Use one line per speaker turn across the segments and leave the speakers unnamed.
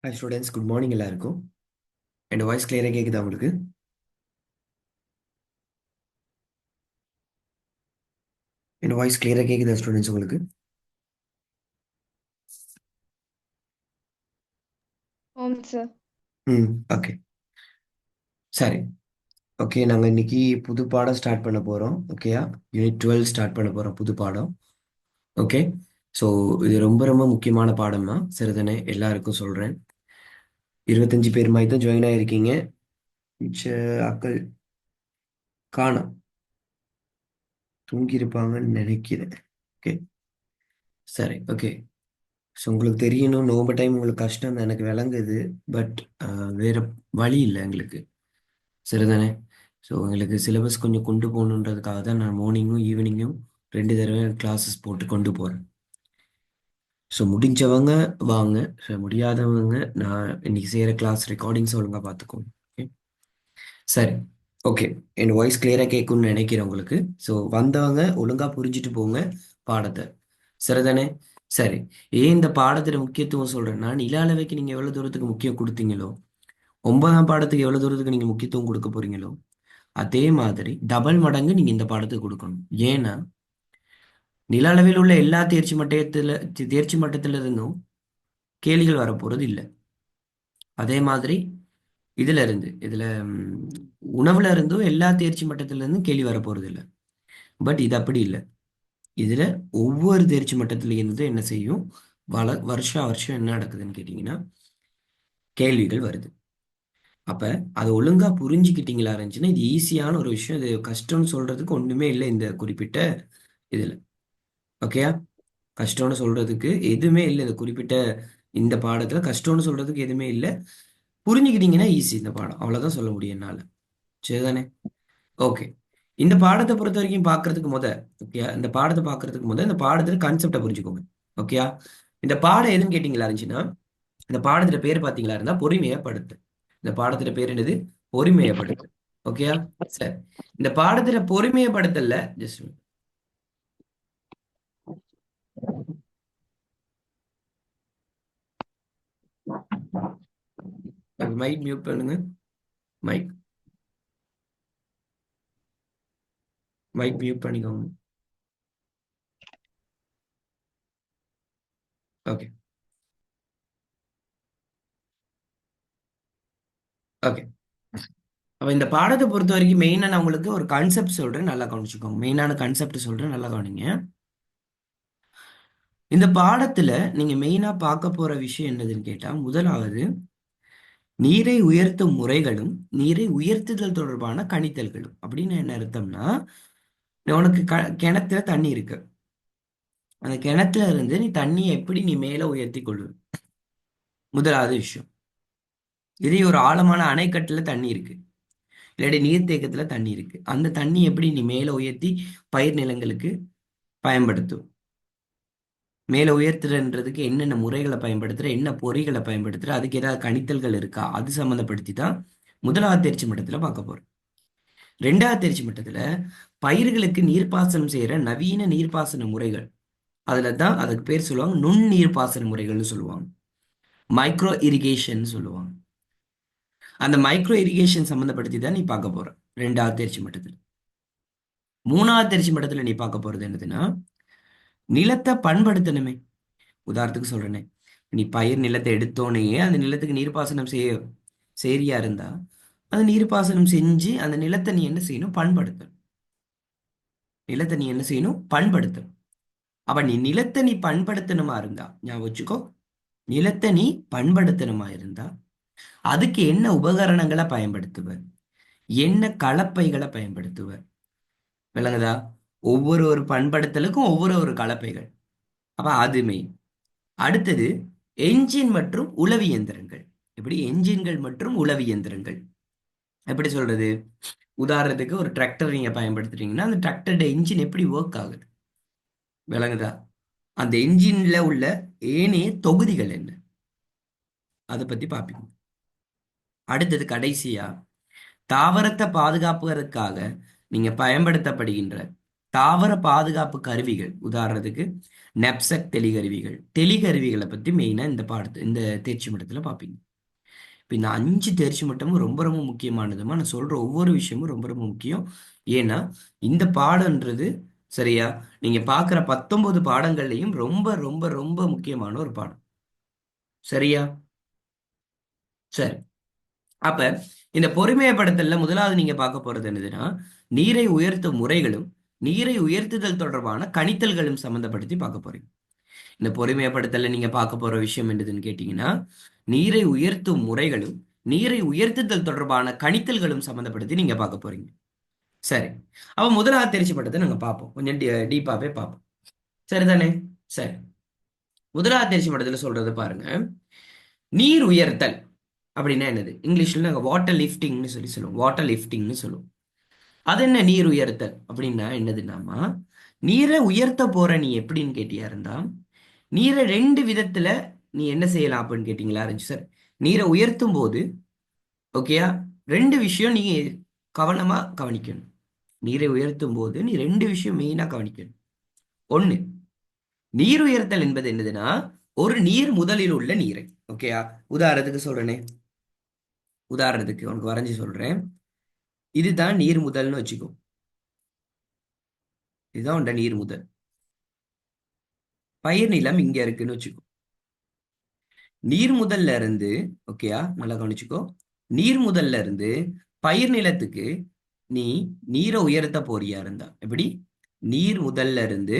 Hi students, good morning எல்லாருக்கும். என் voice கிளியராக கேட்குதா உங்களுக்கு? என் வாய்ஸ் கிளியராக கேட்குதா ஸ்டூடெண்ட்ஸ் உங்களுக்கு?
ஆமாம் சார்.
ம், ஓகே. சரி. ஓகே, நாங்கள் இன்னைக்கு புது பாடம் ஸ்டார்ட் பண்ண போகிறோம். ஓகேயா? யூனிட் 12 ஸ்டார்ட் பண்ண போகிறோம், புது பாடம். ஓகே. ஸோ இது ரொம்ப ரொம்ப முக்கியமான பாடம் தான். சரிதானே? எல்லாருக்கும் சொல்கிறேன். 25 பேர் மாதிரி தான் ஜாயின் ஆகிருக்கீங்க. மிச்ச ஆக்கள் காணோம், தூங்கியிருப்பாங்கன்னு நினைக்கிறேன். ஓகே. சரி, ஓகே. ஸோ உங்களுக்கு தெரியணும், நோம்பு டைம் உங்களுக்கு கஷ்டம் தான், எனக்கு விளங்குது. பட் வேற வழி இல்லை எங்களுக்கு. சரிதானே? ஸோ எங்களுக்கு சிலபஸ் கொஞ்சம் கொண்டு போகணுன்றதுக்காக தான் நான் மார்னிங்கும் ஈவினிங்கும் 2 தடவை கிளாஸஸ் போட்டு கொண்டு போகிறேன். ஸோ முடிஞ்சவங்க வாங்க. ஸோ முடியாதவங்க நான் இன்னைக்கு செய்கிற கிளாஸ் ரெக்கார்டிங்ஸ் ஒழுங்காக பார்த்துக்கோங்க. ஓகே. சரி. ஓகே. என் வாய்ஸ் கிளியராக கேட்கும்னு நினைக்கிறேன் உங்களுக்கு. ஸோ வந்தவங்க ஒழுங்காக புரிஞ்சுட்டு போங்க பாடத்தை. சரிதானே? சரி. ஏன் இந்த பாடத்துல முக்கியத்துவம் சொல்றேன்னா, நில அளவைக்கு நீங்க எவ்வளவு தூரத்துக்கு முக்கியம் கொடுத்தீங்களோ, 9ஆம் பாடத்துக்கு எவ்வளவு தூரத்துக்கு நீங்க முக்கியத்துவம் கொடுக்க போறீங்களோ, அதே மாதிரி டபுள் மடங்கு நீங்க இந்த பாடத்துக்கு கொடுக்கணும். ஏன்னா நில அளவில் உள்ள எல்லா தேர்ச்சி மட்டத்துல இருந்தும் கேள்விகள் வரப்போறது இல்லை. அதே மாதிரி உணவுல இருந்தும் எல்லா தேர்ச்சி மட்டத்துல இருந்தும் கேள்வி வரப்போறது இல்லை. பட் இது அப்படி இல்லை. இதுல ஒவ்வொரு தேர்ச்சி மட்டத்துல இருந்து என்ன செய்யும், வருஷா வருஷம் என்ன நடக்குதுன்னு கேட்டீங்கன்னா கேள்விகள் வருது. அப்ப அதை ஒழுங்கா புரிஞ்சுக்கிட்டீங்களா இருந்துச்சுன்னா இது ஈஸியான ஒரு விஷயம். இது கஷ்டம்னு சொல்றதுக்கு ஒண்ணுமே இல்லை இந்த குறிப்பிட்ட இதுல. ஓகேயா? கஷ்டம்னு சொல்றதுக்கு எதுவுமே இல்லை இந்த குறிப்பிட்ட இந்த பாடத்துல. கஷ்டம்னு சொல்றதுக்கு எதுவுமே இல்லை. புரிஞ்சுக்கிட்டீங்கன்னா ஈஸி இந்த பாடம், அவ்வளவுதான் சொல்ல முடியும் என்னால. சரிதானே? ஓகே. இந்த பாடத்தை பொறுத்த வரைக்கும் பாக்குறதுக்கு ஓகேயா, இந்த பாடத்தை பாக்குறதுக்கு இந்த பாடத்துல கான்செப்டை புரிஞ்சுக்கோங்க. ஓகேயா? இந்த பாடம் எதுன்னு கேட்டீங்களா இருந்துச்சுன்னா, இந்த பாடத்துல பேர் பாத்தீங்களா இருந்தா பொறுமையப்படுத்து. இந்த பாடத்துல பேர் என்னது? பொறுமையப்படுத்து. ஓகேயா? சரி. இந்த பாடத்துல பொறுமையப்படுத்தல ஜஸ்ட் மைக் மியூட் பண்ணுங்க. மைக் மைக் மியூட் பண்ணிக்கோங்க. ஓகே. ஓகே. அப்ப இந்த பாடத்தை பொறுத்த வரைக்கும் மெயினா நான் உங்களுக்கு ஒரு கான்செப்ட் சொல்றேன், நல்லா கவனிச்சுக்கோங்க. மெயினான கான்செப்ட் சொல்றேன், நல்லா கவனிங்க. இந்த பாடத்துல நீங்க மெயினா பார்க்க போற விஷயம் என்னதுன்னு கேட்டா, முதலாவது நீரை உயர்த்தும் முறைகளும் நீரை உயர்த்துதல் தொடர்பான கணித்தல்களும். அப்படின்னு என்ன அர்த்தம்னா, உனக்கு கிணத்துல தண்ணி இருக்கு. அந்த கிணத்துல இருந்து நீ தண்ணியை எப்படி நீ மேல உயர்த்தி கொள்ளுவ, முதலாவது விஷயம். இதே ஒரு ஆழமான அணைக்கட்டுல தண்ணி இருக்கு, இல்லாட்டி நீர்த்தேக்கத்துல தண்ணி இருக்கு. அந்த தண்ணி எப்படி நீ மேல உயர்த்தி பயிர் நிலங்களுக்கு பயன்படுத்தும், மேல உயர்த்துறன்றதுக்கு என்னென்ன முறைகளை பயன்படுத்துற, என்ன பொறிகளை பயன்படுத்துற, அதுக்கு ஏதாவது கணித்தல்கள் இருக்கா, அது சம்மந்தப்படுத்தி தான் முதலாவது தேர்ச்சி மட்டத்துல பார்க்க போறோம். 2வது தேர்ச்சி மட்டத்துல பயிர்களுக்கு நீர்ப்பாசனம் செய்யற நவீன நீர்ப்பாசன முறைகள், அதுல தான் அதுக்கு பேர் சொல்லுவாங்க நுண் நீர்ப்பாசன முறைகள்னு சொல்லுவாங்க, மைக்ரோ இரிகேஷன் சொல்லுவாங்க. அந்த மைக்ரோ இரிகேஷன் சம்மந்தப்படுத்தி தான் நீ பார்க்க போற 2வது தேர்ச்சி மட்டத்துல. 3வது தேர்ச்சி மட்டத்துல நீ பார்க்க போறது என்னதுன்னா, நிலத்தை பண்படுத்தணுமே. உதாரணத்துக்கு சொல்றேனே, நீ பயிர் நிலத்தை எடுத்தோடனே அந்த நிலத்துக்கு நீர்ப்பாசனம் சரியா இருந்தா, அந்த நீர்ப்பாசனம் செஞ்சு அந்த நிலத்தை நீ என்ன செய்யணும், பண்படுத்தணும். நிலத்தை நீ என்ன செய்யணும், பண்படுத்தணும். அப்ப நீ நிலத்தை நீ பண்படுத்தணுமா இருந்தா, ஞாபகம் வச்சுக்கோ, நிலத்தை நீ பண்படுத்தணுமா இருந்தா அதுக்கு என்ன உபகரணங்களை பயன்படுத்துவ, என்ன கலப்பைகளை பயன்படுத்துவ, விளங்குதா? ஒவ்வொரு ஒரு பண்படுத்தலுக்கும் ஒவ்வொரு ஒரு கலப்பைகள். அப்ப அது மெயின். அடுத்தது என்ஜின் மற்றும் உளவி இயந்திரங்கள். எப்படி என்ஜின்கள் மற்றும் உளவி இயந்திரங்கள் எப்படி சொல்றது? உதாரணத்துக்கு ஒரு டிராக்டர் நீங்க பயன்படுத்துறீங்கன்னா அந்த டிராக்டரோட என்ஜின் எப்படி ஒர்க் ஆகுது, விளங்குதா? அந்த என்ஜின்ல உள்ள ஏனைய தொகுதிகள் என்ன, அதை பத்தி பார்ப்பீங்க. அடுத்தது கடைசியா தாவரத்தை பாதுகாப்புவதற்காக நீங்க பயன்படுத்தப்படுகின்ற தாவர பாதுகாப்பு கருவிகள், உதாரணத்துக்கு நெப்சக் தெளிகருவிகள். தெளிகருவிகளை பத்தி மெயினா இந்த தேர்ச்சி மட்டத்துல பார்ப்பீங்க. இப்போ இந்த 5 தேர்ச்சி மட்டமும் ரொம்ப ரொம்ப முக்கியமானதுமா. நான் சொல்ற ஒவ்வொரு விஷயமும் ரொம்ப ரொம்ப முக்கியம். ஏன்னா இந்த பாடம்ன்றது, சரியா, நீங்க பார்க்குற 19 பாடங்கள்லையும் ரொம்ப ரொம்ப ரொம்ப முக்கியமான ஒரு பாடம். சரியா? சரி. அப்ப இந்த பொறுமையப்படுத்தல்ல முதலாவது நீங்க பார்க்க போறது என்னதுன்னா, நீரை உயர்த்தும் முறைகளும் நீரை உயர்த்துதல் தொடர்பான கணித்தல்களும் சம்மந்தப்படுத்தி பார்க்க போறீங்க. இந்த பொறுமையப்படுத்தல்ல நீங்க பார்க்க போற விஷயம் என்னதுன்னு கேட்டீங்கன்னா, நீரை உயர்த்தும் முறைகளும் நீரை உயர்த்துதல் தொடர்பான கணித்தல்களும் சம்மந்தப்படுத்தி நீங்க பார்க்க போறீங்க. சரி. அப்ப முதலாவது தேர்ச்சி பட்டத்தை நாங்க பார்ப்போம். கொஞ்சம் டீப்பாவே பார்ப்போம். சரிதானே? சரி. முதலாவது தேர்ச்சி பட்டத்துல சொல்றது பாருங்க. நீர் உயர்த்தல் அப்படின்னா என்னது? இங்கிலீஷ்ல நாங்க வாட்டர் லிஃப்டிங்னு சொல்லுவோம். வாட்டர் லிஃப்டிங்னு சொல்லுவோம். அது என்ன நீர் உயர்த்தல் அப்படின்னா என்னதுன்னாமா, நீரை உயர்த்த போற நீ எப்படின்னு கேட்டியா இருந்தா, நீரை 2 விதத்துல நீ என்ன செய்யலாம் அப்படின்னு கேட்டீங்களா ரஞ்சி சார்? நீரை உயர்த்தும் போது, ஓகேயா, 2 விஷயம் நீ கவனமா கவனிக்கணும். நீரை உயர்த்தும் போது நீ 2 விஷயம் மெயினா கவனிக்கணும். ஒண்ணு, நீர் உயர்த்தல் என்பது என்னதுன்னா, ஒரு நீர் முதலில் உள்ள நீரை, ஓகேயா, உதாரணத்துக்கு சொல்றேனே, உதாரணத்துக்கு உனக்கு வரைஞ்சி சொல்றேன். இதுதான் நீர் முதல்னு வச்சுக்கோ. இதுதான் உண்ட நீர் முதல். பயிர் நிலம் இங்க இருக்குன்னு வச்சுக்கோ. நீர் முதல்ல இருந்து, ஓகேயா, நல்லா கவனிச்சுக்கோ. நீர் முதல்ல இருந்து பயிர் நிலத்துக்கு நீ நீரை உயர்த்த போறியா இருந்தா எப்படி? நீர் முதல்ல இருந்து,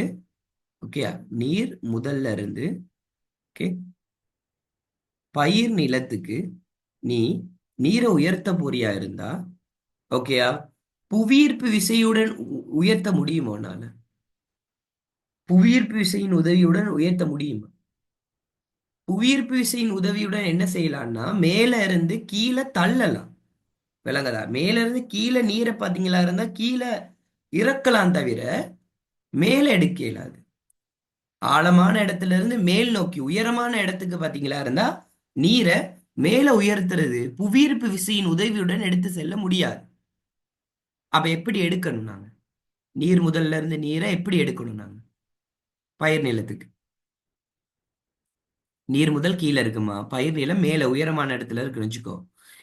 ஓகேயா, நீர் முதல்ல இருந்து, ஓகே, பயிர் நிலத்துக்கு நீ நீரை உயர்த்த போறியா இருந்தா, ஓகேயா, புவியீர்ப்பு விசையுடன் உயர்த்த முடியுமோ உன்னால? புவியீர்ப்பு விசையின் உதவியுடன் உயர்த்த முடியுமா? புவியீர்ப்பு விசையின் உதவியுடன் என்ன செய்யலாம்னா, மேல இருந்து கீழே தள்ளலாம். விளங்குதா? மேல இருந்து கீழே நீரை பாத்தீங்களா இருந்தா கீழே இறக்கலாம், தவிர மேல எடுக்க இயலாது. ஆழமான இடத்துல இருந்து மேல் நோக்கி உயரமான இடத்துக்கு பாத்தீங்களா இருந்தா நீரை மேல உயர்த்துறது புவியீர்ப்பு விசையின் உதவியுடன் எடுத்து செல்ல முடியாது. அப்ப எப்படி எடுக்கணும் நாங்க? நீர் முதல்ல இருந்து நீரை எப்படி எடுக்கணும் நாங்க? பயிர் நிலத்துக்கு நீர் முதல் கீழே இருக்குமா, பயிர் நிலம் மேல உயரமான இடத்துல இருக்குன்னு வச்சுக்கோ.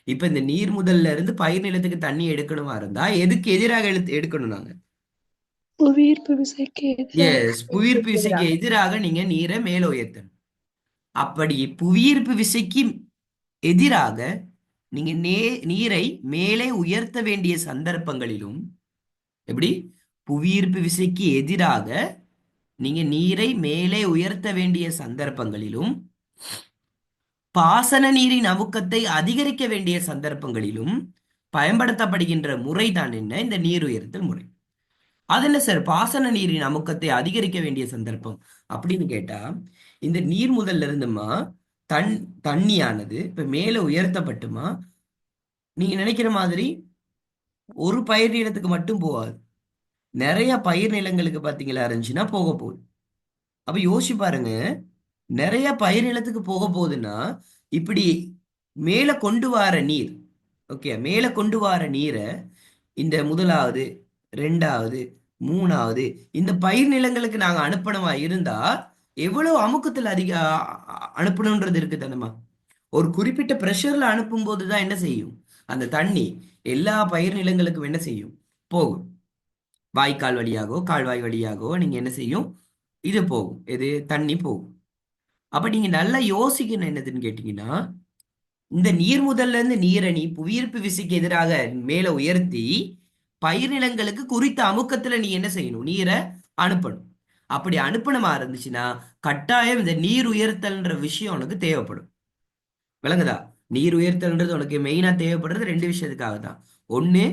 இப்ப இந்த நீர் முதல்ல இருந்து பயிர் நிலத்துக்கு தண்ணி எடுக்கணுமா இருந்தா எதுக்கு எதிராக எடுக்கணும் நாங்க?
புவியீர்ப்பு விசைக்கு எதிராக.
எஸ், புவியீர்ப்பு விசைக்கு எதிராக நீங்க நீரை மேல உயர்த்தணும். அப்படி புவியீர்ப்பு விசைக்கு எதிராக நீங்க நீரை மேலே உயர்த்த வேண்டிய சந்தர்ப்பங்களிலும், எப்படி, புவியீர்ப்பு விசைக்கு எதிராக நீங்க நீரை மேலே உயர்த்த வேண்டிய சந்தர்ப்பங்களிலும், பாசன நீரின் அமுக்கத்தை அதிகரிக்க வேண்டிய சந்தர்ப்பங்களிலும் பயன்படுத்தப்படுகின்ற முறைதான் என்ன? இந்த நீர் உயர்த்தல் முறை. அது என்ன சார், பாசன நீரின் அமுக்கத்தை அதிகரிக்க வேண்டிய சந்தர்ப்பம் அப்படின்னு கேட்டா, இந்த நீர் முதல்ல இருந்துமா தன் தண்ணியானது இப்ப மேல உயர்த்தப்பட்டுமா, நீங்க நினைக்கிற மாதிரி ஒரு பயிர் நிலத்துக்கு மட்டும் போகாது. நிறைய பயிர் நிலங்களுக்கு பாத்தீங்களா இருந்துச்சுன்னா போக போகுது. அப்ப யோசிச்சு பாருங்க, நிறைய பயிர் நிலத்துக்கு போக போகுதுன்னா இப்படி மேல கொண்டு வர நீர், ஓகே, மேல கொண்டு வர நீரை இந்த முதலாவது, ரெண்டாவது, மூணாவது இந்த பயிர் நிலங்களுக்கு நாங்க அனுப்பணுமா இருந்தா எவ்வளவு அமுக்கத்துல அதிக அனுப்பணும்ன்றது இருக்கு தானேமா. ஒரு குறிப்பிட்ட பிரஷர்ல அனுப்பும் போதுதான் என்ன செய்யும், அந்த தண்ணி எல்லா பயிர் நிலங்களுக்கும் என்ன செய்யும், போகும். வாய்க்கால் வழியாகவோ கால்வாய் வழியாகவோ நீங்க என்ன செய்யும், இது போகும், இது தண்ணி போகும். அப்ப நீங்க நல்லா யோசிக்கணும் என்னதுன்னு கேட்டீங்கன்னா, இந்த நீர் முதல்ல இருந்து நீரை நீ புவியீர்ப்பு விசைக்கு எதிராக மேல உயர்த்தி பயிர் நிலங்களுக்கு குறித்த அமுக்கத்துல நீ என்ன செய்யணும், நீரை அனுப்பணும். அப்படி அனுப்பணுமா இருந்துச்சுன்னா கட்டாயம் இந்த நீர் உயர்த்தல்ன்ற விஷயம் உனக்கு தேவைப்படும். விளங்குதா? நீர் உயர்த்தல்ன்றது உனக்கு மெயினா தேவைப்படுறது 2 விஷயத்துக்காக தான். ஒண்ணு,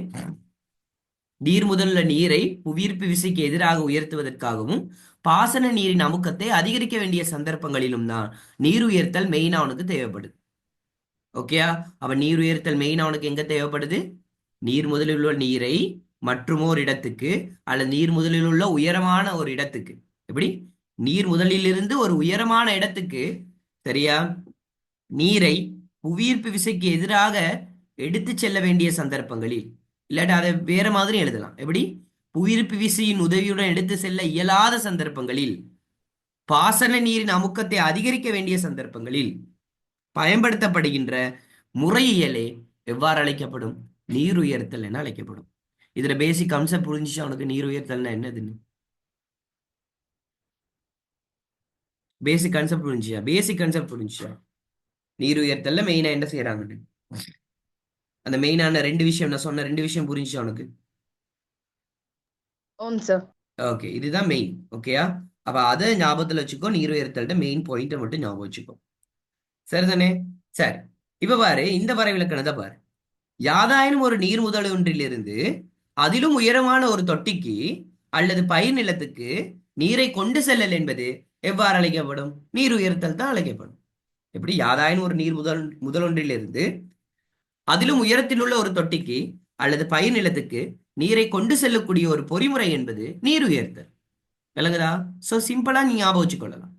நீர் முதல்ல நீரை புவியீர்ப்பு விசைக்கு எதிராக உயர்த்துவதற்காகவும் பாசன நீரின் அமுக்கத்தை அதிகரிக்க வேண்டிய சந்தர்ப்பங்களிலும் தான் நீர் உயர்த்தல் மெயினா உனக்கு தேவைப்படுது. ஓகேயா? அப்ப நீர் உயர்த்தல் மெயினா உனக்கு எங்க தேவைப்படுது? நீர் முதலில் உள்ள நீரை மற்றுமோர் இடத்துக்கு அல்லது நீர் முதலில் உள்ள உயரமான ஒரு இடத்துக்கு, எப்படி, நீர் முதலிலிருந்து ஒரு உயரமான இடத்துக்கு, சரியா, நீரை புவியீர்ப்பு விசைக்கு எதிராக எடுத்து செல்ல வேண்டிய சந்தர்ப்பங்களில், இல்லாட்டி அதை வேற மாதிரி எழுதலாம், எப்படி, புவியீர்ப்பு விசையின் உதவியுடன் எடுத்து செல்ல இயலாத சந்தர்ப்பங்களில், பாசன நீரின் அமுக்கத்தை அதிகரிக்க வேண்டிய சந்தர்ப்பங்களில் பயன்படுத்தப்படுகின்ற முறையியலே எவ்வாறு அழைக்கப்படும்? நீர் உயர்த்தல் என அழைக்கப்படும். இதுல பேசிக் கான்செப்ட் புரிஞ்சுச்சா உனக்கு? நீர் உயர்த்தல்னா என்னதுன்னு பேசிக் கான்செப்ட் புரிஞ்சுச்சா? பேசிக் கான்செப்ட் புரிஞ்சுச்சா? நீர் உயர்த்தல்ல மெயினா என்ன செய்யறாங்கன்னு அந்த மெயினான ரெண்டு விஷயம் நான் சொன்ன ரெண்டு விஷயம் புரிஞ்சுச்சா உனக்கு?
ஆம் சார்.
ஓகே, இதுதான் மெயின். ஓகேயா? அப்ப அதை ஞாபகத்துல வச்சுக்கோ. நீர் உயர்த்தல்ட மெயின் பாயிண்ட்டை மட்டும் ஞாபகம் வச்சுக்கோ. சரிதானே? சரி. இப்ப பாரு, இந்த வரைவிலக்கணத்தை பாரு. யாதாயினும் ஒரு நீர் முதல் ஒன்றிலிருந்து அதிலும் உயரமான ஒரு தொட்டிக்கு அல்லது பயிர் நிலத்துக்கு நீரை கொண்டு செல்லல் என்பது எவ்வாறு அழைக்கப்படும்? நீர் உயர்த்தல் தான் அழைக்கப்படும். எப்படி? யாதாயினும் ஒரு நீர் முதலொன்றிலிருந்து அதிலும் உயரத்தில் உள்ள ஒரு தொட்டிக்கு அல்லது பயிர் நிலத்துக்கு நீரை கொண்டு செல்லக்கூடிய ஒரு பொறிமுறை என்பது நீர் உயர்த்தல். விளங்குதா? சோ சிம்பிளா நீ ஞாபகம் வச்சுக்கொள்ளலாம்.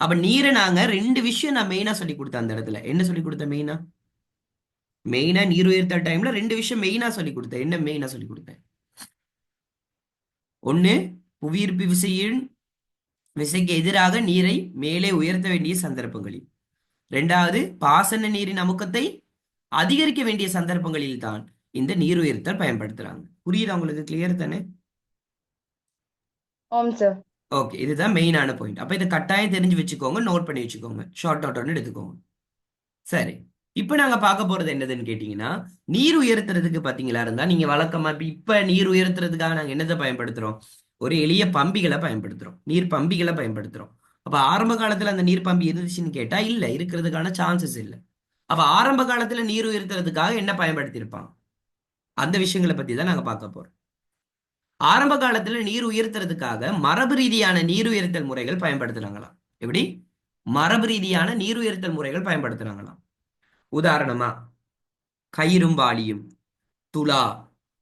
அப்ப நீரை நாங்க ரெண்டு விஷயம் நான் மெயினா சொல்லி கொடுத்தேன் அந்த இடத்துல. என்ன சொல்லி கொடுத்தேன் மெயினா? மெயினா நீர் உயர்த்தல் டைம்ல ரெண்டு விஷயம் மெயினா சொல்லி கொடுத்தேன். என்ன மெயினா சொல்லி கொடுத்தேன்? ஒண்ணு, புவியீர்ப்பு விசைக்கு எதிராக நீரை மேலே உயர்த்த வேண்டிய சந்தர்ப்பங்களில். இரண்டாவது, பாசன நீரின் அமுக்கத்தை அதிகரிக்க வேண்டிய சந்தர்ப்பங்களில் தான் இந்த நீர் உயர்த்தல் பயன்படுத்துறாங்க. புரியுதா உங்களுக்கு? கிளியர் தானே?
ஆம் சார்.
ஓகே, இதுதான் மெயினான பாயிண்ட். அப்ப இதை கட்டாயம் தெரிஞ்சு வச்சுக்கோங்க, நோட் பண்ணி வச்சுக்கோங்க, ஷார்ட் நோட் ஒன்று எடுத்துக்கோங்க. சரி. இப்ப நாங்க பார்க்க போறது என்னதுன்னு கேட்டீங்கன்னா, நீர் உயர்த்துறதுக்கு பாத்தீங்களா இருந்தா நீங்க வழக்கமா இப்ப நீர் உயர்த்துறதுக்காக நாங்க என்னத்தை பயன்படுத்துறோம்? ஒரு எளிய பம்பிகளை பயன்படுத்துறோம், நீர் பம்பிகளை பயன்படுத்துறோம். அப்ப ஆரம்ப காலத்துல அந்த நீர் பம்பி இருந்துச்சுன்னு கேட்டா இல்ல, இருக்கிறதுக்கான சான்சஸ் இல்லை. அப்ப ஆரம்ப காலத்துல நீர் உயர்த்துறதுக்காக என்ன பயன்படுத்தி இருப்பாங்க? அந்த விஷயங்களை பத்தி தான் நாங்க பார்க்க போறோம். ஆரம்ப காலத்துல நீர் உயர்த்துறதுக்காக மரபு ரீதியான நீர் உயர்த்தல் முறைகள் பயன்படுத்துறாங்களாம். எப்படி? மரபு ரீதியான நீர் உயர்த்தல் முறைகள் பயன்படுத்துறாங்களாம். உதாரணமா, கயிறும்பாளியும், துலா,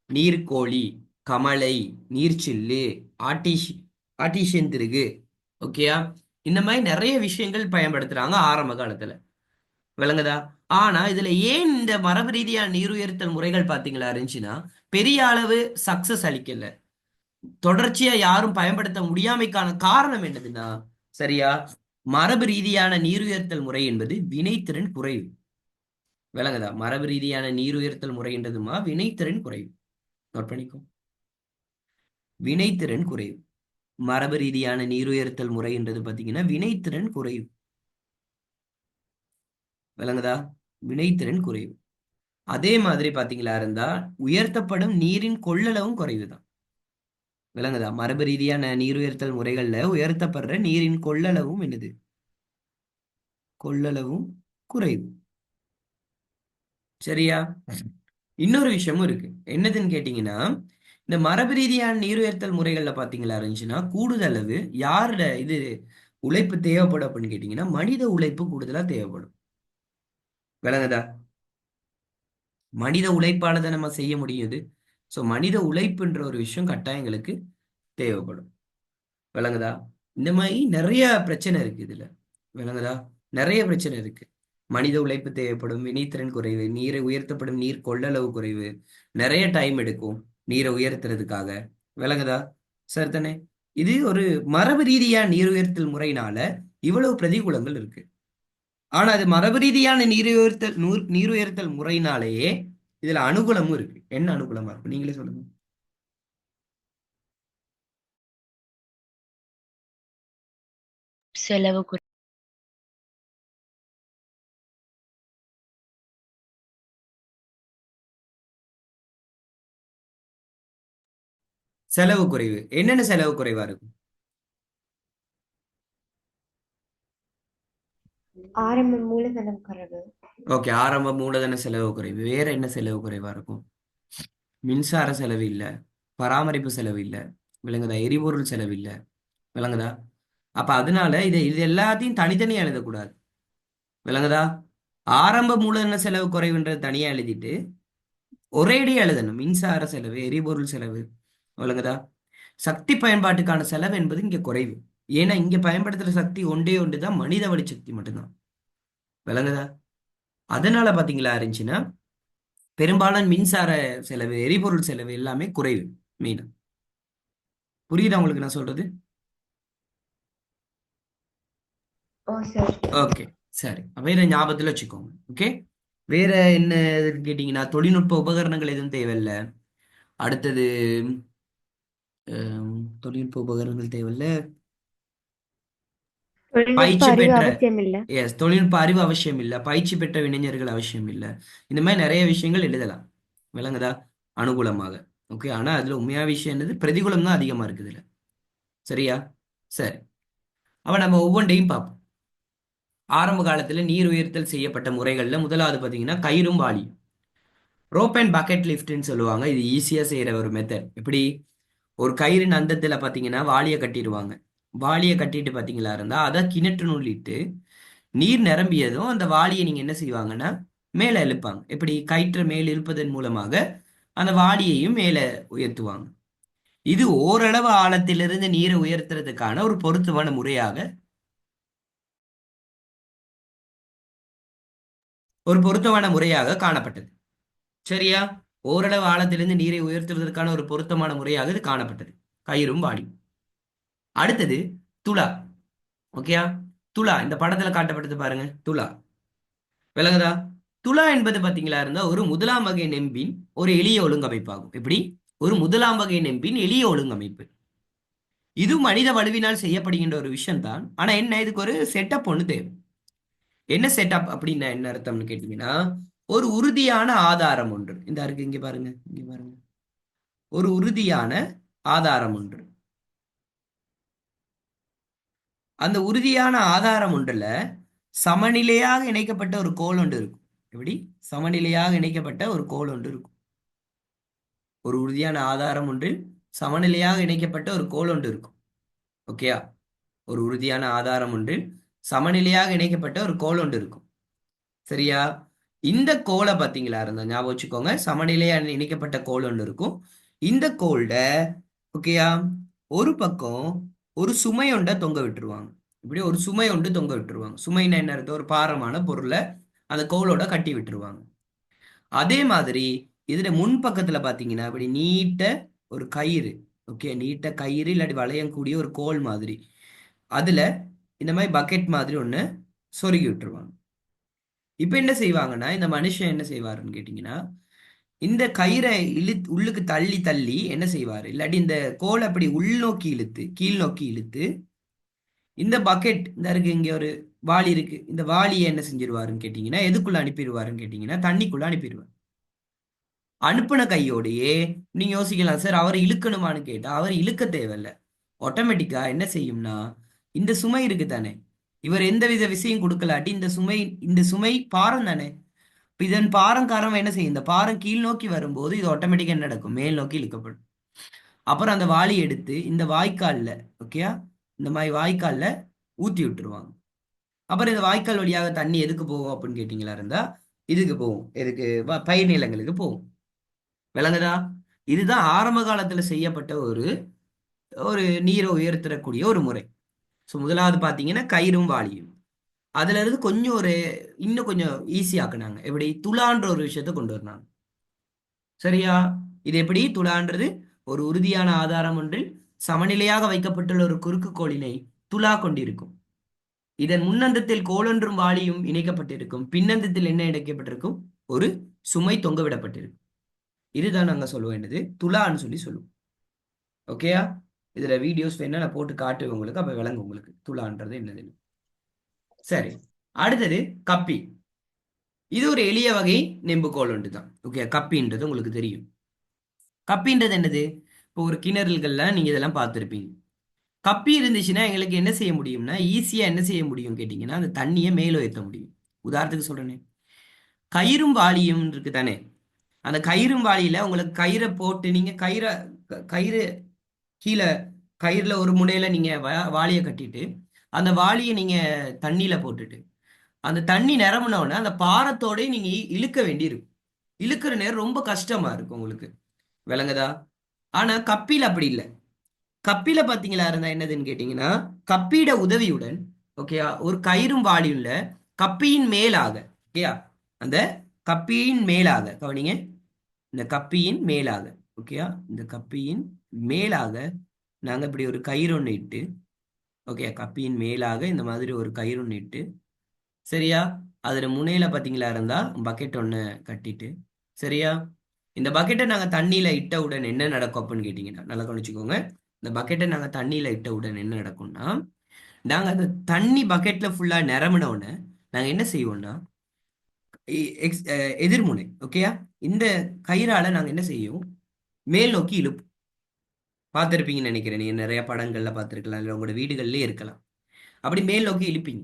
நீர்க்கோழி, கமலை, நீர்ச்சில்லு, ஆட்டிஷ் ஆட்டிஷியன் திருகு. ஓகேயா? இந்த மாதிரி நிறைய விஷயங்கள் பயன்படுத்துறாங்க ஆரம்ப காலத்துல. விளங்குதா? ஆனா இதுல ஏன் இந்த மரபு ரீதியான நீர் உயர்த்தல் முறைகள் பாத்தீங்களா இருந்துச்சுன்னா பெரிய அளவு சக்சஸ் அளிக்கல, தொடர்ச்சியா யாரும் பயன்படுத்த முடியாமைக்கான காரணம் என்னதுன்னா, சரியா, மரபு ரீதியான நீர் உயர்த்தல் முறை என்பது வினைத்திறன் குறைவு. விளங்குதா? மரபு ரீதியான நீர் உயர்த்தல் முறைன்றதுமா வினைத்திறன் குறைவு. நோட் பண்ணிக்கோ. வினைத்திறன் குறைவு. மரபு ரீதியான நீர் உயர்த்தல் முறைன்றது பாத்தீங்கன்னா வினைத்திறன் குறைவு. விளங்குதா? வினைத்திறன் குறைவு. அதே மாதிரி பாத்தீங்களா இருந்தா உயர்த்தப்படும் நீரின் கொள்ளளவும் குறைவுதான். விளங்குதா? மரபு ரீதியான நீர் உயர்த்தல் முறைகள்ல உயர்த்தப்படுற நீரின் கொள்ளளவும் என்னது? கொள்ளளவும் குறைவு. சரியா? இன்னொரு விஷயமும் இருக்கு. என்னதுன்னு கேட்டீங்கன்னா, இந்த மரபு ரீதியான நீர் உயர்த்தல் முறைகள்ல பாத்தீங்களா இருந்துச்சுன்னா கூடுதளவு யாரோட இது உழைப்பு தேவைப்படும் அப்படின்னு கேட்டீங்கன்னா மனித உழைப்பு கூடுதலா தேவைப்படும். விளங்குதா? மனித உழைப்பால தான் நம்ம செய்ய முடியுது. சோ மனித உழைப்புன்ற ஒரு விஷயம் கட்டாயங்களுக்கு தேவைப்படும். விளங்குதா? இந்த மாதிரி நிறைய பிரச்சனை இருக்கு இதுல. விளங்குதா? நிறைய பிரச்சனை இருக்கு. மனித உழைப்பு தேவைப்படும், வினைத்திறன் குறைவு, நீரை உயர்த்தப்படும் நீர் கொள்ளளவு குறைவு, நிறைய டைம் எடுக்கும் நீரை உயர்த்துறதுக்காக. விளங்குதா? சரிதானே? இது ஒரு மரபு ரீதியா நீர் உயர்த்தல் முறையினால இவ்வளவு பிரதிகூலங்கள் இருக்கு. ஆனா அது மரபு ரீதியான நீர் உயர்த்தல் முறையினாலேயே இதுல அனுகூலமும் இருக்கு. என்ன அனுகூலமா இருக்கும் நீங்களே சொல்லுங்க.
செலவு
செலவு குறைவு. என்னென்ன செலவு குறைவா இருக்கும்?
ஆரம்ப மூலதனம் குறைவு.
ஓகே, ஆரம்ப மூலதன செலவு குறைவு. வேற என்ன செலவு குறைவா இருக்கும்? மின்சார செலவு இல்ல, பராமரிப்பு செலவு இல்ல, விளங்குதா? எரிபொருள் செலவு இல்ல. விளங்குதா? அப்ப அதனால இது எல்லாத்தையும் தனித்தனியா எழுதக்கூடாது. விளங்குதா? ஆரம்ப மூலதன செலவு குறைவுன்றது தனியா எழுதிட்டு ஒரேடியா எழுதணும். மின்சார செலவு, எரிபொருள் செலவு. விளங்குதா? சக்தி பயன்பாட்டுக்கான செலவு என்பது இங்க குறைவு. ஏன்னா இங்க பயன்படுத்துற சக்தி ஒன்றே ஒன்று தான், மனித வழி சக்தி மட்டும்தான். விளங்குதா? அதனால பாத்தீங்களா இருந்துச்சுன்னா பெரும்பாலான மின்சார செலவு, எரிபொருள் செலவு எல்லாமே குறைவு மெயினா. புரியுதா உங்களுக்கு நான் சொல்றது?
ஓ சார்.
ஓகே, சரி. அப்ப இதை ஞாபகத்துல வச்சுக்கோங்க. ஓகே. வேற என்ன இதுன்னு கேட்டீங்கன்னா, தொழில்நுட்ப உபகரணங்கள் எதுவும் தேவையில்ல. அடுத்தது தொழில்நுட்ப உபகரணங்கள் தேவையில்ல.
தொழில்நுட்ப
பயிற்சி
அறிவு
பெற்ற
அவசியம் இல்ல.
எஸ், தொழில்நுட்ப அறிவு அவசியம் இல்லை. பயிற்சி பெற்ற இளைஞர்கள் அவசியம் இல்லை. இந்த மாதிரி நிறைய விஷயங்கள் எழுதலாம். விளங்குதா? அனுகூலமாக. ஓகே. ஆனா அதுல உண்மையான விஷயம் என்னது, பிரதிகூலம் தான் அதிகமா இருக்குது இதுல. சரியா? சரி. அப்ப நம்ம ஒவ்வொன்றையும் பார்ப்போம். ஆரம்ப காலத்துல நீர் உயர்த்தல் செய்யப்பட்ட முறைகள்ல முதலாவது பாத்தீங்கன்னா கயிறும் வாளியும். ரோப் அண்ட் பக்கெட் லிஃப்ட்னு சொல்லுவாங்க. இது ஈஸியா செய்யற ஒரு மெத்தட். எப்படி? ஒரு கயிறின் அந்தத்துல பாத்தீங்கன்னா வாளியை கட்டிடுவாங்க. வாளியை கட்டிட்டு பாத்தீங்களா இருந்தா அதை கிணற்றுனுள் இட்டு நீர் நிரம்பியதும் அந்த வாளியை நீங்க என்ன செய்வாங்கன்னா மேல இழுப்பாங்க. எப்படி? கயிற்றை மேல் இழுப்பதன் மூலமாக அந்த வாளியையும் மேல உயர்த்துவாங்க. இது ஓரளவு ஆழத்திலிருந்து நீரை உயர்த்துறதுக்கான ஒரு பொருத்தமான முறையாக காணப்பட்டது. சரியா? ஓரளவு ஆழத்திலிருந்து நீரை உயர்த்துவதற்கான ஒரு பொருத்தமான முறையாக இது காணப்பட்டது. கயிறும் வாளியும். அடுத்தது துலா. ஓகேயா? துலா இந்த படத்துல காட்டப்பட்டது பாருங்க. துலா விளங்குதா? துலா என்பது பாத்தீங்களா இருந்தா ஒரு முதலாம் வகை நெம்பின் ஒரு எளிய ஒழுங்கமைப்பாகும். எப்படி? ஒரு முதலாம் வகை நெம்பின் எளிய ஒழுங்கமைப்பு. இது மனித வலுவினால் செய்யப்படுகின்ற ஒரு விஷயம் தான். ஆனா என்ன, இதுக்கு ஒரு செட்டப் ஒண்ணு தேவை. என்ன செட்டப் அப்படின்னா என்ன அர்த்தம்னு கேட்டீங்கன்னா, ஒரு உறுதியான ஆதாரம் ஒன்று இந்த இருக்கு. இங்க பாருங்க, இங்க பாருங்க. ஒரு உறுதியான ஆதாரம் ஒன்று. அந்த உறுதியான ஆதாரம் ஒன்றுல சமநிலையாக இணைக்கப்பட்ட ஒரு கோல் ஒன்று இருக்கும். எப்படி? சமநிலையாக இணைக்கப்பட்ட ஒரு கோல் ஒன்று இருக்கும். ஒரு உறுதியான ஆதாரம் ஒன்றில் சமநிலையாக இணைக்கப்பட்ட ஒரு கோல் ஒன்று இருக்கும். ஓகேயா? ஒரு உறுதியான ஆதாரம் ஒன்றில் சமநிலையாக இணைக்கப்பட்ட ஒரு கோல் ஒன்று இருக்கும். சரியா? இந்த கோலை பாத்தீங்களா இருந்தா ஞாபகம் வச்சுக்கோங்க. சமநிலையா இணைக்கப்பட்ட கோல் ஒன்று இருக்கும். இந்த கோல்ட ஓகேயா, ஒரு பக்கம் ஒரு சுமை ஒண்ட தொங்க விட்டுருவாங்க. இப்படி ஒரு சுமை ஒன்று தொங்க விட்டுருவாங்க. சுமைன்னா என்ன அர்த்தம்? ஒரு பாரமான பொருளை அந்த கோலோட கட்டி விட்டுருவாங்க. அதே மாதிரி இதுல முன் பக்கத்துல பாத்தீங்கன்னா இப்படி நீட்ட ஒரு கயிறு. ஓகே, நீட்ட கயிறு இல்லாட்டி வளையக்கூடிய ஒரு கோல் மாதிரி அதுல இந்த மாதிரி பக்கெட் மாதிரி ஒண்ணு சொருகி விட்டுருவாங்க. இப்ப என்ன செய்வாங்கன்னா இந்த மனுஷன் என்ன செய்வாருன்னு கேட்டீங்கன்னா, இந்த கயிறை உள்ளுக்கு தள்ளி தள்ளி என்ன செய்வாரு, இல்லாட்டி இந்த கோலை அப்படி உள்நோக்கி இழுத்து கீழ் நோக்கி இழுத்து இந்த பக்கெட் இந்த இருக்கு, இங்க ஒரு வாளி இருக்கு, இந்த வாளியை என்ன செஞ்சிருவாருன்னு கேட்டீங்கன்னா எதுக்குள்ள அனுப்பிடுவாருன்னு கேட்டீங்கன்னா தண்ணிக்குள்ள அனுப்பிடுவார். அனுப்புன கையோடையே நீங்க யோசிக்கலாம், சார் அவர் இழுக்கணுமான்னு கேட்டா அவர் இழுக்க தேவையில்ல. ஆட்டோமேட்டிக்கா என்ன செய்யும்னா இந்த சுமை இருக்கு தானே, இவர் எந்தவித விஷயம் கொடுக்கலாட்டி இந்த சுமை பாரம் தானே. இப்ப இதன் பாரம் காரணமா என்ன செய்யும், இந்த பாரம் கீழ் நோக்கி வரும்போது இது ஆட்டோமேட்டிக்கா என்ன நடக்கும், மேல் நோக்கி இழுக்கப்படும். அப்புறம் அந்த வாளி எடுத்து இந்த வாய்க்கால்ல ஓகேயா, இந்த மாதிரி வாய்க்கால்ல ஊத்தி விட்டுருவாங்க. அப்புறம் இந்த வாய்க்கால் வழியாக தண்ணி எதுக்கு போகும் அப்படின்னு கேட்டீங்களா இருந்தா இதுக்கு போகும். எதுக்கு? பயிர் நிலங்களுக்கு போகும். விளங்குதா? இதுதான் ஆரம்ப காலத்துல செய்யப்பட்ட ஒரு ஒரு நீரை உயர்த்தக்கூடிய ஒரு முறை. ஸோ முதலாவது பாத்தீங்கன்னா கயிறும் வாளியும். அதுல இருந்து கொஞ்சம் இன்னும் கொஞ்சம் ஈஸி ஆக்குனாங்க. எப்படி? துலான்ற ஒரு விஷயத்த கொண்டு வந்தாங்க. சரியா? இது எப்படி? துலான்றது ஒரு உறுதியான ஆதாரம் ஒன்றில் சமநிலையாக வைக்கப்பட்டுள்ள ஒரு குறுக்கு கோலினை துலா கொண்டிருக்கும். இதன் முன்னந்தத்தில் கோலொன்றும் வாளியும் இணைக்கப்பட்டிருக்கும். பின்னந்தத்தில் என்ன இணைக்கப்பட்டிருக்கும்? ஒரு சுமை தொங்க விடப்பட்டிருக்கும். இதுதான் நாங்க சொல்ல வேண்டியது துலான்னு சொல்லி சொல்லுவோம். ஓகேயா? இதுல வீடியோஸ் வேணா நான் போட்டு காட்டுவேன் உங்களுக்கு, அப்ப விளங்கும் உங்களுக்கு துலான்றது என்னதுன்னு. சரி. அடுத்தது கப்பி. இது ஒரு எளிய வகை நெம்புகோல் ஒன்று தான். ஓகே, கப்பின்றது உங்களுக்கு தெரியும். கப்பின்றது என்னது? இப்போ ஒரு கிணறுகள்ல நீங்க இதெல்லாம் பார்த்துருப்பீங்க. கப்பி இருந்துச்சுன்னா எங்களுக்கு என்ன செய்ய முடியும்னா ஈஸியா என்ன செய்ய முடியும் கேட்டீங்கன்னா அந்த தண்ணியை மேல ஏற்ற முடியும். உதாரணத்துக்கு சொல்றேனே, கயிறும் வாளியும் இருக்கு தானே. அந்த கயிறும் வாளியில உங்களுக்கு கயிறை போட்டு நீங்க கயிறு கீழே, கயிறுல ஒரு முனையில நீங்க வாளியை கட்டிட்டு அந்த வாளியை நீங்க தண்ணியில போட்டுட்டு அந்த தண்ணி நிரம்பின உடனே அந்த பாரத்தோட நீங்க இழுக்க வேண்டி இருக்கும். இழுக்கிற நேரம் ரொம்ப கஷ்டமா இருக்கும் உங்களுக்கு. விளங்குதா? ஆனா கப்பில அப்படி இல்லை. கப்பில பாத்தீங்களா இருந்தா என்னதுன்னு கேட்டீங்கன்னா, கப்பிட உதவியுடன் ஓகேயா ஒரு கயிறும் வாளியுள்ள கப்பியின் மேலாக ஓகேயா, அந்த கப்பியின் மேலாக கவனிங்க, இந்த கப்பியின் மேலாக ஓகேயா, இந்த கப்பியின் மேலாக நாங்க இப்படி ஒரு கயிறு ஒன்று இட்டு, ஓகே, கப்பியின் மேலாக இந்த மாதிரி ஒரு கயிறு ஒன்று இட்டு, சரியா, அதுல முனையில பாத்தீங்களா இருந்தா பக்கெட் ஒன்று கட்டிட்டு, சரியா, இந்த பக்கெட்டை நாங்க தண்ணியில இட்ட உடனே என்ன நடக்கும் அப்படின்னு கேட்டீங்கன்னா, நல்லா கவனிச்சுக்கோங்க. இந்த பக்கெட்டை நாங்க தண்ணியில இட்ட உடனே என்ன நடக்கும்னா, நாங்க அந்த தண்ணி பக்கெட்ல ஃபுல்லா நிரம்பின உடனே நாங்க என்ன செய்வோம்னா, எதிர்முனை, ஓகேயா, இந்த கயிறால நாங்க என்ன செய்வோம், மேல் நோக்கி இழுப்போம். பார்த்திருப்பீங்கன்னு நினைக்கிறேன். நீங்க நிறைய படங்கள்ல பார்த்திருக்கலாம், இல்லை உங்களோட வீடுகள்லயே இருக்கலாம். அப்படி மேல் நோக்கி இழுப்பீங்க.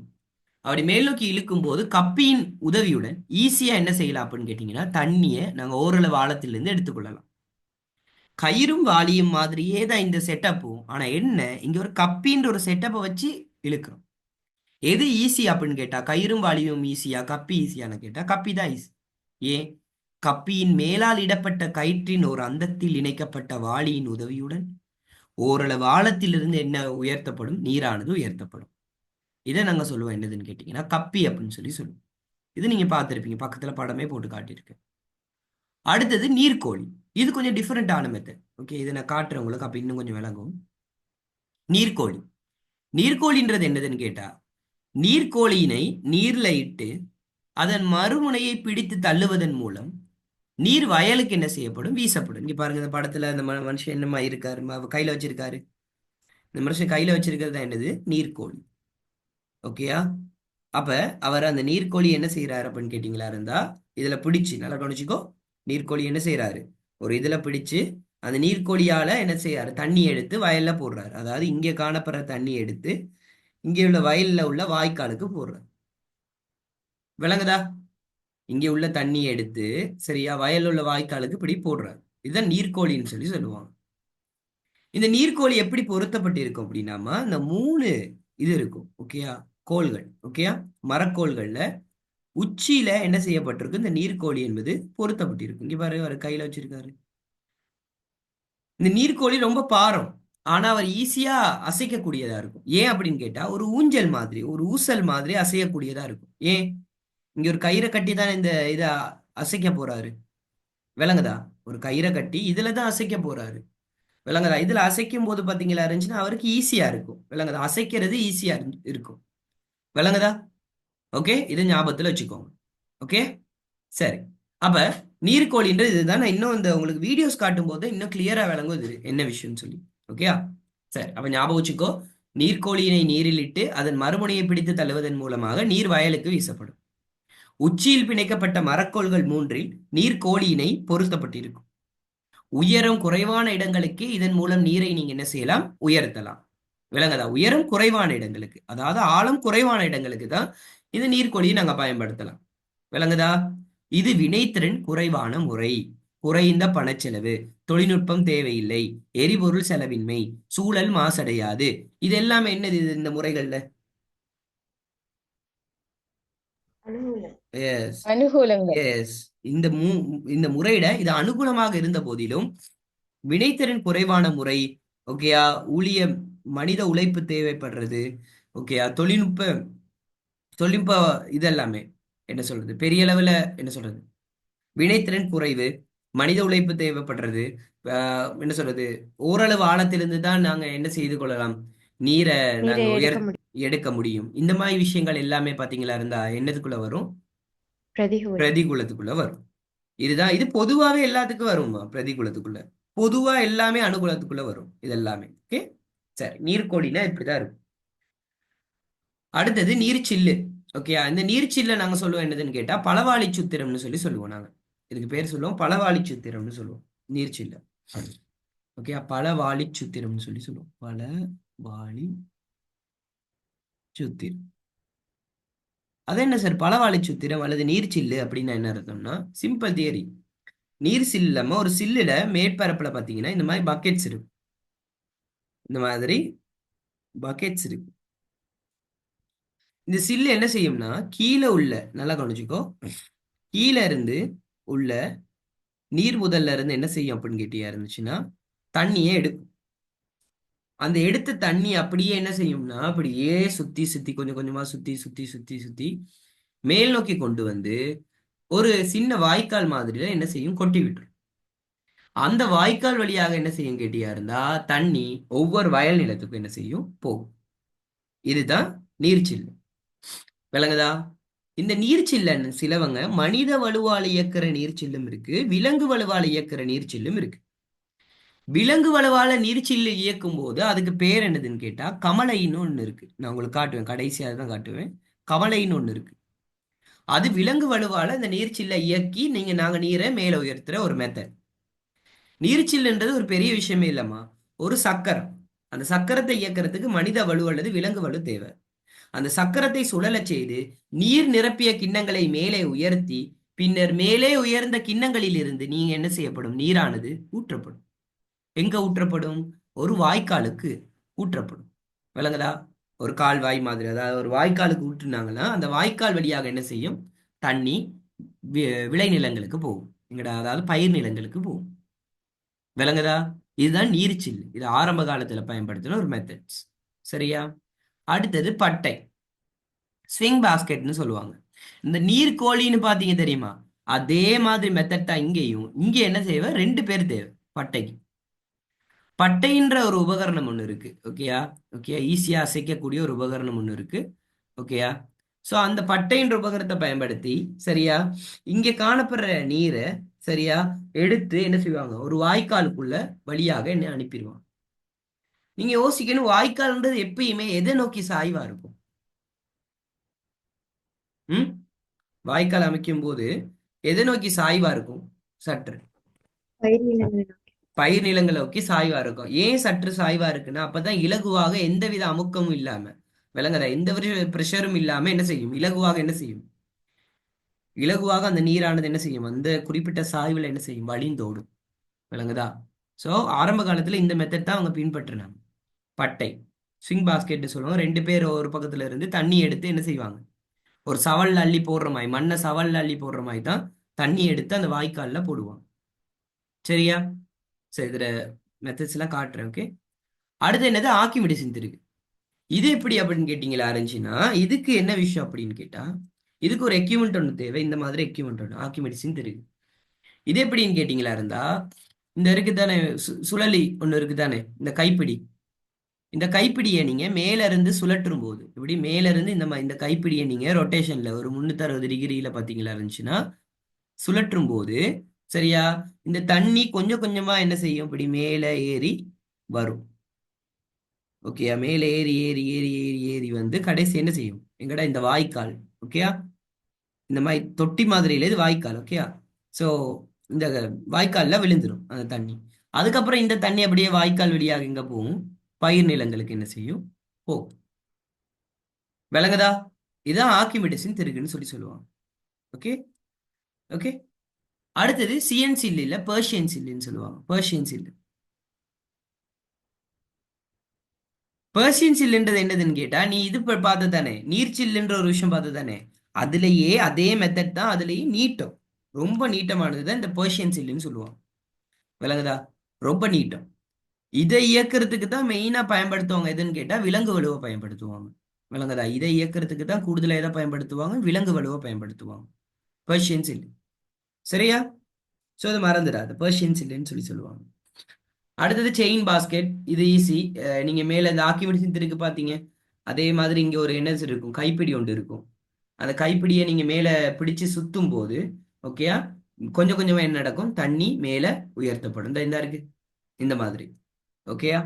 அப்படி மேல் நோக்கி இழுக்கும் போது கப்பியின் உதவியுடன் ஈஸியா என்ன செய்யலாம் அப்படின்னு கேட்டீங்கன்னா, தண்ணியை நாங்க ஓரளவு ஆழத்திலிருந்து எடுத்துக்கொள்ளலாம். கயிறும் வாளியும் மாதிரியே தான் இந்த செட்டப்பும். ஆனா என்ன, இங்க ஒரு கப்பின்ற ஒரு செட்டப்பை வச்சு இழுக்கிறோம். எது ஈஸி அப்படின்னு கேட்டா, கயிறும் வாளியும் ஈஸியா, கப்பி ஈஸியான்னு கேட்டா கப்பி தான் ஈஸி. ஏன், கப்பியின் மேலால் இடப்பட்ட கயிற்றின் ஒரு அந்தத்தில் இணைக்கப்பட்ட வாளியின் உதவியுடன் ஓரளவு ஆழத்திலிருந்து என்ன உயர்த்தப்படும், நீரானது உயர்த்தப்படும். இதை நாங்க சொல்லுவோம் என்னதுன்னு கேட்டீங்கன்னா கப்பி அப்படின்னு சொல்லி சொல்லுவோம். இது நீங்க பார்த்திருப்பீங்க, பக்கத்துல படமே போட்டு காட்டியிருக்கு. அடுத்தது நீர்க்கோழி. இது கொஞ்சம் டிஃபரெண்டான மெத்தட். ஓகே, இதை நான் காட்டுறேன் உங்களுக்கு, அப்ப இன்னும் கொஞ்சம் விளங்கும். நீர்க்கோழி. நீர்க்கோழின்றது என்னதுன்னு கேட்டா, நீர்க்கோழியினை நீர்ல இட்டு அதன் மறுமுனையை பிடித்து தள்ளுவதன் மூலம் நீர் வயலுக்கு என்ன செய்யப்படும், வீசப்படும். இங்க பாருங்க, இந்த படத்துல அந்த மனுஷன் என்னமா இருக்காரு, கையில வச்சிருக்காரு. இந்த மனுஷன் கையில வச்சிருக்கிறது தான் என்னது, நீர்க்கோழி. ஓகேயா, அப்ப அவர் அந்த நீர்க்கோழி என்ன செய்யறாரு அப்படின்னு கேட்டீங்களா இருந்தா, இதுல பிடிச்சு நல்லா கவனிச்சுக்கோ. நீர்க்கோழி என்ன செய்யறாரு, ஒரு இதுல பிடிச்சு அந்த நீர்க்கோழியால என்ன செய்யறாரு, தண்ணி எடுத்து வயல்ல போடுறாரு. அதாவது இங்க காணப்படுற தண்ணி எடுத்து இங்க உள்ள வயல்ல உள்ள வாய்க்காலுக்கு போடுறாரு. விளங்குதா? இங்க உள்ள தண்ணி எடுத்து, சரியா, வயல்ல உள்ள வாய்க்காலுக்கு இப்படி போடுறாரு. இதுதான் நீர்க்கோழின்னு சொல்லி சொல்லுவாங்க. இந்த நீர்க்கோழி எப்படி பொருத்தப்பட்டு இருக்கும் அப்படின்னாமா, இந்த 3 இது இருக்கும், ஓகேயா, கோள்கள், ஓகேயா, மரக்கோள்கள்ல உச்சியில என்ன செய்யப்பட்டிருக்கு, இந்த நீர்க்கோழி என்பது பொருத்தப்பட்டிருக்கும். இங்க பாரு, அவர் கையில வச்சிருக்காரு. இந்த நீர்க்கோழி ரொம்ப பாரம், ஆனா அவர் ஈஸியா அசைக்கக்கூடியதா இருக்கும். ஏன் அப்படின்னு கேட்டா, ஒரு ஊஞ்சல் மாதிரி, ஒரு ஊசல் மாதிரி அசையக்கூடியதா இருக்கும். ஏன், இங்க ஒரு கயிறை கட்டி தான் இந்த இதை அசைக்க போறாரு. விளங்குதா? ஒரு கயிறை கட்டி இதுல தான் அசைக்க போறாரு. விளங்குதா? இதுல அசைக்கும் போது பாத்தீங்களா இருந்துச்சுன்னா அவருக்கு ஈஸியா இருக்கும். விளங்குதா? அசைக்கிறது ஈஸியா இருக்கும். விளங்குதா? ஓகே, இதை ஞாபகத்துல வச்சுக்கோங்க. ஓகே, சரி. அப்ப நீர்க்கோழின்றது இதுதான். நான் இன்னும் இந்த உங்களுக்கு வீடியோஸ் காட்டும் போது இன்னும் கிளியரா விளங்கும் இது என்ன விஷயம்னு சொல்லி. ஓகேயா, சரி. அப்ப ஞாபகம் வச்சுக்கோ, நீர்க்கோழியினை நீரில் இட்டு அதன் மறுமுனையை பிடித்து தள்ளுவதன் மூலமாக நீர் வயலுக்கு வீசப்படும். உச்சியில் பிணைக்கப்பட்ட மரக்கோள்கள் 3இல் நீர்க்கோழியினை பொருத்தப்பட்டிருக்கும். உயரம் குறைவான இடங்களுக்கு இதன் மூலம் நீரை நீங்க என்ன செய்யலாம், உயர்த்தலாம். விளங்குதா? உயரம் குறைவான இடங்களுக்கு, அதாவது ஆழம் குறைவான இடங்களுக்கு தான் இது நீர்க்கோழியை நாங்க பயன்படுத்தலாம். விளங்குதா? இது வினைத்திறன் குறைவான முறை, குறைந்த பணச்செலவு, தொழில்நுட்பம் தேவையில்லை, எரிபொருள் செலவின்மை, சூழல் மாசடையாது. இது எல்லாமே என்னது இந்த முறைகள்ல?
அனுகூலம்.
எஸ்,
அனுகூலங்கள்.
எஸ். இந்த முறையிட இது அனுகூலமாக இருந்த போதிலும் வினைத்திறன் குறைவான முறை, ஓகேயா, ஊழிய மனித உழைப்பு தேவைப்படுறது, ஓகேயா, தொழில்நுட்ப தொழில்நுட்ப இதெல்லாமே என்ன சொல்றது, பெரிய அளவுல என்ன சொல்றது, வினைத்திறன் குறைவு, மனித உழைப்பு தேவைப்படுறது, என்ன சொல்றது, ஓரளவு ஆழத்திலிருந்து தான் நாங்க என்ன செய்து கொள்ளலாம், நீரை
நீரை
நாங்க
எடுக்க முடியும்.
எடுக்க முடியும். இந்த மாதிரி விஷயங்கள் எல்லாமே பாத்தீங்களா இருந்தா என்னதுக்குள்ள வரும்,
பிரதிகூலம்.
பிரதிகூலத்துக்குள்ள வரும். இதுதான், இது பொதுவாவே எல்லாத்துக்கும் வரும்மா, பிரதிகூலத்துக்குள்ள. பொதுவா எல்லாமே அனுகூலத்துக்குள்ள வரும் இது எல்லாமே. ஓகே, சரி. நீர்க்கோழினா இப்படிதான் இருக்கும். அடுத்தது நீர்ச்சில்லு. ஓகே, இந்த நீர்ச்சில்ல நாங்க சொல்லுவோம் என்னதுன்னு கேட்டா பலவாளி சுத்திரம்னு சொல்லி சொல்லுவோம் நாங்க. இதுக்கு பேர் சொல்லுவோம் பலவாளி சுத்திரம்னு சொல்லுவோம், நீர்ச்சில்ல. ஓகே, பலவாளி சுத்திரம்னு சொல்லி சொல்லுவோம், பலவாளி சுத்திரம். அது என்ன சார் பலவாளி சுத்திரம் அல்லது நீர்ச்சில்லு அப்படின்னா என்ன அர்த்தம்னா, சிம்பிள் தியரி. நீர் சில்லமா ஒரு சில்லுல மேற்பரப்புல பாத்தீங்கன்னா இந்த மாதிரி பக்கெட்ஸ் இருக்கும். இந்த மாதிரி பக்கெட்ஸ் இருக்கு. இந்த சில்லு என்ன செய்யும்னா, கீழே உள்ள, நல்லா கவனிச்சுக்கோ, கீழே இருந்து உள்ள நீர் முதல்ல இருந்து என்ன செய்யும் அப்படின்னு கேட்டியா இருந்துச்சுன்னா, தண்ணியே எடுக்கும். அந்த எடுத்த தண்ணி அப்படியே என்ன செய்யும்னா, அப்படியே சுத்தி சுத்தி கொஞ்சம் கொஞ்சமா சுத்தி சுத்தி சுத்தி சுத்தி மேல் நோக்கி கொண்டு வந்து ஒரு சின்ன வாய்க்கால் மாதிரில என்ன செய்யும், கொட்டி விட்டுரும். அந்த வாய்க்கால் வழியாக என்ன செய்யும் கேட்டியா இருந்தா தண்ணி ஒவ்வொரு வயல் நிலத்துக்கும் என்ன செய்யும் போகும். இதுதான் நீர்ச்சில்லு. விளங்குதா? இந்த நீர்ச்சில்லன் சிலவங்க மனித வலுவால் இயக்குற நீர்ச்சில்லும் இருக்கு, விலங்கு வலுவால் இயக்குற நீர்ச்சில்லும் இருக்கு. விலங்கு வலுவால நீர்ச்சில்லு இயக்கும் போது அதுக்கு பேர் என்னதுன்னு கேட்டா கமலைன்னு ஒண்ணு இருக்கு. நான் உங்களுக்கு காட்டுவேன், கடைசியாக தான் காட்டுவேன். கமலைன்னு ஒண்ணு இருக்கு. அது விலங்கு வலுவால இந்த நீர்ச்சில்லை இயக்கி நாங்க நீரை மேல உயர்த்துற ஒரு மெத்தட். நீர்ச்சில்லுன்றது ஒரு பெரிய விஷயமே இல்லம்மா, ஒரு சக்கரம். அந்த சக்கரத்தை இயக்கிறதுக்கு மனித வலு அல்லது விலங்கு வலு தேவை. அந்த சக்கரத்தை சுழலச் செய்து நீர் நிரப்பிய கிண்ணங்களை மேலே உயர்த்தி பின்னர் மேலே உயர்ந்த கிண்ணங்களில் இருந்து நீங்க என்ன செய்யப்படும், நீரானது ஊற்றப்படும். எங்க ஊற்றப்படும்? ஒரு வாய்க்காலுக்கு ஊற்றப்படும். விளங்குதா? ஒரு கால்வாய் மாதிரி, அதாவது ஒரு வாய்க்காலுக்கு ஊற்றுனாங்கன்னா அந்த வாய்க்கால் வழியாக என்ன செய்யும், தண்ணி விளைநிலங்களுக்கு போகும். எங்கடா, அதாவது பயிர் நிலங்களுக்கு போகும். விளங்குதா? இதுதான் நீர்ச்சில். இது ஆரம்ப காலத்துல பயன்படுத்தின ஒரு மெத்தட்ஸ். சரியா? அடுத்தது பட்டை, ஸ்விங் பாஸ்கெட்னு சொல்லுவாங்க. இந்த நீர்க்கோழின்னு பாத்தீங்க தெரியுமா, அதே மாதிரி மெத்தட் தான் இங்கேயும். இங்க என்ன செய்வ, ரெண்டு பேர் தேவை பட்டைக்கு. பட்டைன்ற ஒரு உபகரணம் ஒண்ணு இருக்கு. ஓகேயா? ஓகே, ஈஸியா அசைக்கக்கூடிய ஒரு உபகரணம் ஒண்ணு இருக்கு. ஓகேயா? சோ அந்த பட்டைன்ற உபகரணத்தை பயன்படுத்தி, சரியா, இங்க காணப்படுற நீரை சரியா எடுத்து என்ன செய்வாங்க, ஒரு வாய்க்காலுக்குள்ள வழியாக என்ன அனுப்பிடுவாங்க. நீங்க யோசிக்கணும், வாய்க்கால்ன்றது எப்பயுமே எதை நோக்கி சாய்வா இருக்கும்? ம் வாய்க்கால் அமைக்கும் போது எதை நோக்கி சாய்வா இருக்கும்? சற்று
பயிர் நிலங்களை நோக்கி.
பயிர் நிலங்களை நோக்கி சாய்வா இருக்கும். ஏன் சற்று சாய்வா இருக்குன்னா அப்பதான் இலகுவாக எந்தவித அமுக்கமும் இல்லாம, விளங்குதா, எந்த பிரஷரும் இல்லாம என்ன செய்யும், இலகுவாக என்ன செய்யும், இலகுவாக அந்த நீரானது என்ன செய்யும், அந்த குறிப்பிட்ட சாய்வுல என்ன செய்யும், வழிந்தோடும். விளங்குதா? சோ ஆரம்ப காலத்துல இந்த மெத்தட் தான் அவங்க பின்பற்றினாங்க. பட்டை, ஸ்விங் பாஸ்கெட் சொல்லுவாங்க. ரெண்டு பேர் ஒரு பக்கத்துல இருந்து தண்ணி எடுத்து என்ன செய்வாங்க, ஒரு சவல்ல அள்ளி போடுற மாதிரி, மண்ணை சவல்ல அள்ளி போடுற மாதிரி தான் தண்ணி எடுத்து அந்த வாய்க்கால்ல போடுவாங்க. சரியா? சரி, இதுல மெத்தட்ஸ் எல்லாம் காட்டுறேன். ஓகே. அடுத்து என்னது, ஆர்க்கிமிடிஸ் இருக்கு. இது எப்படி அப்படின்னு கேட்டீங்களா இருந்துச்சுன்னா, இதுக்கு என்ன விஷயம் அப்படின்னு கேட்டா, இதுக்கு ஒரு எக்யூப்மெண்ட் ஒன்று தேவை. இந்த மாதிரி எக்யூப்மெண்ட் ஒன்று ஆர்க்கிமிடிஸ் இருக்கு. இது எப்படின்னு கேட்டீங்களா இருந்தா, இந்த இருக்கு தானே, சுழலி ஒன்று இருக்கு தானே, இந்த கைப்பிடி. இந்த கைப்பிடியை நீங்க மேல இருந்து சுழற்றும் போது, இப்படி மேல இருந்து இந்த கைப்பிடியை நீங்க ரொட்டேஷன்ல ஒரு 360 டிகிரியில பாத்தீங்களா இருந்துச்சுன்னா சுழற்றும் போது, சரியா, இந்த தண்ணி கொஞ்சம் கொஞ்சமா என்ன செய்யும், இப்படி மேல ஏறி வரும். ஓகேயா? மேல ஏறி ஏறி ஏறி ஏறி ஏறி வந்து கடைசி என்ன செய்யும், எங்கடா, இந்த வாய்க்கால். ஓகேயா? இந்த மாதிரி தொட்டி மாதிரியில இது வாய்க்கால். ஓகேயா? சோ இந்த வாய்க்கால்ல விழுந்துரும் அந்த தண்ணி. அதுக்கப்புறம் இந்த தண்ணி அப்படியே வாய்க்கால் வழியாக எங்க போகும், பயிர் நிலங்களுக்கு என்ன செய்யும், போகும். விளங்குதா? இதான் ஆர்க்கிமிடிஸின் திருகுன்னு சொல்லுவாங்க. ஓகே. ஓகே. அடுத்தது சிஎன் சில்லு இல்ல பெர்ஷியன் சில்லுன்னு சொல்லுவாங்க. பெர்ஷியன் சில்லு. பெர்ஷியன் சில்லுன்றது என்னதுன்னு கேட்டா, நீ இது பார்த்த தானே, நீர் சில்லுன்ற ஒரு விஷயம் பார்த்து தானே, அதுலயே அதே மெத்தட் தான், அதுலயே நீட்டம், ரொம்ப நீட்டமானது தான் இந்த பெர்ஷியன் சில்லுன்னு சொல்லுவாங்க. விளங்குதா? ரொம்ப நீட்டம். இதை இயக்கிறதுக்கு தான் மெயினா பயன்படுத்துவாங்க. எதுன்னு கேட்டா விலங்கு வலுவை பயன்படுத்துவாங்க. விளங்குதா? இதை இயக்கிறதுக்கு தான் கூடுதலா எதை பயன்படுத்துவாங்க, விலங்கு வலுவை பயன்படுத்துவாங்க. பெர்ஷியன் சில்லு. சரியா? சோ அது மறந்துடாது, பெர்ஷியன் சில்லுன்னு சொல்லுவாங்க. அடுத்தது செயின் பாஸ்கெட். இது ஈஸி. நீங்க மேல இந்த ஆக்கிமெடிசின் இருக்கு பாத்தீங்க, அதே மாதிரி இங்க ஒரு என்ன இருக்கும், கைப்பிடி ஒன்று இருக்கும். அந்த கைப்பிடியை நீங்க மேல பிடிச்சு சுத்தும் போது, ஓகேயா, கொஞ்சம் கொஞ்சமா என்ன நடக்கும், தண்ணி மேல உயர்த்தப்படும். இந்த இருக்கு இந்த மாதிரி. ஓகேயா?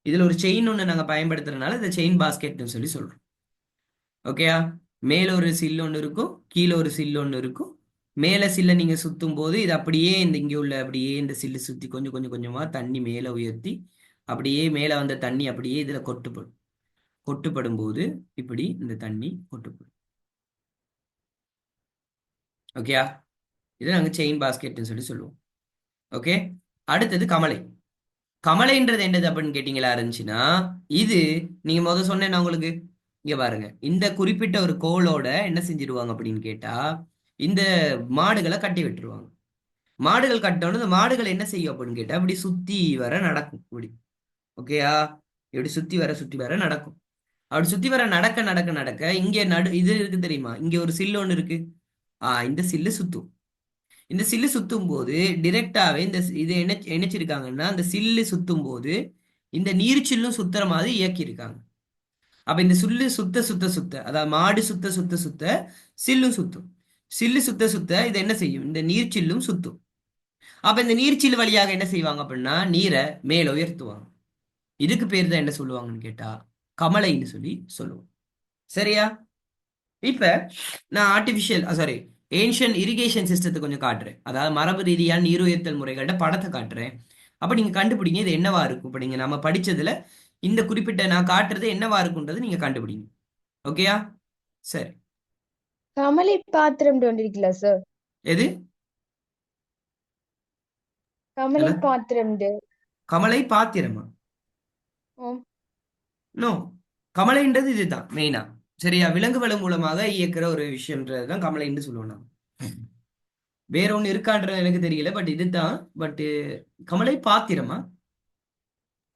இதுல ஒரு செயின் ஒண்ணு நாங்க பயன்படுத்துறதுனால இந்த செயின் பாஸ்கெட்னு சொல்றோம். ஓகேயா? மேல ஒரு சில் ஒன்று இருக்கும், கீழே ஒரு சில் ஒன்று இருக்கும். மேல சில்ல நீங்க சுத்தும் போது இது அப்படியே இந்த இங்க உள்ள அப்படியே இந்த சில்லு சுத்தி கொஞ்சம் கொஞ்சம் கொஞ்சமா தண்ணி மேல உயர்த்தி அப்படியே மேல வந்த தண்ணி அப்படியே இதுல கொட்டுப்படும். கொட்டுப்படும் போது இப்படி இந்த தண்ணி கொட்டுப்படும். ஓகேயா? இதை நாங்க செயின் பாஸ்கெட்னு சொல்லுவோம். ஓகே. அடுத்தது கமலை. கமலைன்றது என்னது அப்படின்னு கேட்டீங்களா இருந்துச்சுன்னா, இது நீங்க சொன்னேன் நான் உங்களுக்கு. இங்க பாருங்க, இந்த குறிப்பிட்ட ஒரு கோலோட என்ன செஞ்சிருவாங்க அப்படின்னு கேட்டா, இந்த மாடுகளை கட்டி விட்டுருவாங்க. மாடுகள் கட்டணும். இந்த மாடுகள் என்ன செய்யும் அப்படின்னு கேட்டா, இப்படி சுத்தி வர நடக்கும் இப்படி. ஓகேயா? இப்படி சுத்தி வர நடக்கும். அப்படி சுத்தி வர நடக்க நடக்க நடக்க இங்க இது இருக்கு தெரியுமா, இங்க ஒரு சில்லு ஒண்ணு இருக்கு. இந்த சில்லு சுத்தும். இந்த சில்லு சுத்தும் போது டிரெக்டாவே இது என்ன இணைச்சிருக்காங்கன்னா அந்த சில்லு சுத்தும் போது இந்த நீர்ச்சில்லும் சுத்துற மாதிரி இயக்கி இருக்காங்க. அப்ப இந்த சுல்லு சுத்த சுத்த சுத்த, அதாவது மாடு சுத்த சுத்த சுத்த சில்லும் சுத்தும். சில்லு சுத்த சுத்த இது என்ன செய்யும், இந்த நீர்ச்சில்லும் சுத்தும். அப்ப இந்த நீர்ச்சில் வழியாக என்ன செய்வாங்க அப்படின்னா நீரை மேல உயர்த்துவாங்க. இதுக்கு பேர் தான் என்ன சொல்லுவாங்கன்னு கேட்டா கமளைன்னு சொல்லி சொல்லுவோம். சரியா? இப்ப நான் ஆர்டிபிஷியல் சாரி ஏன்ஷியன் இரிகேஷன் சிஸ்டத்தை கொஞ்சம் காட்டுறேன். அதாவது மரபு ரீதியான நீர் உயர்த்தல் முறைகளோட படத்தை காட்டுறேன். அப்ப நீங்க கண்டுபிடிங்க இது என்னவா இருக்கும். இப்ப நீங்க நம்ம படிச்சதுல இந்த குறிப்பிட்ட நான் காட்டுறது என்னவா இருக்கும்ன்றது நீங்க கண்டுபிடிங்க. ஓகேயா? சரி.
கமலை பாத்திரம் கொண்டிருக்கல சார்.
எது?
கமலை
என்ன?
பாத்திரம்.
கமலை பாத்திரமா? நோ, கமலைன்றது இதுதான் மெயினா. சரியா? விலங்குகள் மூலமாக இயக்குற ஒரு விஷயம்ன்றதுதான் கமலைன்னு சொல்லுவோம் நாம. வேற ஒண்ணு இருக்கான்றது எனக்கு தெரியல, பட் இதுதான். பட் கமலை பாத்திரமா?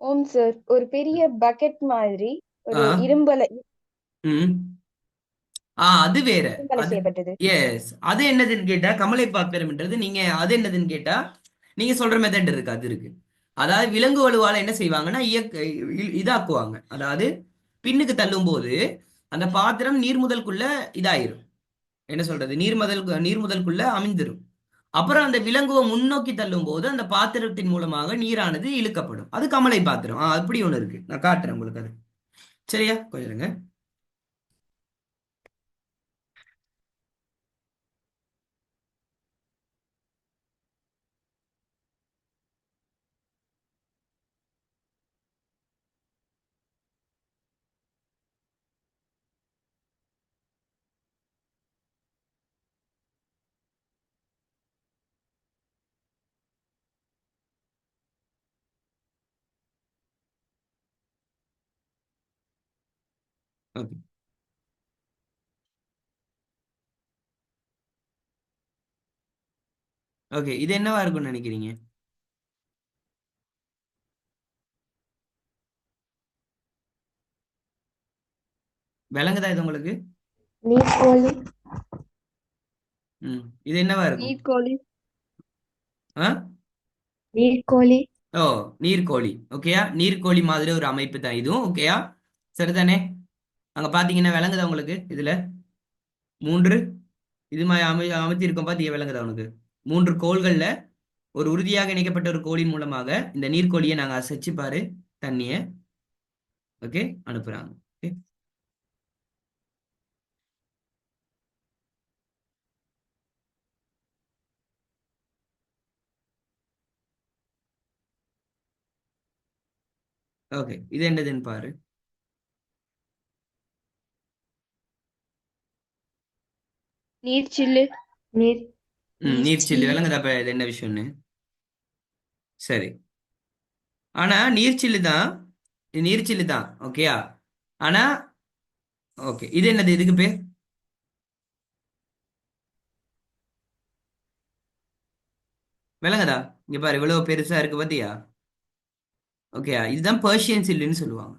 ஓம் சார். ஒரு பெரிய பக்கெட் மாதிரி
ஆ.
ஒரு இரும்பல
ம். அது வேற.
இரும்பல
அது
செய்யப்பட்டது.
எஸ், அது என்னதுன்னு கேட்டா கமலை பாத்திரம்ன்றது நீங்க அது என்னதுன்னு கேட்டா நீங்க சொல்ற மெத்தட் இருக்கு, அது இருக்கு. அதாவது விலங்கு வலுவால என்ன செய்வாங்கன்னா இதாக்குவாங்க. அதாவது பின்னுக்கு தள்ளும் போது அந்த பாத்திரம் நீர்முதல்குள்ள இதாயிரும். என்ன சொல்றது, நீர்முதல்குள்ள அமைந்துரும். அப்புறம் அந்த விலங்குவை முன்னோக்கி தள்ளும் போது அந்த பாத்திரத்தின் மூலமாக நீரானது இழுக்கப்படும். அது கமலை பாத்திரம். அப்படி ஒண்ணு இருக்கு, நான் காட்டுறேன் உங்களுக்கு அது. சரியா? கொஞ்சம் இருங்க. ஓகே. ஓகே, இது என்னவா இருக்கும்னு நினைக்கிறீங்க? விலங்குதா இது உங்களுக்கு?
நீர்க்கோழி.
இது என்னவா இருக்கும்?
நீர்க்கோழி.
ஆ?
நீர்க்கோழி.
ஓ, நீர்க்கோழி. ஓகேயா? நீர்க்கோழி மாதிரி ஒரு அமைப்பு தான் இதுவும். ஓகேயா? சரிதானே? அங்க பாத்தீங்கன்னா விளங்குதா உங்களுக்கு இதுல? 3 இது மாதிரி அமைத்தி இருக்கும், பாத்தீங்க விளங்குதா உனக்கு? 3 கோள்கள்ல ஒரு உறுதியாக இணைக்கப்பட்ட ஒரு கோளின் மூலமாக இந்த நீர்க்கோழியை நாங்க அசைச்சு பாரு தண்ணிய ஓகே அனுப்புறாங்க. ஓகே. ஓகே, இது என்னதுன்னு பாரு.
நீர்ச்சில்லு. நீர்
நீர்ச்சில்லு. விளங்குதா அப்ப இது என்ன விஷயம்னு? சரி. ஆனா நீர்ச்சில்லு தான், இது நீர்ச்சில்லு தான். ஓகேயா? ஆனா ஓகே, இது என்னது, இதுக்கு பேர்? விளங்குதா? இங்க பாரு இவ்வளவு பெருசா இருக்கு பாத்தியா? ஓகேயா? இதுதான் பெர்ஷியன் சில்லுன்னு சொல்லுவாங்க.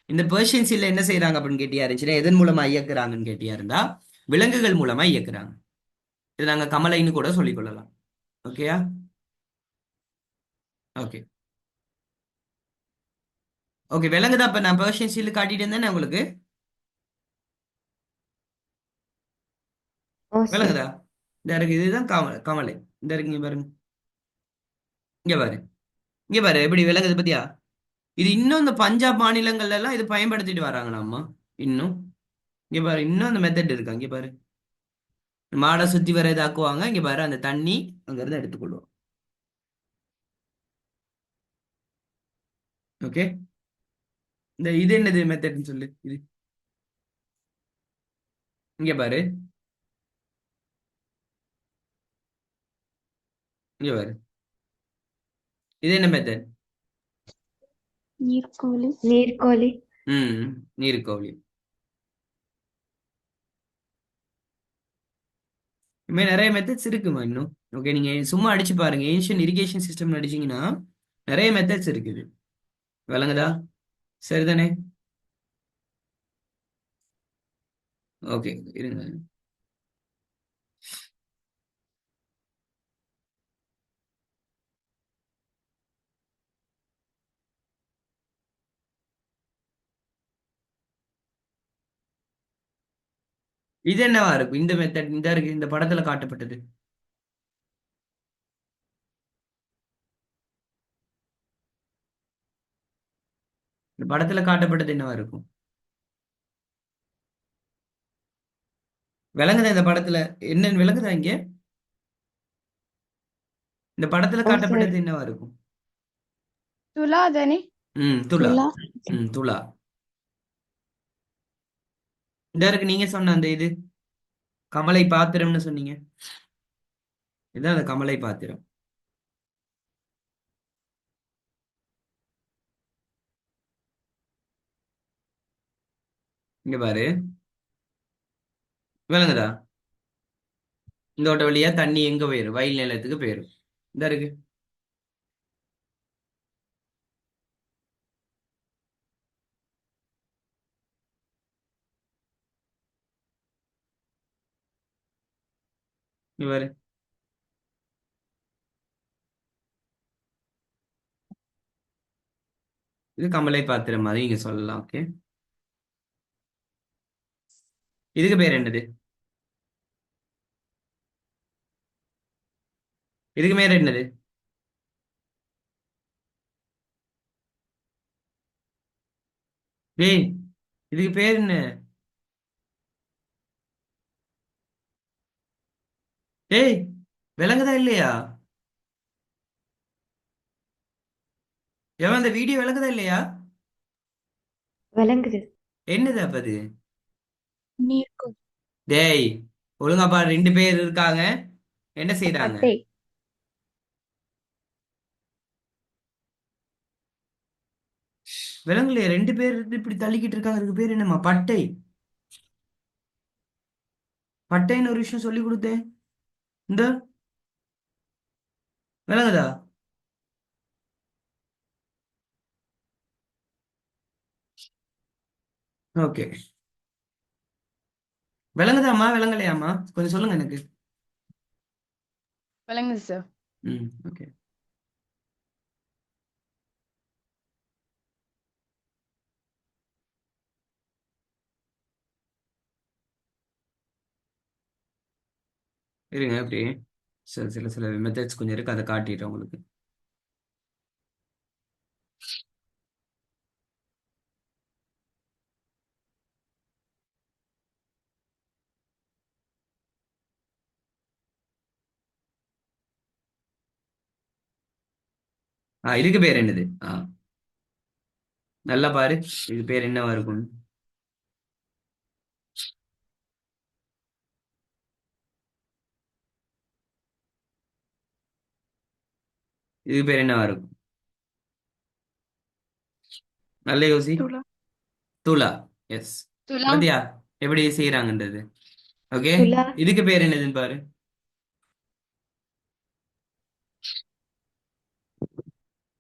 இந்த பெர்ஷியன் சில்ல என்ன செய்யறாங்க அப்படின்னு கேட்டியா இருந்துச்சுன்னா எதன் மூலமா இயக்குறாங்கன்னு கேட்டியா இருந்தா விலங்குகள் மூலமா இயக்குறாங்க. இது நாங்க கமலைன்னு கூட சொல்லிக் கொள்ளலாம். ஓகேயா? ஓகே. ஓகே, விலங்குதா? அப்ப நான் பெர்ஷியன் சீல் காட்டிட்டு இருந்தேனே உங்களுக்கு.
ஓ சார்.
விலங்குதா? இந்த இருக்கு, இதுதான் கமலை. இந்த இருக்கு, இங்க பாருங்க. இங்க பாரு, இங்க பாரு எப்படி விலங்குது பத்தியா? இது இன்னும் இந்த பஞ்சாப் மாநிலங்கள்ல எல்லாம் இது பயன்படுத்திட்டு வராங்களாமா இன்னும். இங்க பாரு, இன்னும் அந்த மெத்தட் இருக்கா. இங்க பாரு, மாடை சுத்தி வர இதாக்குவாங்க. இங்க பாரு அந்த தண்ணி அங்க இருந்து எடுத்துக்கொள்வோம். ஓகே. இந்த இது என்னது மெத்தட்னு சொல்லு இது. இங்க பாரு, இங்க பாரு, இது என்ன மெத்தட்?
நீர்க்கோழி.
நீர்க்கோழி.
நீர்க்கோழி. இதுமாதிரி நிறைய மெத்தட்ஸ் இருக்குமா இன்னும். ஓகே, நீங்க சும்மா அடிச்சு பாருங்க, ஏன்ஷியன் இரிகேஷன் சிஸ்டம் அடிச்சீங்கன்னா நிறைய மெத்தட்ஸ் இருக்குது. விளங்குதா? சரிதானே? ஓகே, இருங்க. இது என்னவா இருக்கும்? இந்த மெத்தட் இந்த இருக்கு இந்த படத்துல காட்டப்பட்டது. இந்த படத்துல காட்டப்பட்டது என்னவா இருக்கும்? விளங்குதா இந்த படத்துல? என்னன்னு விளங்குதா இங்க? இந்த படத்துல
ஓ சார்.
காட்டப்பட்டது என்னவா இருக்கும்?
துலா தானே?
துலா.
துலா.
துலா. இந்த இருக்கு நீங்க சொன்ன அந்த இது கமலை பாத்திரம்னு சொன்னீங்க. இதுதான் அந்த கமலை பாத்திரம். இங்க பாரு, விளங்குதா? இந்த ஓட்ட வழியா தண்ணி எங்க போயிரும்? வயல் நிலத்துக்கு போயிரும். இந்த இருக்கு. இங்க பாரு, இது கமலை பாத்திரம் மாதிரி நீங்க சொல்லலாம். ஓகே, இதுக்கு பேர் என்னது? இதுக்கு மேல என்னது? டேய், இதுக்கு பேர் என்ன? டேய், விளங்குதா இல்லையா? எவன் அந்த வீடியோ விளங்குதா இல்லையா?
விளங்குது.
என்னது அப்ப அது?
நீர்க்கோள்.
டேய், ஒழுங்காப்பா, 2 பேர் இருக்காங்க. என்ன செய்றாங்க?
பட்டை.
விலங்குலையே 2 பேர் இருந்து இப்படி தள்ளிக்கிட்டு இருக்காங்க. அதுக்கு பேர் என்னம்மா? பட்டை. பட்டைன்னு ஒரு விஷயம் சொல்லி கொடுத்தேன். இந்த விளங்குதா? ஓகே, விளங்குதாம்மா விளங்கலையாம்மா? கொஞ்சம் சொல்லுங்க எனக்கு.
விளங்குது சார்.
ஓகே. இருங்க அப்படியே சில சில சில மெத்தட்ஸ் கொஞ்சம் இருக்கு, அதை காட்டிடுறேன் உங்களுக்கு. இதுக்கு பேர் என்னது? நல்லா பாரு, இது பேர் என்னவா இருக்கும்? இதுக்கு பேர் என்னவா இருக்கும்? நல்ல யோசி.
துலா.
துலா. எஸ்.
துலா.
பாத்தியா எப்படி செய்யறாங்கன்றது? ஓகே,
துலா.
இதுக்கு பேர் என்னதுன்னு பாரு.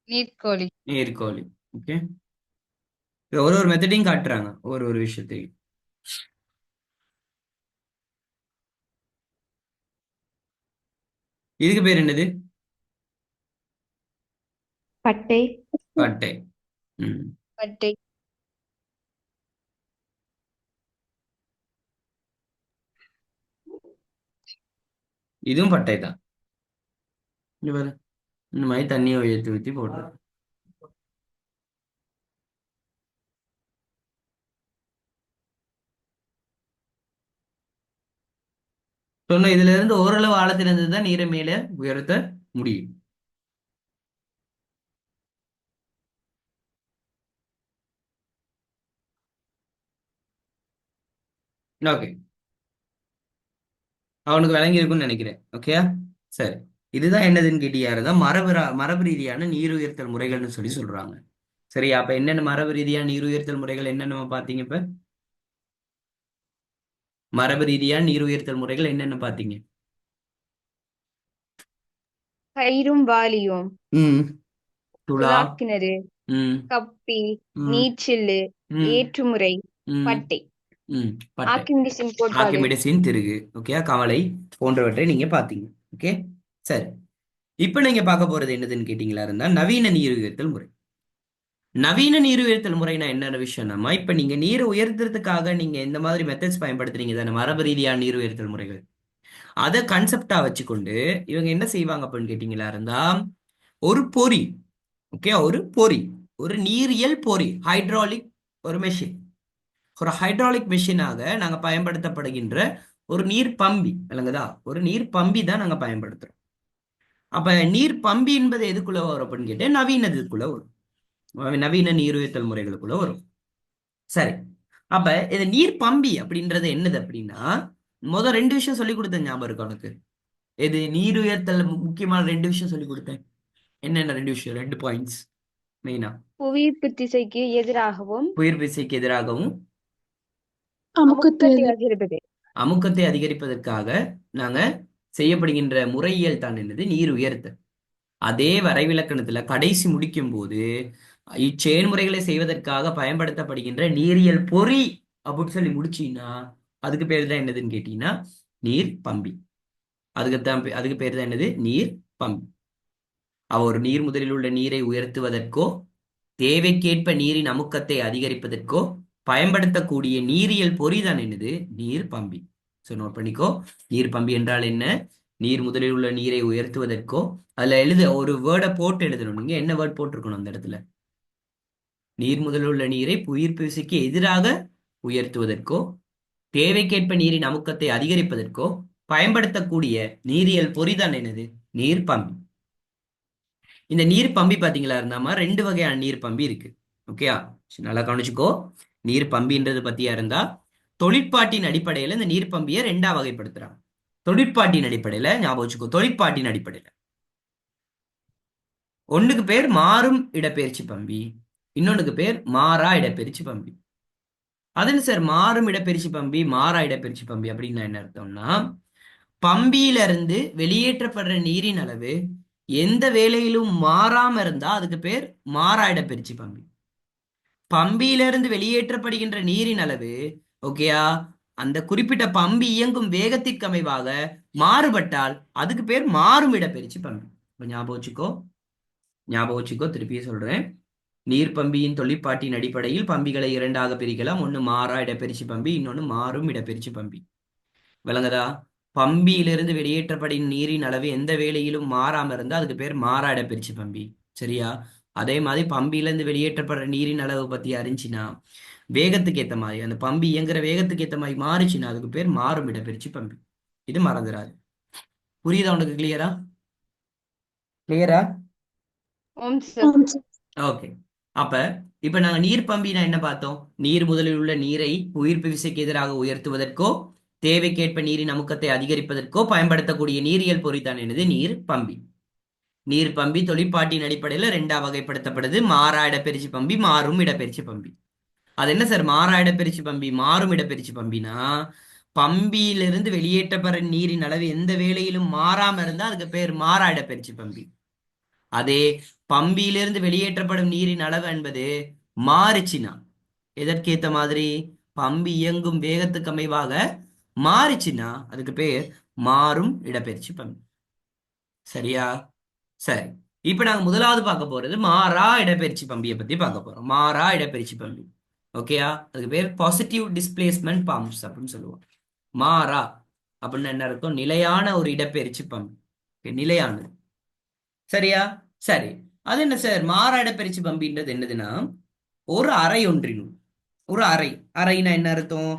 நீர்க்கோழி.
நீர்க்கோழி. ஓகே, ஒரு ஒரு மெத்தடையும் காட்டுறாங்க, ஒரு ஒரு விஷயத்தையும். இதுக்கு பேர் என்னது?
பட்டை.
பட்டை. ம்
பட்டை.
இதுவும் பட்டை தான். இங்க பாரு, இந்த மாதிரி தண்ணியை உயர்த்தி ஊத்தி போடுறது. சொன்ன இதுல இருந்து ஓரளவு ஆழத்திலிருந்து தான் நீரை மேலே உயர்த்த முடியும். ஓகே, அவனுக்கு விளங்கி இருக்கும்னு நினைக்கிறேன். ஓகேயா? சரி, இதுதான் என்னதுன்னு கேட்டியாருதான் மரபு ரீதியான நீர் உயர்த்தல் முறைகள்னு சொல்லி சொல்றாங்க. சரியா? அப்ப என்னென்ன மரபு ரீதியான நீர் உயர்த்தல் முறைகள் என்னென்ன பாத்தீங்க? இப்ப மரபு ரீதியான நீர் உயர்த்தல் முறைகள் என்னென்ன பாத்தீங்க?
கயிறும் வாளியும்,
ம் துலா.
துலாக்கிணறு,
ம்
கப்பி,
ம்
நீச்சில்லு,
ம்
ஏற்றுமுறை,
ம்
பட்டை,
ம் பட்டை.
ஆக்கிமிடிசின் கோட்பாடு.
ஆர்க்கிமிடிஸின் திருகு. ஓகே, கவலை போன்றவற்றை நீங்க பாத்தீங்க. ஓகே, சரி. இப்ப நீங்க பார்க்க போறது என்னதுன்னு கேட்டீங்களா இருந்தா நவீன நீர் உயர்த்தல் முறை. நவீன நீர் உயர்த்தல் முறைனா என்ன விஷயம்னா, இப்ப நீங்க நீரை உயர்த்துறதுக்காக நீங்க இந்த மாதிரி மெத்தட்ஸ் பயன்படுத்துறீங்க தானே, மரபு ரீதியான நீர் உயர்த்தல் முறைகள். அதை கன்செப்டா வச்சுக்கொண்டு இவங்க என்ன செய்வாங்க அப்படின்னு கேட்டீங்களா இருந்தா, ஒரு பொறி, ஓகே, ஒரு பொறி, ஒரு நீரியல் பொறி, ஹைட்ராலிக் ஒரு மெஷின், ஒரு ஹைட்ராலிக் மெஷினாக நாங்க பயன்படுத்தப்படுகின்ற ஒரு நீர் பம்பி, விளங்குதா, ஒரு நீர் பம்பி தான் நாங்க பயன்படுத்துறோம். அப்ப நீர் பம்பி என்பது எதுக்குள்ள வரும் அப்படின்னு கேட்டா நவீனத்துக்குள்ள வரும், நவீன நீர் உயர்த்தல் முறைகளுக்குள்ள வரும். சரி, அப்ப இது நீர் பம்பி அப்படின்றது என்னது அப்படின்னா, முதல் ரெண்டு விஷயம் சொல்லி கொடுத்த ஞாபகம் இருக்கு உனக்கு? இது நீர் உயர்த்தல் முக்கியமான ரெண்டு விஷயம் சொல்லி கொடுத்தேன். என்னென்ன ரெண்டு விஷயம், ரெண்டு பாயிண்ட்ஸ் மெயினா?
புவியீர்ப்பு திசைக்கு எதிராகவும்
புயல் விசைக்கு எதிராகவும்
அமுக்கத்தை அதிகரிப்பது.
அமுக்கத்தை அதிகரிப்பதற்காக நாங்க செய்யப்படுகின்ற முறையியல் தான் என்னது, நீர் உயர்த்தல். அதே வரைவிலக்கணத்துல கடைசி முடிக்கும் போது இச்செயல்முறைகளை செய்வதற்காக பயன்படுத்தப்படுகின்ற நீரியல் பொறி அப்படின்னு சொல்லி முடிச்சீங்கன்னா அதுக்கு பேர் தான் என்னதுன்னு கேட்டீங்கன்னா நீர் பம்பி. அதுக்கு பேர் தான் என்னது, நீர் பம்பி. ஒரு நீர் முதலில் உள்ள நீரை உயர்த்துவதற்கோ தேவைக்கேற்ப நீரின் அமுக்கத்தை அதிகரிப்பதற்கோ பயன்படுத்தக்கூடிய நீரியல் பொறிதான் என்னது, நீர் பம்பி. சோ நோட் பண்ணிக்கோ, நீர் பம்பி என்றால் என்ன, நீர் முதலில் உள்ள நீரை உயர்த்துவதற்கோ, அதுல ஒரு வேர்டை போட்டு எழுதணும். நீங்க என்ன வேர்ட் போட்டிருக்கணும் அந்த இடத்துல? நீர் முதலில் உள்ள நீரை புவியீர்ப்பு விசைக்கு எதிராக உயர்த்துவதற்கோ தேவைக்கேற்ப நீரின் அமுக்கத்தை அதிகரிப்பதற்கோ பயன்படுத்தக்கூடிய நீரியல் பொறிதான் என்னது, நீர் பம்பி. இந்த நீர் பம்பி பாத்தீங்களா இருந்தாமா, ரெண்டு வகையான நீர் பம்பி இருக்கு. ஓகேயா, நல்லா கவனிச்சுக்கோ. நீர் பம்பின்றது பத்தியா இருந்தா தொழிற்பாட்டின் அடிப்படையில இந்த நீர் பம்பியை ரெண்டா வகைப்படுத்துறாங்க. தொழிற்பாட்டின் அடிப்படையில ஞாபகம் வச்சுக்கோ, தொழிற்பாட்டின் அடிப்படையில ஒண்ணுக்கு பேர் மாறும் இடப்பெயர்ச்சி பம்பி, இன்னொன்னுக்கு பேர் மாறா இடப்பெயர்ச்சி பம்பி. அதுன்னு சார் மாறும் இடப்பெயர்ச்சி பம்பி மாறா இடப்பெயர்ச்சி பம்பி அப்படின்னு என்ன அர்த்தம்னா, பம்பியில இருந்து வெளியேற்றப்படுற நீரின் அளவு எந்த வேளையிலும் மாறாம இருந்தா அதுக்கு பேர் மாறா இடப்பெயர்ச்சி பம்பி. பம்பியிலிருந்து வெளியேற்றப்படுகின்ற நீரின் அளவு, ஓகேயா, அந்த குறிப்பிட்ட பம்பி இயங்கும் வேகத்திற்கு அமைவாக மாறுபட்டால் அதுக்கு பேர் மாறும் இடப்பெயர்ச்சி பம்பி. ஞாபகம் வச்சுக்கோ, ஞாபகம் வச்சுக்கோ, திருப்பியே சொல்றேன். நீர் பம்பியின் தொழிற்பாட்டின் அடிப்படையில் பம்பிகளை இரண்டாக பிரிக்கலாம். ஒன்னு மாறா இடப்பெயர்ச்சி பம்பி, இன்னொன்னு மாறும் இடப்பெயர்ச்சி பம்பி. விளங்குதா? பம்பியிலிருந்து வெளியேற்றப்படும் நீரின் அளவு எந்த வேளையிலும் மாறாம இருந்தா அதுக்கு பேர் மாறா இடப்பெயர்ச்சி பம்பி. சரியா? அதே மாதிரி பம்பியிலிருந்து வெளியேற்றப்படுற நீரின் அளவு பத்தி அறிஞ்சினா வேகத்துக்கு ஏத்த மாதிரி, அந்த பம்பி இயங்குற வேகத்துக்கு ஏத்த மாதிரி மாறிச்சுன்னா அதுக்கு பேர் மாறும் இடப்பெயர்ச்சி பம்பி. இது மறந்துடாது. புரியுதா உனக்கு? கிளியரா? கிளியரா?
ஓம் சார்.
ஓகே. அப்ப இப்ப நாங்க நீர் பம்பினா என்ன பார்த்தோம்? நீர் முதலில் உள்ள நீரை உயிர்ப்பு விசைக்கு எதிராக உயர்த்துவதற்கோ தேவைக்கேற்ப நீரின் அமுக்கத்தை அதிகரிப்பதற்கோ பயன்படுத்தக்கூடிய நீரியல் பொறிதான் என்னது, நீர் பம்பி. நீர் பம்பி தொழிற்பாட்டின் அடிப்படையில ரெண்டா வகைப்படுத்தப்படுது, மாறா இடப்பெயர்ச்சி பம்பி, மாறும் இடப்பெயர்ச்சி பம்பி. அது என்ன சார் மாறா இடப்பெயர்ச்சி பம்பி மாறும் இடப்பெயர்ச்சி பம்பினா, பம்பியிலிருந்து வெளியேற்றப்படுற நீரின் அளவு எந்த வேளையிலும் மாறாம இருந்தா அதுக்கு பேர் மாறா இடப்பெயர்ச்சி பம்பி. அதே பம்பியிலிருந்து வெளியேற்றப்படும் நீரின் அளவு என்பது மாறுச்சுன்னா, எதற்கேத்த மாதிரி, பம்பி இயங்கும் வேகத்துக்கு அமைவாக மாறிச்சுன்னா அதுக்கு பேர் மாறும் இடப்பெயர்ச்சி பம்பி. சரியா? சரி, இப்ப நாங்க முதலாவது பார்க்க போறது மாறா இடப்பெயர்ச்சி பம்பியை பத்தி பார்க்க போறோம். மாறா இடப்பெயர்ச்சி பம்பி, ஓகேயா, அதுக்கு பேர் பாசிட்டிவ் டிஸ்பிளேஸ்மெண்ட் பம்ப்ஸ் அப்படின்னு சொல்லுவோம். மாறா அப்படின்னு என்ன அர்த்தம், நிலையான ஒரு இடப்பெயர்ச்சி பம்பு, நிலையானது. சரியா? சரி, அது என்ன சார் மாறா இடப்பெயர்ச்சி பம்பின்றது என்னதுன்னா, ஒரு அறை ஒன்றினுள், ஒரு அறை, அறைனா என்ன அர்த்தம்,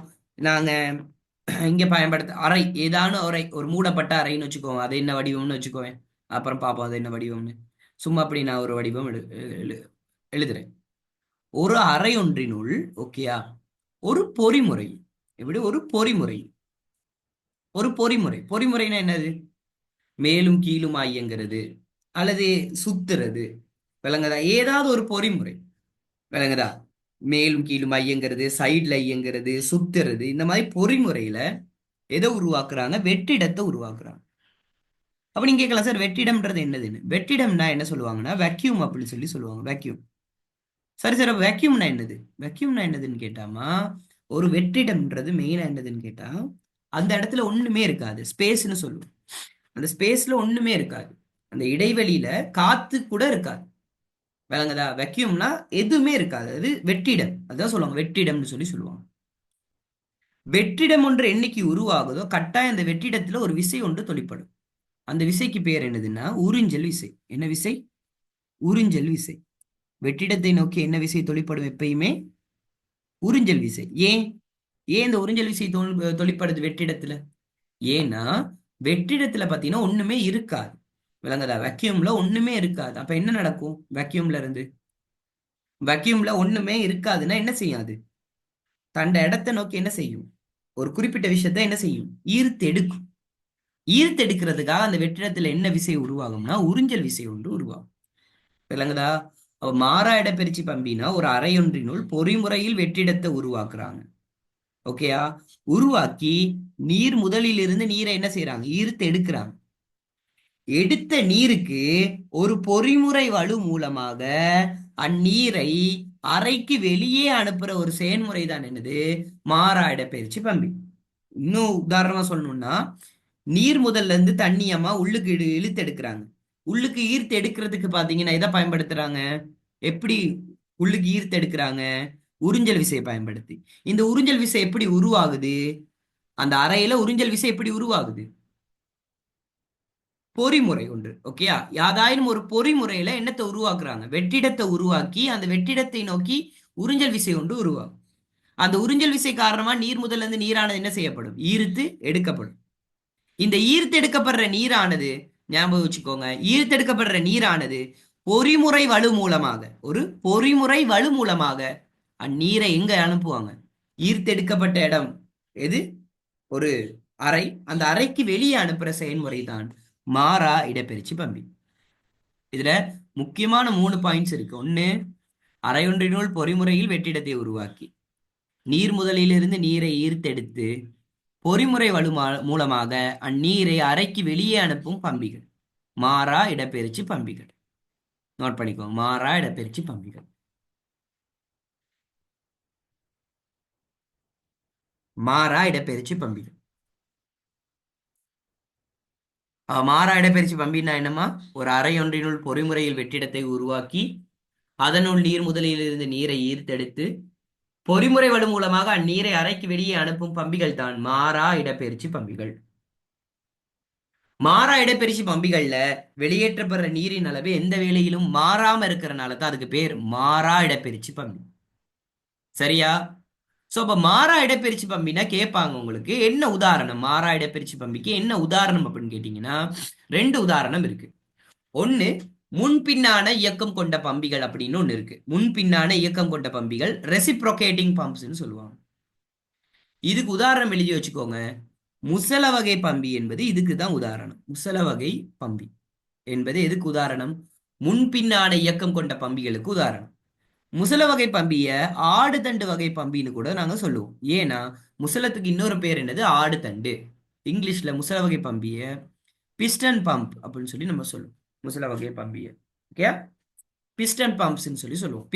நாங்க இங்க பயன்படுத்த அறை, ஏதான அறை, ஒரு மூடப்பட்ட அறைன்னு வச்சுக்கோங்க. அது என்ன வடிவம்னு வச்சுக்கோவேன், அப்புறம் பார்ப்போம் அது என்ன வடிவம்னு. சும்மா அப்படி நான் ஒரு வடிவம் எழுதுறேன். ஒரு அறை ஒன்றினுள், ஓகேயா, ஒரு பொறிமுறை, இப்படி ஒரு பொறிமுறை, ஒரு பொறிமுறை. பொறிமுறைனா என்னது, மேலும் கீழும் இயங்கிறது அல்லது சுத்துறது, விளங்குதா, ஏதாவது ஒரு பொறிமுறை, விளங்குதா, மேலும் கீழும் இயங்கிறது, சைட்ல இயங்கிறது, சுத்துறது, இந்த மாதிரி பொறிமுறையில எதை உருவாக்குறாங்க, வெற்றிடத்தை உருவாக்குறாங்க. அப்ப நீங்க கேட்கலாம் சார் வெற்றிடம்ன்றது என்னதுன்னு. வெற்றிடம்னா என்ன சொல்லுவாங்கன்னா வேக்யூம் அப்படின்னு சொல்லி சொல்லுவாங்க, வேக்யூம். சரி சார், வேக்யூம்னா என்னது, வேக்யூம்னா என்னதுன்னு கேட்டாமா, ஒரு வெற்றிடம்ன்றது மெயினா என்னதுன்னு கேட்டா அந்த இடத்துல ஒண்ணுமே இருக்காது, ஸ்பேஸ்ன்னு சொல்லுவோம். அந்த ஸ்பேஸ்ல ஒண்ணுமே இருக்காது, அந்த இடைவெளியில காத்து கூட இருக்காது. விளங்குதா? வெக்யூம்னா எதுவுமே இருக்காது, அது வெற்றிடம். அதான் சொல்லுவாங்க வெற்றிடம்னு சொல்லுவாங்க. வெற்றிடம் ஒன்று என்னைக்கு உருவாகுதோ கட்டாயம் அந்த வெற்றிடத்துல ஒரு விசை ஒன்று தொழிற்படும். அந்த விசைக்கு பேர் என்னதுன்னா உறிஞ்சல் விசை. என்ன விசை? உறிஞ்சல் விசை. வெற்றிடத்தை நோக்கி என்ன விசை தொழிற்படும்? எப்பயுமே உறிஞ்சல் விசை. ஏன் ஏன் இந்த உறிஞ்சல் விசை தொழிற்படுது வெற்றிடத்துல? ஏன்னா வெற்றிடத்துல பாத்தீங்கன்னா ஒண்ணுமே இருக்காது. விளங்குதா? வெக்யூம்ல ஒண்ணுமே இருக்காது. அப்ப என்ன நடக்கும்? வெக்யூம்ல ஒண்ணுமே இருக்காதுன்னா என்ன செய்யாது? தண்ட இடத்தை நோக்கி என்ன செய்யும்? ஒரு குறிப்பிட்ட விஷயத்த என்ன செய்யும்? ஈர்த்து எடுக்கும். ஈர்த்து எடுக்கிறதுக்காக அந்த வெற்றிடத்துல என்ன விசை உருவாகும்னா உறிஞ்சல் விசை ஒன்று உருவாகும். விளங்குதா? அப்ப மாறா இடப்பெயர்ச்சி பம்பினா ஒரு அரையொன்றினுள் பொறிமுறையில் வெற்றிடத்தை உருவாக்குறாங்க. ஓகேயா? உருவாக்கி நீர் முதலிலிருந்து நீரை என்ன செய்யறாங்க? ஈர்த்து எடுக்கிறாங்க. எடுத்த நீருக்கு ஒரு பொறிமுறை வலு மூலமாக அந்நீரை அறைக்கு வெளியே அனுப்புற ஒரு செயல்முறை தான் என்னது? மாறா இடப்பெயர்ச்சி பம்பி. இன்னும் உதாரணமா சொல்லணும்னா நீர் முதல்ல இருந்து தண்ணியமா உள்ளுக்கு இழுத்து எடுக்கிறாங்க. உள்ளுக்கு ஈர்த்து எடுக்கிறதுக்கு பாத்தீங்கன்னா இதை பயன்படுத்துறாங்க. எப்படி உள்ளுக்கு ஈர்த்து எடுக்கிறாங்க? உறிஞ்சல் விசையை பயன்படுத்தி. இந்த உறிஞ்சல் விசை எப்படி உருவாகுது? அந்த அறையில உறிஞ்சல் விசை எப்படி உருவாகுது? பொறிமுறை ஒன்று. ஓகேயா? யாதாயினும் ஒரு பொறிமுறையில என்னத்தை உருவாக்குறாங்க? வெற்றிடத்தை உருவாக்கி அந்த வெற்றிடத்தை நோக்கி உறிஞ்சல் விசை ஒன்று உருவாகும். அந்த உறிஞ்சல் விசை காரணமா நீர் முதல்ல இருந்து நீரானது என்ன செய்யப்படும்? ஈர்த்து எடுக்கப்படும். இந்த ஈர்த்தெடுக்கப்படுற நீரானது, ஞாபகம் வச்சுக்கோங்க, ஈர்த்தெடுக்கப்படுற நீரானது பொறிமுறை வலு மூலமாக, ஒரு பொறிமுறை வலு மூலமாக அந்நீரை எங்க அனுப்புவாங்க? ஈர்த்தெடுக்கப்பட்ட இடம் எது? ஒரு அறை. அந்த அறைக்கு வெளியே அனுப்புற செயல்முறை தான் மாறா இடப்பெயர்ச்சி பம்பி. இதுல முக்கியமான 3 பாயிண்ட்ஸ் இருக்கு. ஒண்ணு, அரையொன்றினுள் பொறிமுறையில் வெற்றிடத்தை உருவாக்கி நீர் முதலிலிருந்து நீரை ஈர்த்தெடுத்து பொறிமுறை வலு மூலமாக அந்நீரை அறைக்கு வெளியே அனுப்பும் பம்பிகள் மாறா இடப்பெயர்ச்சி பம்பிகள். நோட் பண்ணிக்கோங்க, மாறா இடப்பெயர்ச்சி பம்பிகள். மாறா இடப்பெயர்ச்சி பம்பிகள். மாறா இடப்பெயர்ச்சி பம்பின்னா என்னமா? ஒரு அரையொன்றினுள் பொறிமுறையில் வெற்றிடத்தை உருவாக்கி அதனுள் நீர் முதலிலிருந்து நீரை ஈர்த்தெடுத்து பொறிமுறை வலு மூலமாக அந்நீரை அறைக்கு வெளியே அனுப்பும் பம்பிகள் தான் மாறா இடப்பெயர்ச்சி பம்பிகள். மாறா இடப்பெயர்ச்சி பம்பிகள்ல வெளியேற்றப்படுற நீரின் அளவு எந்த வேளையிலும் மாறாம இருக்கிறனால தான் அதுக்கு பேர் மாறா இடப்பெயர்ச்சி பம்பி. சரியா? சோ அப்ப மாறா இடப்பெயர்ச்சி பம்பினா கேட்பாங்க உங்களுக்கு என்ன உதாரணம்? மாறா இடப்பெயர்ச்சி பம்பிக்கு என்ன உதாரணம் அப்படின்னு கேட்டீங்கன்னா 2 உதாரணம் இருக்கு. ஒண்ணு, முன்பின்னான இயக்கம் கொண்ட பம்பிகள் அப்படின்னு ஒண்ணு இருக்கு. முன்பின்னான இயக்கம் கொண்ட பம்பிகள் ரெசிப்ரோகேட்டிங் பம்ப்ஸ்ன்னு சொல்லுவாங்க. இதுக்கு உதாரணம் எழுதி வச்சுக்கோங்க. முசல வகை பம்பி என்பது இதுக்கு தான் உதாரணம். முசல வகை பம்பி என்பது எதுக்கு உதாரணம்? முன்பின்னான இயக்கம் கொண்ட பம்பிகளுக்கு உதாரணம். முசல வகை பம்பிய ஆடு தண்டு வகை பம்பின்னு கூட நாங்க சொல்லுவோம். ஏன்னா முசலத்துக்கு இன்னொரு பேர் என்னது? ஆடு தண்டு. இங்கிலீஷ்ல முசல வகை பம்பிய பிஸ்டன் பம்ப் அப்படின்னு சொல்லி நம்ம சொல்லுவோம். முசல வகை பம்பிய ஓகே பிஸ்டன் பம்ப்ஸ்ன்னு சொல்லி சொல்லுவோம்.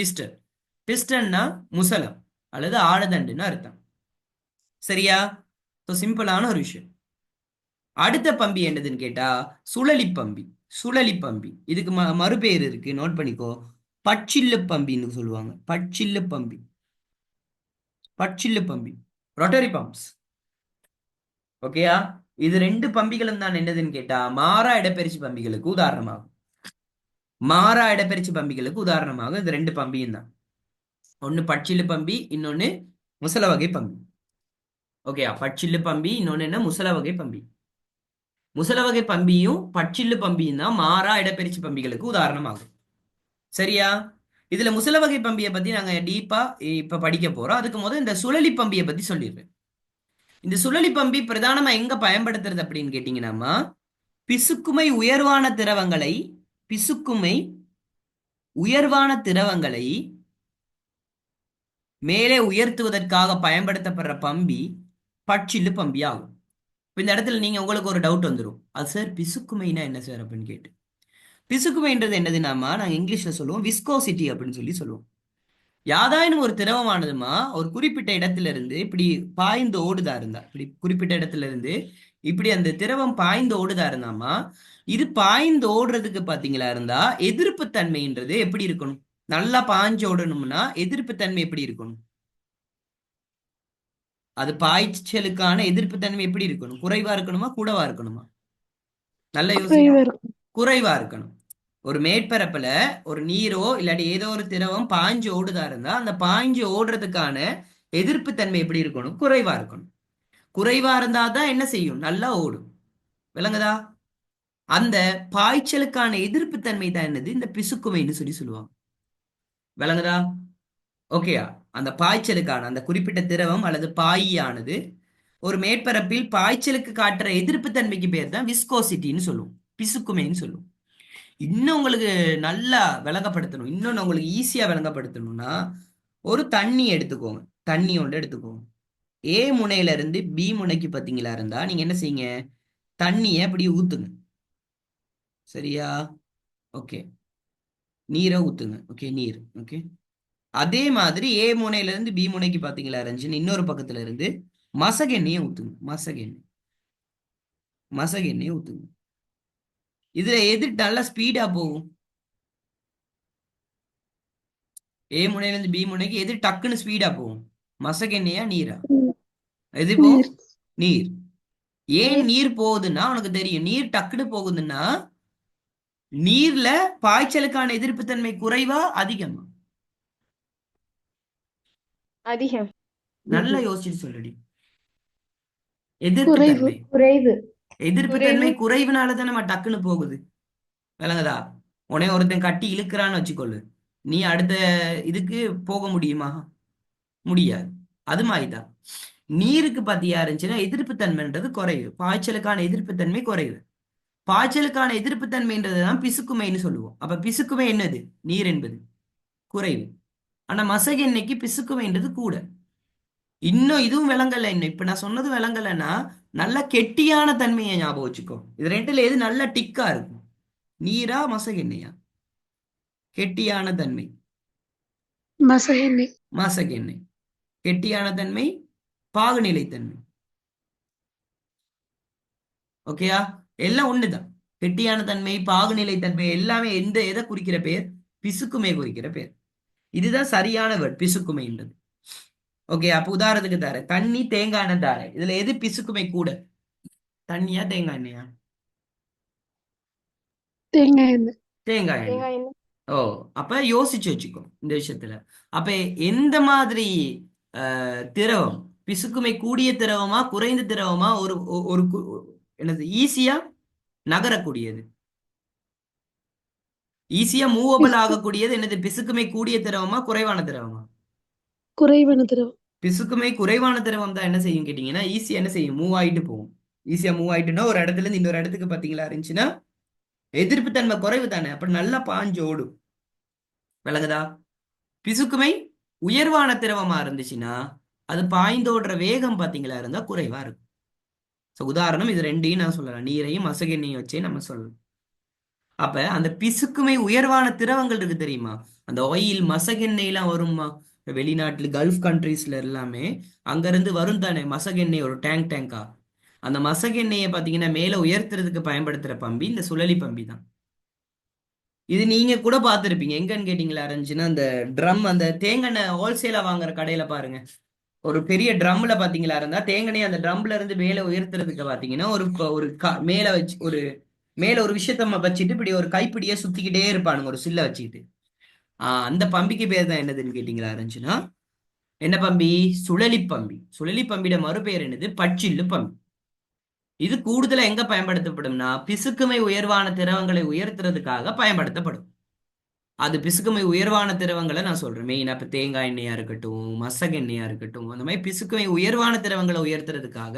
பிஸ்டன்னா முசலம் அல்லது ஆடுதண்டுன்னு அர்த்தம். சரியா? சிம்பிளான ஒரு விஷயம். அடுத்த பம்பி என்னதுன்னு கேட்டா சுழலி பம்பி. சுழலி பம்பி இதுக்கு மறுபெயர் இருக்கு, நோட் பண்ணிக்கோ. பட்சில்லு பம்பின்னு சொல்லுவாங்க. பட்சில்லு பம்பி, பட்சில்லு பம்பி, ரொட்டரி பம்ப்ஸ். ஓகேயா? இது 2 பம்பிகளும் தான் என்னதுன்னு கேட்டா மாறா இடப்பெயர்ச்சி பம்பிகளுக்கு உதாரணமாகும். மாறா இடப்பெயர்ச்சி பம்பிகளுக்கு உதாரணமாக இது 2 பம்பியும் தான். ஒன்னு பட்சில்லு பம்பி, இன்னொன்னு முசல வகை பம்பி. ஓகேயா? பட்சில்லு பம்பி, இன்னொன்னு என்ன? முசல வகை பம்பி. முசல வகை பம்பியும் பட்சில்லு பம்பியும் தான் மாறா இடப்பெயர்ச்சி பம்பிகளுக்கு உதாரணமாகும். சரியா? இதுல முசல வகை பம்பியை பத்தி நாங்க டீப்பா இப்ப படிக்க போறோம். அதுக்கு முதல் இந்த சுழலி பம்பியை பத்தி சொல்லிடுறேன். இந்த சுழலி பம்பி பிரதானமா எங்க பயன்படுத்துறது அப்படின்னு கேட்டீங்கன்னா பிசுக்குமை உயர்வான திரவங்களை மேலே உயர்த்துவதற்காக பயன்படுத்தப்படுற பம்பி பட்சில்லு பம்பி ஆகும். இந்த இடத்துல நீங்க உங்களுக்கு ஒரு டவுட் வந்துடும், அது சார் பிசுக்குமைனா என்ன சார் அப்படின்னு கேட்டு. பிசுக்குமைன்றது என்னதுன்னாமா நாங்க இங்கிலீஷ்ல சொல்லுவோம் விஸ்கோசிட்டி அப்படின்னு சொல்லி சொல்லுவோம். யாதாயினும் ஒரு திரவமானதுமா ஒரு குறிப்பிட்ட இடத்துல இருந்து இப்படி பாய்ந்து ஓடுதா இருந்தா, இப்படி குறிப்பிட்ட இடத்துல இருந்து இப்படி அந்த திரவம் பாய்ந்து ஓடுதா இருந்தாமா இது பாய்ந்து ஓடுறதுக்கு பாத்தீங்களா இருந்தா எதிர்ப்பு தன்மைன்றது எப்படி இருக்கணும்? நல்லா பாஞ்சு ஓடணும்னா எதிர்ப்பு தன்மை எப்படி இருக்கணும்? அது பாய்ச்சலுக்கான எதிர்ப்பு தன்மை எப்படி இருக்கணும்? குறைவா இருக்கணுமா கூடவா இருக்கணுமா? நல்ல யோசி.
குறைவா இருக்கும்.
குறைவா இருக்கணும். ஒரு மேற்பரப்புல ஒரு நீரோ இல்லாட்டி ஏதோ ஒரு திரவம் பாஞ்சு ஓடுதா இருந்தா அந்த பாஞ்சு ஓடுறதுக்கான எதிர்ப்பு தன்மை எப்படி இருக்கணும்? குறைவா இருக்கணும். குறைவா இருந்தா தான் என்ன செய்யும்? நல்லா ஓடும். விளங்குதா? அந்த பாய்ச்சலுக்கான எதிர்ப்பு தன்மை தான் என்னது? இந்த பிசுக்குமைன்னு சொல்லி சொல்லுவாங்க. விளங்குதா? ஓகேயா? அந்த பாய்ச்சலுக்கான அந்த குறிப்பிட்ட திரவம் அல்லது பாயியானது ஒரு மேற்பரப்பில் பாய்ச்சலுக்கு காட்டுற எதிர்ப்பு தன்மைக்கு பேர் தான் விஸ்கோசிட்டின்னு சொல்லுவோம். பிசுக்குமைன்னு சொல்லுவோம். இன்னும் உங்களுக்கு நல்லா விளங்கப்படுத்தணும், இன்னொன்னு உங்களுக்கு ஈஸியா விளங்கப்படுத்தணும்னா ஒரு தண்ணி எடுத்துக்கோங்க. தண்ணி ஒன்று எடுத்துக்கோங்க. ஏ முனையில இருந்து பி முனைக்கு பாத்தீங்களா இருந்தா நீங்க என்ன செய்யுங்க? தண்ணியை அப்படி ஊத்துங்க. சரியா? ஓகே. நீரை ஊத்துங்க. ஓகே, நீர். ஓகே. அதே மாதிரி ஏ முனையில இருந்து பி முனைக்கு பாத்தீங்களா இருந்துச்சுன்னு இன்னொரு பக்கத்துல இருந்து மசகெண்ணெயை ஊத்துங்க. மசகெண்ணெய். மசகெண்ணெயை ஊத்துங்க. இதுல எது நல்லா ஸ்பீடா போகும்? ஏ முனையில இருந்து பி முனைக்கு எது டக்குன்னு ஸ்பீடா போகும்? மசகெண்ணெயா நீரா?
ம்.
எது போகும்?
நீர்.
நீர். ஏன்
நீர்.
நீர் போகுதுன்னா உனக்கு தெரியும். நீர் டக்குன்னு போகுதுன்னா நீர்ல பாய்ச்சலுக்கான எதிர்ப்பு தன்மை குறைவா அதிகமா?
அதிகம்.
நல்லா யோசிச்சுட்டு சொல்லுடி. எதிர்ப்பு
குறைவு.
தன்மை.
குறைவு.
எதிர்ப்பு
குறைவு.
தன்மை குறைவுனால தான் நம்ம டக்குன்னு போகுது. விளங்குதா? உன்னை ஒருத்தன் கட்டி இழுக்கிறான்னு வச்சுக்கொள்ளு, நீ அடுத்த இதுக்கு போக முடியுமா? முடியாது. அது மாதிரிதான் நீருக்கு பாத்தியா இருந்துச்சுன்னா எதிர்ப்பு தன்மைன்றது குறைவு. பாய்ச்சலுக்கான எதிர்ப்பு தன்மை குறைவு. பாய்ச்சலுக்கான எதிர்ப்பு தன்மைன்றது தான் பிசுக்குமைன்னு சொல்லுவோம். அப்ப பிசுக்குமை என்னது? நீர் என்பது குறைவு. ஆனா மசகு எண்ணெய்க்கு பிசுக்குமைன்றது கூட. இன்னும் இதுவும் விளங்கல. இன்னும் இப்ப நான் சொன்னது விளங்கலைன்னா நல்ல கெட்டியான தன்மையை ஞாபகம் வச்சுக்கோ. இது ரெண்டுல எது நல்ல டிக்கா இருக்கும்? நீரா மசகு எண்ணெயா? கெட்டியான தன்மை
மசகெண்ணெய்.
மசகு எண்ணெய். கெட்டியான தன்மை பாகுநிலைத்தன்மை. ஓகேயா? எல்லாம் ஒண்ணுதான். கெட்டியான தன்மை பாகுநிலைத்தன்மை எல்லாமே எதை குறிக்கிற பேர்? பிசுக்குமை குறிக்கிற பேர். இதுதான் சரியான வேர்ட், பிசுக்குமைன்றது. ஓகே. அப்ப உதாரணத்துக்கு தரேன். தண்ணி தேங்காய் எண்ணெய் தரேன். இதுல எது பிசுக்குமை கூட? தண்ணியா தேங்காய் எண்ணெயா?
தேங்காய் எண்ணெய்.
தேங்காய் எண்ணெய்.
தேங்காய் எண்ணெய்.
ஓ. அப்ப யோசிச்சு வச்சுக்கோ இந்த விஷயத்துல. அப்ப எந்த மாதிரி திரவம் பிசுக்குமை கூடிய திரவமா குறைந்த திரவமா ஒரு ஒரு என்னது ஈஸியா நகரக்கூடியது? ஈஸியா மூவபிள்
பிசு.
ஆகக்கூடியது என்னது? பிசுக்குமை கூடிய திரவமா குறைவான திரவமா?
குறைவான திரவம்.
பிசுக்குமை குறைவான திரவம் தான் என்ன செய்யும் கேட்டீங்கன்னா ஈஸியா என்ன செய்யும்? மூவ் ஆயிட்டு போகும். ஈஸியா மூவ் ஆயிட்டுன்னா ஒரு இடத்துல இருந்து இன்னொரு இடத்துக்கு பாத்தீங்களா இருந்துச்சுன்னா எதிர்ப்பு தன்மை குறைவு தானே, அப்ப நல்லா பாஞ்சு ஓடும். விளங்குதா? பிசுக்குமை உயர்வான திரவமா இருந்துச்சுன்னா அது பாய்ந்தோடுற வேகம் பாத்தீங்களா இருந்தா குறைவா இருக்கும். உதாரணம் இது ரெண்டையும் நான் சொல்லலாம், நீரையும் மசகெண்ணையும் வச்சே நம்ம சொல்லலாம். அப்ப அந்த பிசுக்குமை உயர்வான திரவங்கள் இருக்கு தெரியுமா? அந்த ஆயில் மசகெண்ணெய்லாம் வருமா? இப்ப வெளிநாட்டுல கல்ஃப் கண்ட்ரீஸ்ல எல்லாமே அங்க இருந்து வரும் தானே மசகெண்ணெய் ஒரு டேங்கா. அந்த மசகெண்ணெயை பாத்தீங்கன்னா மேல உயர்த்துறதுக்கு பயன்படுத்துற பம்பி இந்த சுழலி பம்பி தான். இது நீங்க கூட பார்த்திருப்பீங்க. எங்கன்னு கேட்டீங்களா இருந்துச்சுன்னா அந்த ட்ரம், அந்த தேங்காய் ஹோல்சேலா வாங்குற கடையில பாருங்க. ஒரு பெரிய ட்ரம்ல பாத்தீங்களா இருந்தா தேங்காய் அந்த ட்ரம்ல இருந்து மேல உயர்த்துறதுக்கு பாத்தீங்கன்னா ஒரு மேல வச்சு மேல ஒரு விஷயத்த வச்சுட்டு இப்படி ஒரு கைப்பிடிய சுத்திக்கிட்டே இருப்பானுங்க ஒரு சில்ல வச்சுக்கிட்டு. அந்த பம்பிக்கு பேர் தான் என்னதுன்னு கேட்டீங்களா இருந்துச்சுன்னா என்ன பம்பி? சுழலி பம்பி. சுழலி பம்பியோட மறுபெயர் என்னது? பச்சில்லு பம்பி. இது கூடுதலா எங்க பயன்படுத்தப்படும்னா பிசுக்குமை உயர்வான திரவங்களை உயர்த்துறதுக்காக பயன்படுத்தப்படும். அது பிசுக்குமை உயர்வான திரவங்களை நான் சொல்றேன் மெயினா. இப்ப தேங்காய் எண்ணெயா இருக்கட்டும், மசகு எண்ணெயா இருக்கட்டும், அந்த மாதிரி பிசுக்குமை உயர்வான திரவங்களை உயர்த்துறதுக்காக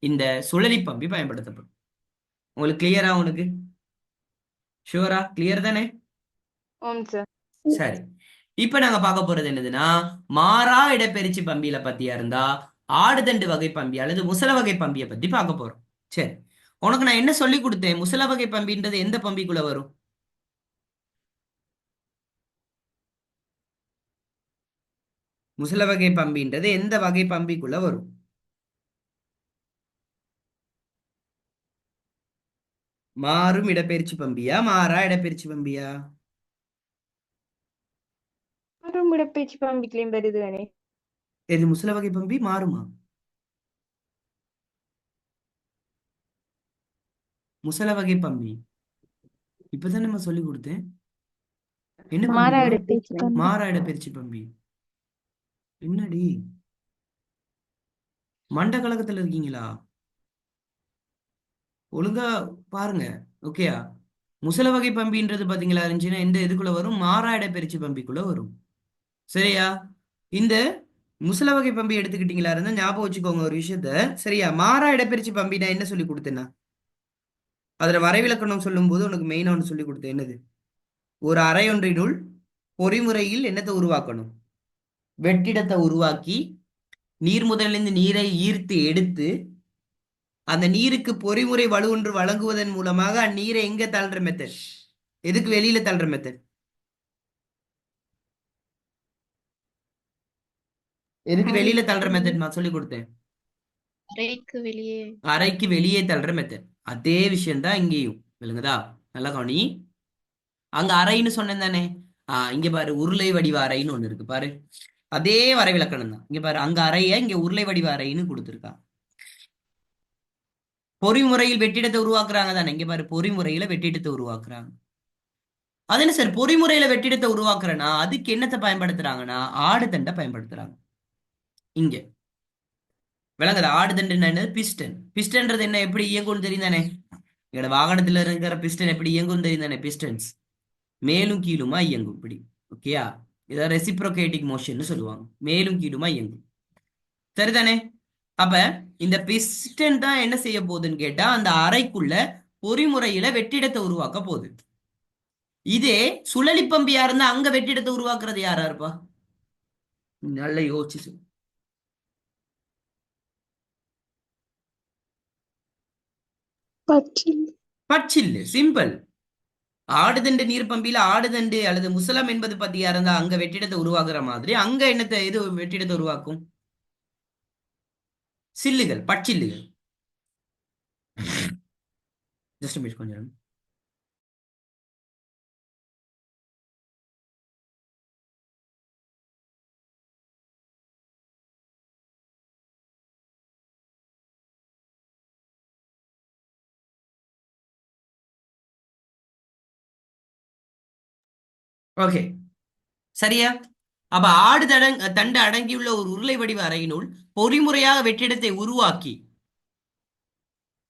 இந்த சுழலி பம்பி பயன்படுத்தப்படும். உங்களுக்கு கிளியரா? உனக்கு ஷுவரா? கிளியர் தானே?
ஆம் சார்.
சரி. இப்ப நாங்க பார்க்க போறது என்னதுன்னா மாறா இடப்பெயர்ச்சி பம்பியில பத்தியா இருந்தா ஆடுதண்டு வகை பம்பி அல்லது முசல வகை பம்பியை பத்தி பார்க்க போறோம். சரி. உனக்கு நான் என்ன சொல்லி கொடுத்தேன்? முசல வகை பம்பின்றது எந்த பம்பிக்குள்ள வரும்? முசல வகை பம்பின்றது எந்த வகை பம்பிக்குள்ள வரும்? மாறும் இடப்பெயர்ச்சி பம்பியா மாறா இடப்பெயர்ச்சி பம்பியா?
மாறும் இடப்பெயர்ச்சி பம்பிக்கலையும் வருது தானே.
எது முசல வகை பம்பி மாறுமா? முசல வகை பம்பி இப்பதான் நம்ம சொல்லி கொடுத்தேன். என்ன பம்பி
மாறா
இப்போ?
இடப்பெயர்ச்சி பம்பி.
மாறா இடப்பெயர்ச்சி பம்பி. என்னடி மண்ட கலக்கத்துல இருக்கீங்களா? ஒழுங்கா பாருங்க. ஓகேயா? முசல வகை பம்பின்றது பாத்தீங்களா இருந்துச்சுன்னா இந்த இதுக்குள்ள வரும், மாறா இடப்பெயர்ச்சி பம்பிக்குள்ள வரும். சரியா? இந்த முசல வகை பம்பி எடுத்துக்கிட்டீங்களா இருந்தா ஞாபகம் வச்சுக்கோங்க ஒரு விஷயத்த. சரியா? மாறா இடப்பெயர்ச்சி பம்பி நான் என்ன சொல்லி கொடுத்தேன்னா, அதுல வரைவிலக்கணம் சொல்லும் போது உனக்கு மெயினா ஒன்று சொல்லி கொடுத்தேன். என்னது? ஒரு அரையொன்றினுள் பொறிமுறையில் என்னத்தை உருவாக்கணும்? வெற்றிடத்தை உருவாக்கி நீர் முதலிருந்து நீரை ஈர்த்து எடுத்து அந்த நீருக்கு பொறிமுறை வலு ஒன்று வழங்குவதன் மூலமாக அந்நீரை எங்க தள்ளுற மெத்தட்? எதுக்கு வெளியில தள்ளுற மெத்தட்? எதுக்கு வெளியில தள்ளுற மெத்தட் நான் சொல்லி கொடுத்தேன்?
அறைக்கு வெளியே.
அறைக்கு வெளியே தள்ளுற மெத்தட். அதே விஷயம் தான் இங்கேயும். விளங்குதா? நல்லா கவனி. அங்க அறைன்னு சொன்னேன் தானே. இங்க பாரு, உருளை வடிவ அறைன்னு ஒண்ணு இருக்கு பாரு. அதே வரைவிலக்கணம் தான். இங்க பாரு, அங்க அறைய இங்க உருளை வடிவ அறைன்னு கொடுத்துருக்கா. பொறிமுறையில் வெற்றிடத்தை உருவாக்குறாங்க தானே. இங்க பாரு, பொறிமுறையில வெற்றிடத்தை உருவாக்குறாங்க. அது என்ன சார் பொறிமுறையில வெற்றிடத்தை உருவாக்குறேன்னா அதுக்கு என்னத்தை பயன்படுத்துறாங்கன்னா ஆடுதண்டை பயன்படுத்துறாங்க. இங்க விளங்குதா? ஆடுதண்டு என்னது? பிஸ்டன். பிஸ்டன்றது என்ன, எப்படி இயங்கும்னு தெரியும் தானே. எங்களோட வாகனத்துல இருக்கிற பிஸ்டன் எப்படி இயங்கும் தெரியும் தானே. பிஸ்டன்ஸ் மேலும் கீழுமா இயங்கும் இப்படி. ஓகேயா? இதை ரெசிப்ரோகேட்டிக் மோஷன் சொல்லுவாங்க. மேலும் கீழுமா இயங்கும். சரிதானே? அப்ப இந்த பிஸ்டன் தான் என்ன செய்ய போகுதுன்னு கேட்டா அந்த அறைக்குள்ள பொறிமுறையில வெற்றிடத்தை உருவாக்க போகுது. இதே சுழலி பம்பியா இருந்தா அங்க வெற்றிடத்தை உருவாக்குறது யாரா இருப்பா? நல்ல யோசிச்சு சொல்லு.
பச்சில்.
பச்சில்லு. சிம்பிள். ஆடுதண்டு நீர் பம்பியில ஆடுதண்டு அல்லது முசலம் என்பது பத்தியா இருந்தா அங்க வெற்றிடத்தை உருவாக்குற மாதிரி அங்க என்னத்தை எது வெற்றிடத்தை உருவாக்கும்? சில்லுகள், பச்சில்லுகள். ஜஸ்ட் மினிட் கொஞ்சம். ஓகே, சரியா? அப்ப தண்டு அடங்கியுள்ள ஒரு உருளை வடிவ அறையினுள் பொறிமுறையாக வெற்றிடத்தை உருவாக்கி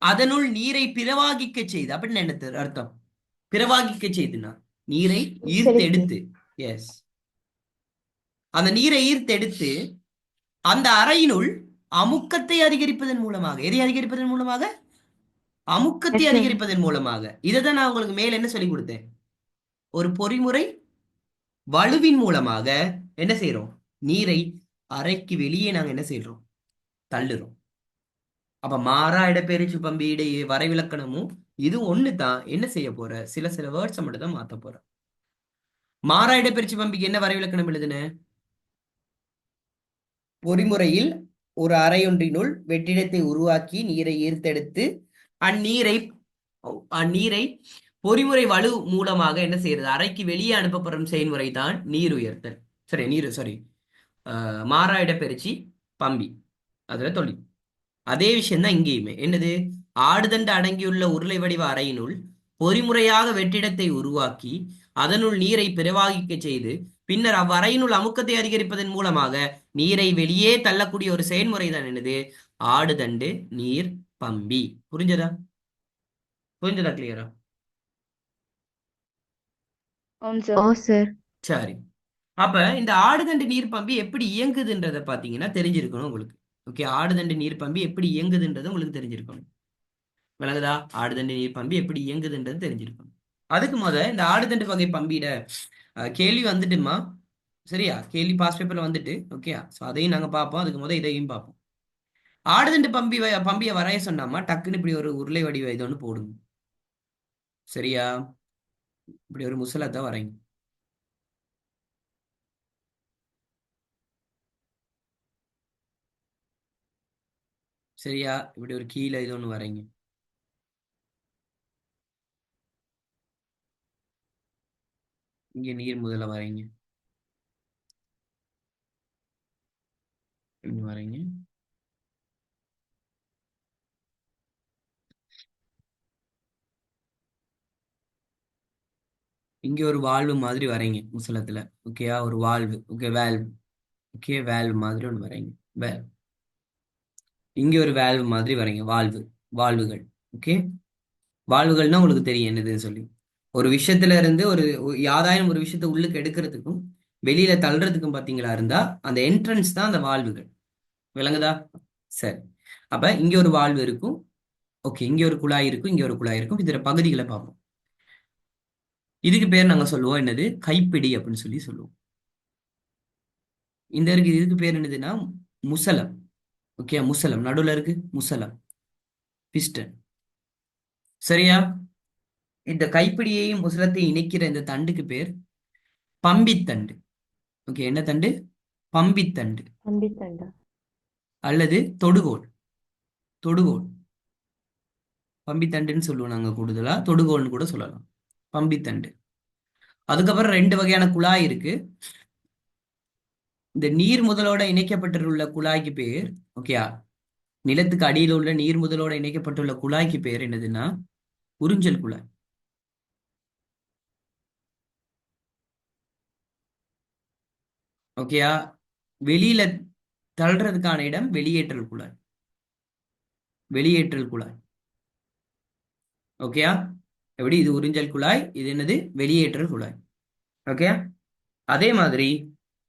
அதனுள் நீரை பிரவாகிக்க செய்து. அப்படின்னு என்ன அர்த்தம்? பிரவாகிக்க செய்துனா நீரை
செலுத்து.
ஈர்த்தெடுத்து. எஸ். அந்த நீரை ஈர்த்தெடுத்து அந்த அறையினுள் அமுக்கத்தை அதிகரிப்பதன் மூலமாக, எதை அதிகரிப்பதன் மூலமாக? அமுக்கத்தை
Pressure.
அதிகரிப்பதன் மூலமாக. இதை தான் நான் உங்களுக்கு மேல என்ன சொல்லி கொடுத்தேன்? ஒரு பொறிமுறை வலுவின் மூலமாக என்ன செய்யறோம்? நீரை அறைக்கு வெளியே நாங்க என்ன செய்யறோம்? தள்ளுறோம். அப்ப மாறா இடப்பெயர்ச்சி பம்பியுடைய வரைவிலக்கணமும் இது ஒண்ணு தான். என்ன செய்ய போற? சில சில வேர்ட்ஸ் மட்டும் தான் மாத்த போற. மாறா இடப்பெயர்ச்சி பம்பிக்கு என்ன வரைவிலக்கணம் எழுதுன? பொறிமுறையில் ஒரு அறையொன்றினுள் வெற்றிடத்தை உருவாக்கி நீரை ஈர்த்தெடுத்து அந்நீரை அந்நீரை பொறிமுறை வலு மூலமாக என்ன செய்யறது? அறைக்கு வெளியே அனுப்பப்படும் செயல்முறை தான் நீர் உயர்த்தல். சரி, மாறா இடப்பெயர்ச்சி பம்பி அதுல தொழில். அதே விஷயம் தான் இங்கேயுமே. என்னது? ஆடுதண்டு அடங்கியுள்ள உருளை வடிவ அறையினுள் பொறிமுறையாக வெற்றிடத்தை உருவாக்கி அதனுள் நீரை பிரவாகிக்க செய்து பின்னர் அவ்வறையினுள் அமுக்கத்தை அதிகரிப்பதன் மூலமாக நீரை வெளியே தள்ளக்கூடிய ஒரு செயல்முறை தான் என்னது? ஆடுதண்டு நீர் பம்பி. புரிஞ்சதா? புரிஞ்சதா? கிளியரா?
ஓம் சார்.
சரி. அப்ப இந்த ஆடுதண்டு நீர் பம்பி எப்படி இயங்குதுன்றதை பாத்தீங்கன்னா தெரிஞ்சிருக்கணும் உங்களுக்கு. ஓகே, ஆடுதண்டு நீர் பம்பி எப்படி இயங்குதுன்றது உங்களுக்கு தெரிஞ்சிருக்கணும். விளங்குதா? ஆடுதண்டு நீர் பம்பி எப்படி இயங்குதுன்றது தெரிஞ்சிருக்கணும். அதுக்கு இந்த ஆடுதண்டு வகை பம்பியிட கேள்வி வந்துட்டுமா? சரியா? கேள்வி பாஸ் பேப்பர்ல வந்துட்டு. ஓகேயா? ஸோ அதையும் நாங்க பார்ப்போம். அதுக்கு இதையும் பார்ப்போம். ஆடுதண்டு பம்பியை வரைய சொன்னாமா டக்குன்னு இப்படி ஒரு உருளை வடிவ இது ஒன்று போடுங்க. சரியா? இப்படி ஒரு முசலத்தை வரைங்க. சரியா? இப்படி ஒரு கீழே இது ஒன்று வரைங்க. இங்க நீர் முதல்ல வரைங்க. இங்க வரீங்க. இங்க ஒரு வால்வு மாதிரி வரைங்க முசலத்துல. ஓகேயா, ஒரு valve. Okay, valve. Okay, valve மாதிரி ஒன்று வரைங்க. வேல் இங்க ஒரு வேல்வ் மாதிரி வரைங்க. வால்வுகள். ஓகே, வால்வுகள்னா உங்களுக்கு தெரியும் என்னதுன்னு சொல்லி. ஒரு விஷயத்துல இருந்து யாராயும் ஒரு விஷயத்த உள்ளுக்கு எடுக்கிறதுக்கும் வெளியில தள்ளுறதுக்கும் பாத்தீங்களா இருந்தா அந்த என்ட்ரன்ஸ் தான் அந்த வால்வுகள். விளங்குதா? சரி. அப்ப இங்க ஒரு வால்வு இருக்கும். ஓகே, இங்க ஒரு குழாய் இருக்கும், இங்க ஒரு குழாய் இருக்கும். இதோட பகுதிகளை பார்ப்போம். இதுக்கு பேர் நாங்க சொல்லுவோம் என்னது, கைப்பிடி அப்படின்னு சொல்லி சொல்லுவோம். இதுக்கு பேர் என்னதுன்னா முசலம். ஓகே, முசலம் நடுவுல இருக்கு, முசலம், பிஸ்டன். சரியா? இந்த கைப்பிடியையும் முசலத்தையும் இணைக்கிற இந்த தண்டுக்கு பேர் பம்பித்தண்டு. ஓகே, என்ன தண்டு? பம்பித்தண்டு
அம்பித்தண்டா.
அல்லது தொடுகோல். தொடுகோல் பம்பித்தண்டுன்னு சொல்லுவோம் நாங்க, கூடுதலா தொடுகோல்னு கூட சொல்லலாம். பம்பித்தண்டு. அதுக்கப்புறம் ரெண்டு வகையான குழாய் இருக்கு. இந்த நீர் முதலோட இணைக்கப்பட்டுள்ள குழாய்க்கு பேர், ஓகேயா, நிலத்துக்கு அடியில் உள்ள நீர் முதலோட இணைக்கப்பட்டுள்ள குழாய்க்கு பேர் என்னதுன்னா உறிஞ்சல் குழாய். ஓகேயா, வெளியில தள்ளுறதுக்கான இடம் வெளியேற்றல் குழாய். வெளியேற்றல் குழாய். ஓகேயா, எப்படி இது உறிஞ்சல் குழாய், இது என்னது வெளியேற்றல் குழாய். ஓகே, அதே மாதிரி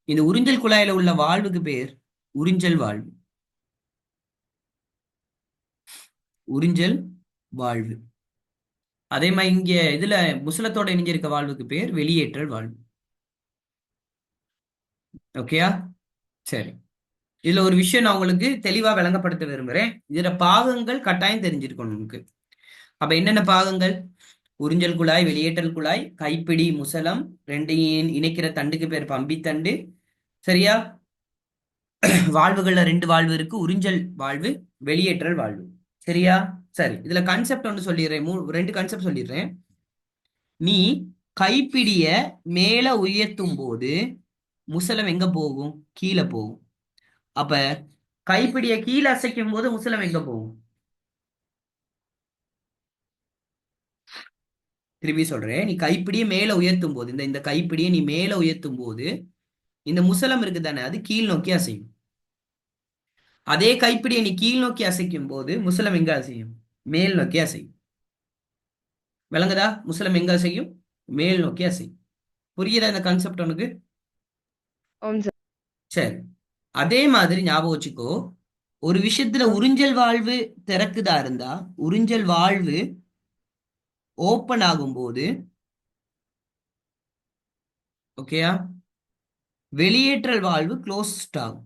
இந்த உறிஞ்சல் குழாயில உள்ள வால்வுக்கு பேர் உறிஞ்சல் வால்வு. உறிஞ்சல் வால்வு. அதே மாதிரி இங்க இதுல முசலத்தோட இணைஞ்சிருக்க வால்வுக்கு பேர் வெளியேற்றல் வால்வு. ஓகேயா, சரி. இதுல ஒரு விஷயம் நான் உங்களுக்கு தெளிவா விளங்கப்படுத்த விரும்புறேன். இதுல பாகங்கள் கட்டாயம் தெரிஞ்சிருக்கணும் உங்களுக்கு. அப்ப என்னென்ன பாகங்கள்? உறிஞ்சல் குழாய், வெளியேற்றல் குழாய், கைப்பிடி, முசலம், ரெண்டையும் இணைக்கிற தண்டுக்கு பேர் பம்பித்தண்டு. சரியா? வாழ்வுகள்ல ரெண்டு வாழ்வு இருக்கு, உறிஞ்சல் வாழ்வு, வெளியேற்றல் வாழ்வு. சரியா? சரி, இதுல கான்செப்ட் ஒன்று சொல்லிடுறேன். ரெண்டு கான்செப்ட் சொல்லிடுறேன். நீ கைப்பிடிய மேல உயர்த்தும் போது முசலம் எங்க போகும்? கீழே போகும். அப்ப கைப்பிடிய கீழே அசைக்கும் போது முசலம் எங்க போகும்? திருப்பி சொல்றேன். நீ கைப்பிடிய மேல உயர்த்தும் போது, இந்த கைப்பிடியை நீ மேல உயர்த்தும் போது இந்த முசலம் இருக்கு தானே, அது கீழ் நோக்கி அசையும். அதே கைப்பிடியை நீ கீழ் நோக்கி அசைக்கும் போது முசலம் எங்க அசையும்? மேல் நோக்கி அசையும். விளங்குதா? முசலம் எங்க அசையும்? மேல் நோக்கி அசையும். புரியுதா இந்த கான்செப்ட் உனக்கு?
ஓம் சார்.
சரி, அதே மாதிரி ஞாபகம் வச்சுக்கோ. ஒரு விஷயத்துல உறிஞ்சல் வாழ்வு திறக்குதா இருந்தா, உறிஞ்சல் வாழ்வு ஓப்பன் ஆகும்போது, ஓகேயா, வெளியேற்றல் வாழ்வு க்ளோஸ்ட் ஆகும்.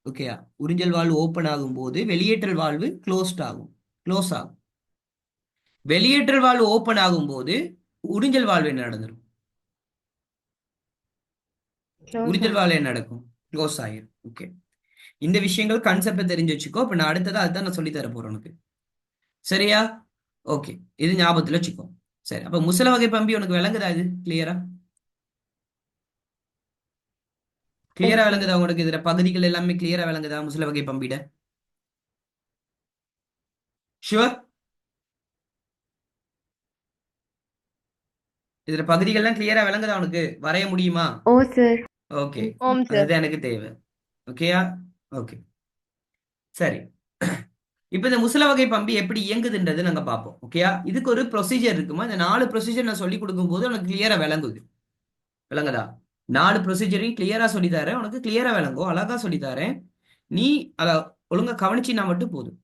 ஓகேயா, உறிஞ்சல் வாழ்வு ஓப்பன் ஆகும்போது வெளியேற்றல் வாழ்வு க்ளோஸ் ஆகும். வெளியேற்றல் வாழ்வு ஓப்பன் ஆகும்போது உறிஞ்சல் வாழ்வு என்ன நடந்துடும்? உறிஞ்சல் வாழ்வு என்ன நடக்கும்? க்ளோஸ் ஆயிரும். ஓகே, இந்த விஷயங்கள் கான்செப்ட் தெரிஞ்சு வச்சுக்கோ. இப்ப நான் அடுத்ததா அதுதான் நான் சொல்லி தர போறேன் உனக்கு. சரியா? ஓகே, இது ஞாபகத்துல வச்சுக்கோ. சரி, அப்ப முசல வகை பம்பி உனக்கு விளங்குதா? இது கிளியரா
எஸ் சார்.
விளங்குதா உங்களுக்கு? இதுல பகுதிகள் எல்லாமே கிளியரா விளங்குதா முசல வகை பம்பிட? ஷுவர்? இதுல பகுதிகள்லாம் கிளியரா விளங்குதா உனக்கு? வரைய முடியுமா?
ஓ சார்.
ஓகே,
ஓம் சார்.
அதுதான் எனக்கு தேவை. ஓகேயா? ஓகே, சரி. இப்ப இந்த முசல வகை பம்பி எப்படி இயங்குதுன்றது நாங்க பார்ப்போம். ஓகேயா, இதுக்கு ஒரு ப்ரொசீஜர் இருக்குமா? இந்த 4 ப்ரொசீஜர் நான் சொல்லி கொடுக்கும் போது உனக்கு கிளியரா விளங்குது. விளங்குதா? 4 ப்ரொசீஜரையும் கிளியரா சொல்லி தரேன். உனக்கு கிளியரா விளங்கும், அழகா சொல்லி தரேன். நீ அத ஒழுங்கா கவனிச்சினா மட்டும் போதும்.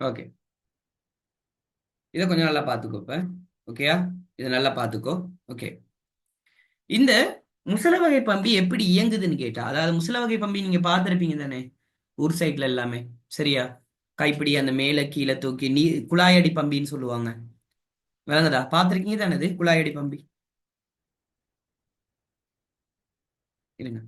ஓகே, இதை கொஞ்சம் நல்லா பார்த்துக்கோ இப்ப. ஓகேயா, இதை நல்லா பார்த்துக்கோ. ஓகே, இந்த முசல வகை பம்பி எப்படி இயங்குதுன்னு கேட்டா, அதாவது முசல வகை பம்பி நீங்க பார்த்திருப்பீங்க தானே ஊர் சைட்ல எல்லாமே. சரியா? கைப்பிடி அந்த மேல கீழே தூக்கி நீ குழாயடி பம்பின்னு சொல்லுவாங்க. விளங்குதா? பார்த்திருக்கீங்க தானே இது குழாயடி பம்பி? இருங்க,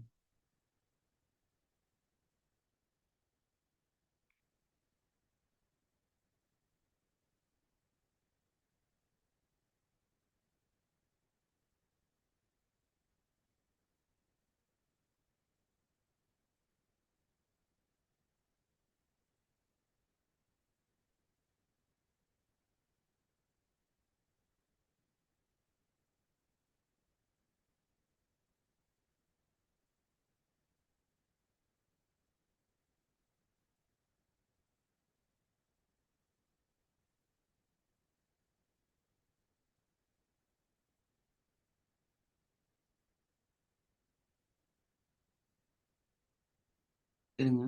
இருங்க.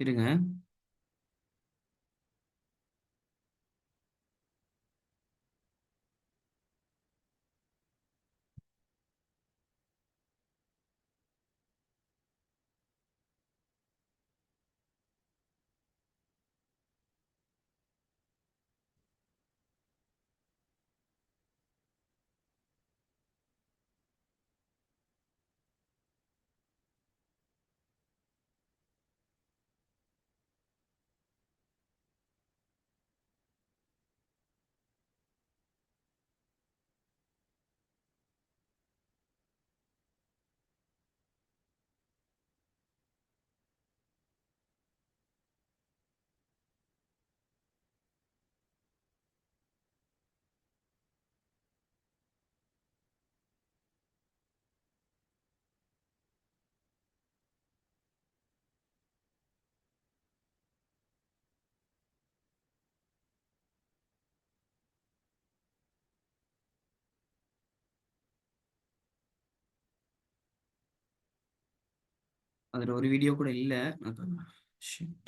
இருங்க. அதுல ஒரு வீடியோ கூட இல்ல. Shit.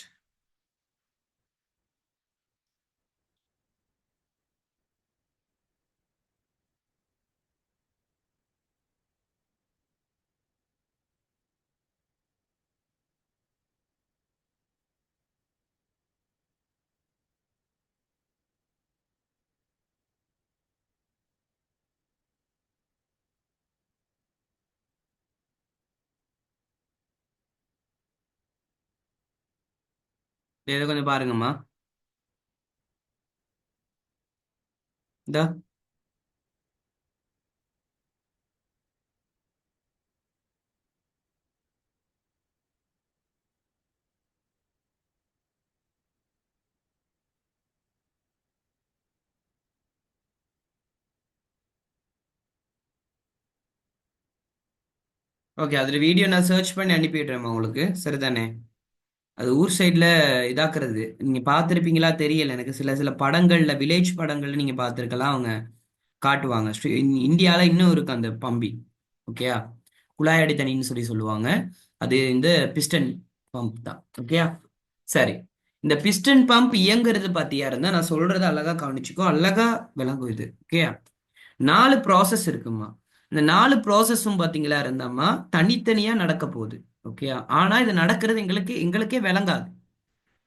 இதை கொஞ்சம் பாருங்கம்மா. இந்த ஓகே, அதுல வீடியோ நான் சர்ச் பண்ணி அனுப்பிடுறேம்மா உங்களுக்கு. சரிதானே? அது ஊர் சைட்ல இதாக்குறது நீங்க பார்த்துருப்பீங்களா தெரியல எனக்கு. சில சில படங்கள்ல, வில்லேஜ் படங்கள்ல நீங்க பார்த்துருக்கலாம். அவங்க காட்டுவாங்க. இந்தியால இன்னும் இருக்கு அந்த பம்பி. ஓகேயா? குழாயடி தண்ணின்னு சொல்லி சொல்லுவாங்க. அது இந்த பிஸ்டன் பம்ப் தான். ஓகேயா? சரி. இந்த பிஸ்டன் பம்ப் இயங்குறது பாத்தியா இருந்தா, நான் சொல்றதை அழகா கவனிச்சுக்கோ, அழகா விளங்கும் இது. ஓகேயா? 4 ப்ராசஸ் இருக்குமா. இந்த 4 ப்ராசஸும் பாத்தீங்களா இருந்தாமா தனித்தனியா நடக்க போகுது. ஓகேயா? ஆனா இது நடக்கிறது எங்களுக்கே விளங்காது.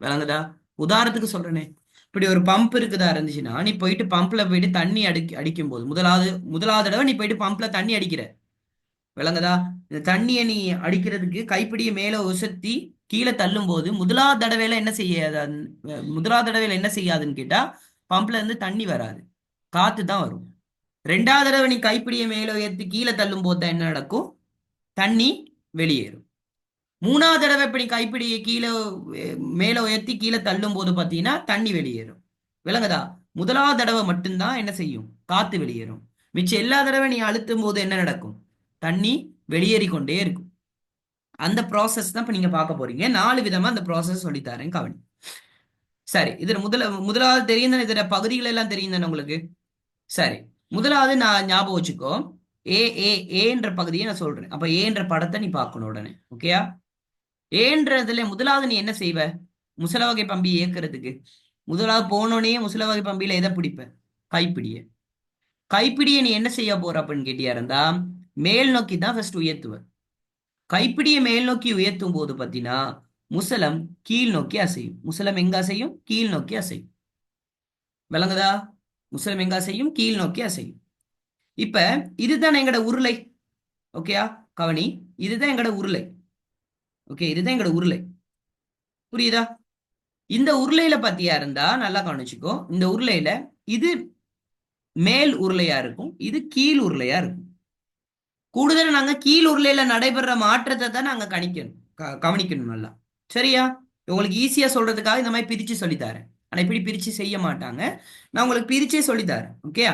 விளங்குதா? உதாரணத்துக்கு சொல்றேனே, இப்படி ஒரு பம்ப் இருக்குதா இருந்துச்சுன்னா, நீ போயிட்டு பம்ப்ல போயிட்டு தண்ணி அடிக்கும் போது முதலாவது தடவை நீ போயிட்டு பம்ப்ல தண்ணி அடிக்கிற. விளங்குதா? இந்த தண்ணியை நீ அடிக்கிறதுக்கு கைப்பிடியை மேல உசத்தி கீழே தள்ளும் போது முதலாவது தடவையில என்ன செய்யாதுன்னு கேட்டா, பம்ப்ல இருந்து தண்ணி வராது, காத்து தான் வரும். 2வது தடவை நீ கைப்பிடியை மேல உயர்த்தி கீழே தள்ளும் போது தான் என்ன நடக்கும்? தண்ணி வெளியேறும். 3வது தடவை இப்படி கைப்பிடியை கீழே மேல உயர்த்தி கீழே தள்ளும் போது பாத்தீங்கன்னா தண்ணி வெளியேறும். விளங்குதா? முதலாவது தடவை மட்டும்தான் என்ன செய்யும்? காத்து வெளியேறும். மிச்சம் எல்லா தடவை நீ அழுத்தும் போது என்ன நடக்கும்? தண்ணி வெளியேறி கொண்டே இருக்கும். அந்த ப்ராசஸ் தான் இப்ப நீங்க பார்க்க போறீங்க. 4 விதமா அந்த ப்ராசஸ் சொல்லித்தரேன், கவனி. சரி, இதுல முதலாவது தெரியும் தானே? இதுல பகுதிகள் எல்லாம் தெரியும் தானே உங்களுக்கு? சரி, முதலாவது நான் ஞாபகம் வச்சுக்கோ. ஏ ஏ ஏன்ற பகுதியை நான் சொல்றேன். அப்ப ஏன்ற படத்தை நீ பார்க்கணும் உடனே. ஓகேயா? ஏன்றதுல முதலாவது நீ என்ன செய்வ? முசல வகை பம்பி இயக்குறதுக்கு முதலாவது போனோடனே முசல வகை பம்பியில எதை பிடிப்ப? கைப்பிடிய. கைப்பிடியை நீ என்ன செய்ய போற அப்படின்னு கேட்டியா இருந்தா, மேல் நோக்கி தான் ஃபர்ஸ்ட் உயர்த்துவ. கைப்பிடியை மேல் நோக்கி உயர்த்தும் போது பாத்தீங்கன்னா முசலம் கீழ் நோக்கி அசையும். முசலம் எங்க அசையும்? கீழ் நோக்கி அசையும். விளங்குதா? முசலம் எங்க அசையும்? கீழ் நோக்கி அசையும். இப்ப இதுதான் எங்கட உருளை. ஓகேயா? கவனி, இதுதான் எங்கட உருளை. ஓகே, இதுதான் எங்கட உருளை. புரியுதா? இந்த உருளையில பாத்தியா இருந்தா நல்லா கவனிச்சுக்கோ. இந்த உருளையில இது மேல் உருளையா இருக்கும், இது கீழ் உருளையா இருக்கும். கூடுதல் நாங்க கீழ் உருளையில நடைபெற மாற்றத்தை தான் நாங்க கவனிக்கணும் நல்லா. சரியா? உங்களுக்கு ஈஸியா சொல்றதுக்காக இந்த மாதிரி பிரிச்சு சொல்லித்தரேன். ஆனா இப்படி பிரிச்சு செய்ய மாட்டாங்க. நான் உங்களுக்கு பிரிச்சே சொல்லித்தரேன். ஓகேயா?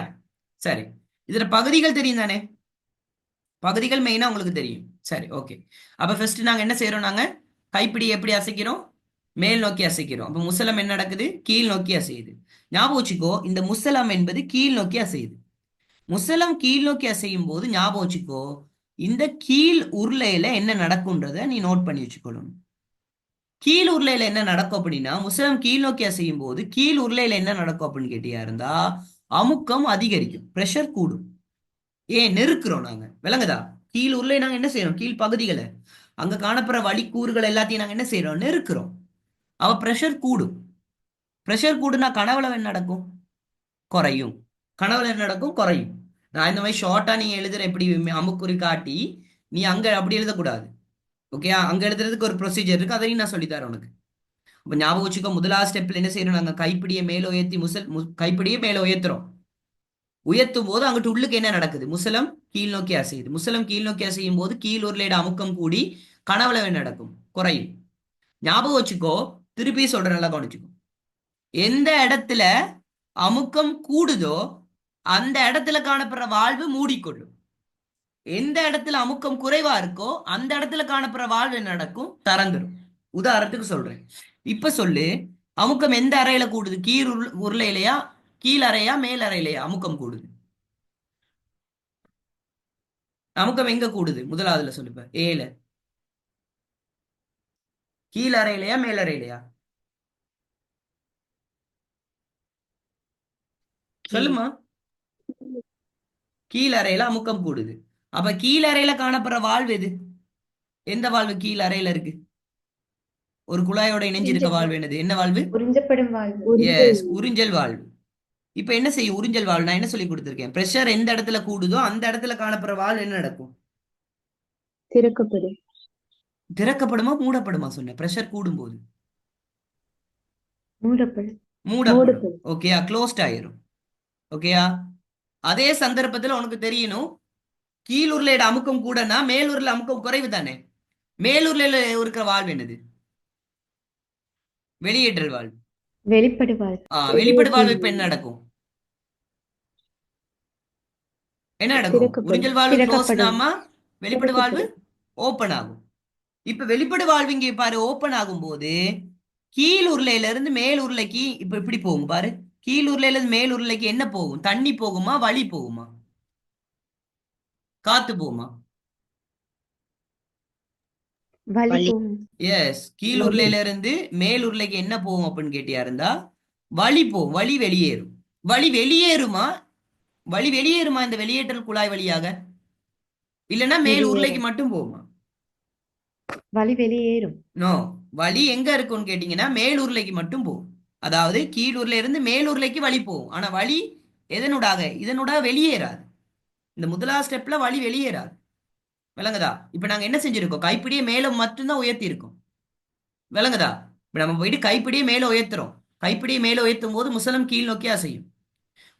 சரி. இதுல பகுதிகள் தெரியும் தானே? பகுதிகள் மெயினா உங்களுக்கு தெரியும். சரி, ஓகே. அப்ப ஃபர்ஸ்ட் நாங்க என்ன செய்யறோம்? நாங்க கைப்பிடி எப்படி அசைக்கிறோம்? மேல் நோக்கி அசைக்கிறோம். அப்ப முசலம் என்ன நடக்குது? கீழ் நோக்கி அசையுது. ஞாபகம் வச்சுக்கோ, இந்த முசலம் என்பது கீழ் நோக்கி அசையுது. முசலம் கீழ் நோக்கி அசையும் போது ஞாபகம் வச்சுக்கோ, இந்த கீழ் உருளையில என்ன நடக்கும்ன்றத நீ நோட் பண்ணி வச்சுக்கணும். கீழ் உருளையில என்ன நடக்கும் அப்படின்னா, முசலம் கீழ் நோக்கி அசையும் போது கீழ் உருளையில என்ன நடக்கும் அப்படின்னு கேட்டியா இருந்தா, அமுக்கம் அதிகரிக்கும், பிரஷர் கூடும். ஏன் நெருக்குறோம் நாங்க, விளங்குதா? கீழ் உருளை நாங்க என்ன செய்யறோம்? கீழ் பகுதிகளை, அங்க காணப்படுற வலிக்கூறுகள் எல்லாத்தையும் நாங்க என்ன செய்யறோம்? நெருக்குறோம். அவ பிரஷர் கூடும். பிரஷர் கூடுனா கனவுல என்ன நடக்கும்? குறையும். கனவுல என்ன நடக்கும்? குறையும். நான் இந்த மாதிரி ஷார்ட்டா நீங்க எழுதுற எப்படி அமுக்குறி காட்டி நீ அங்க அப்படி எழுதக்கூடாது. ஓகே, அங்க எழுதுறதுக்கு ஒரு ப்ரொசீஜர் இருக்கு, அதையும் நான் சொல்லித்தரேன் உனக்கு. அப்ப ஞாபகம் வச்சுக்கோ, முதலாவது ஸ்டெப்ல என்ன செய்யறோம்? நாங்க கைப்பிடியை மேல உயர்த்தி கைப்பிடியை மேல உயர்த்துறோம். உயர்த்தும் போது அங்கிட்டு உள்ளுக்கு என்ன நடக்குது? முசலம் கீழ் நோக்கி அசையுது. முசலம் கீழ் நோக்கி அசையும் போது கீழ் உருளையோட அமுக்கம் கூடி கனவுல என்ன நடக்கும்? குறையும். ஞாபகம் வச்சுக்கோ, திருப்பி சொல்ற, நல்லா கவனிச்சுக்கோ. எந்த இடத்துல அமுக்கம் கூடுதோ அந்த இடத்துல காணப்படுற வாழ்வு மூடிக்கொள்ளும். எந்த இடத்துல அமுக்கம் குறைவா இருக்கோ அந்த இடத்துல காணப்படுற வாழ்வு என்ன நடக்கும்? திறந்துடும். உதாரணத்துக்கு சொல்றேன். இப்ப சொல்லு, அமுக்கம் எந்த அறையில கூடுது? கீழ் உருளையிலையா, கீழ் அறையா, மேல் அறையிலையா அமுக்கம் கூடுது? அமுக்கம் எங்க கூடுது? முதலாவதுல சொல்லுப்ப, ஏல. கீழ் அறையிலையா, மேல் அறையிலையா? சொல்லுமா. கீழ் அறையில அமுக்கம் கூடுது. அப்ப கீழ் அறையில காணப்படுற வாழ்வு எது? எந்த வாழ்வு கீழ் அறையில இருக்கு? ஒரு குழாயோட இணைஞ்சிருக்க வாழ்வு என்னது? என்ன வாழ்வு?
உறிஞ்சப்படும் வாழ்வு.
எஸ், உறிஞ்சல் வாழ்வு. இப்ப என்ன செய்யும் உறிஞ்சல் வாழ்வு? நான் என்ன சொல்லி கொடுத்திருக்கேன்? பிரஷர் எந்த இடத்துல கூடுதோ அந்த இடத்துல காணப்படுற வாழ்வு என்ன நடக்கும்?
திறக்கப்படும்.
திறக்கப்படுமா மூடப்படுமா? சொன்னேன். பிரஷர் கூடும் போது
மூடப்படும்.
மூடப்படும். ஓகேயா? க்ளோஸ்ட் ஆயிரும். ஓகேயா? அதே சந்தர்ப்பத்துல உனக்கு தெரியணும், கீழூர்ல அமுக்கம் கூடனா மேலூர்ல அமுக்கம் குறைவு தானே. மேலூர்ல இருக்கிற வாழ்வு என்னது? வெளியேற்றல் வாழ்வு.
வெளிப்படு வாழ்வு.
வெளிப்படு வாழ்வு இப்ப என்ன நடக்கும்? என்ன நடக்கும்? உறிஞ்சல் வாழ்வு க்ளோஸ்னாமா வெளிப்படு வாழ்வு ஓபன் ஆகும். இப்ப வெளிப்படு வாழ்வு இங்க பாரு ஓபன் ஆகும் போது கீழ் உருளையில இருந்து மேல் உருளைக்கு இப்ப எப்படி போகும் பாரு. கீழ் உருளையில இருந்து மேல் உருளைக்கு என்ன போகும்? தண்ணி போகுமா, வழி போகுமா, காத்து போகுமா? எஸ், கீழ் உருளையில இருந்து மேல் உருளைக்கு என்ன போகும் அப்படின்னு கேட்டியா இருந்தா வழி போகும். வழி வெளியேறும். வழி வெளியேறுமா? வழி வெளியேறுமா இந்த வெளியேற்றல் குழாய் வழியாக? இல்லைன்னா மேல் உருளைக்கு மட்டும் போகுமா?
வழி வெளியேறும்.
நோ, வழி எங்க இருக்கும்னு கேட்டீங்கன்னா மேல் உருளைக்கு மட்டும் போகும். அதாவது கீழ் உருளையில இருந்து மேல் உருளைக்கு வழி போகும். ஆனா வழி எதனூடாக? இதனூடாக வெளியேறாது. இந்த முதலாவது ஸ்டெப்ல வழி வெளியேறாது. விளங்குதா? இப்ப நாங்க என்ன செஞ்சிருக்கோம்? கைப்பிடியை மேல மட்டும்தான் உயர்த்தி இருக்கோம். விளங்குதா? இப்ப நம்ம போயிட்டு கைப்பிடியை மேல உயர்த்துறோம். கைப்பிடியை மேல உயர்த்தும் போது முசலம் கீழ் நோக்கி அசையும்.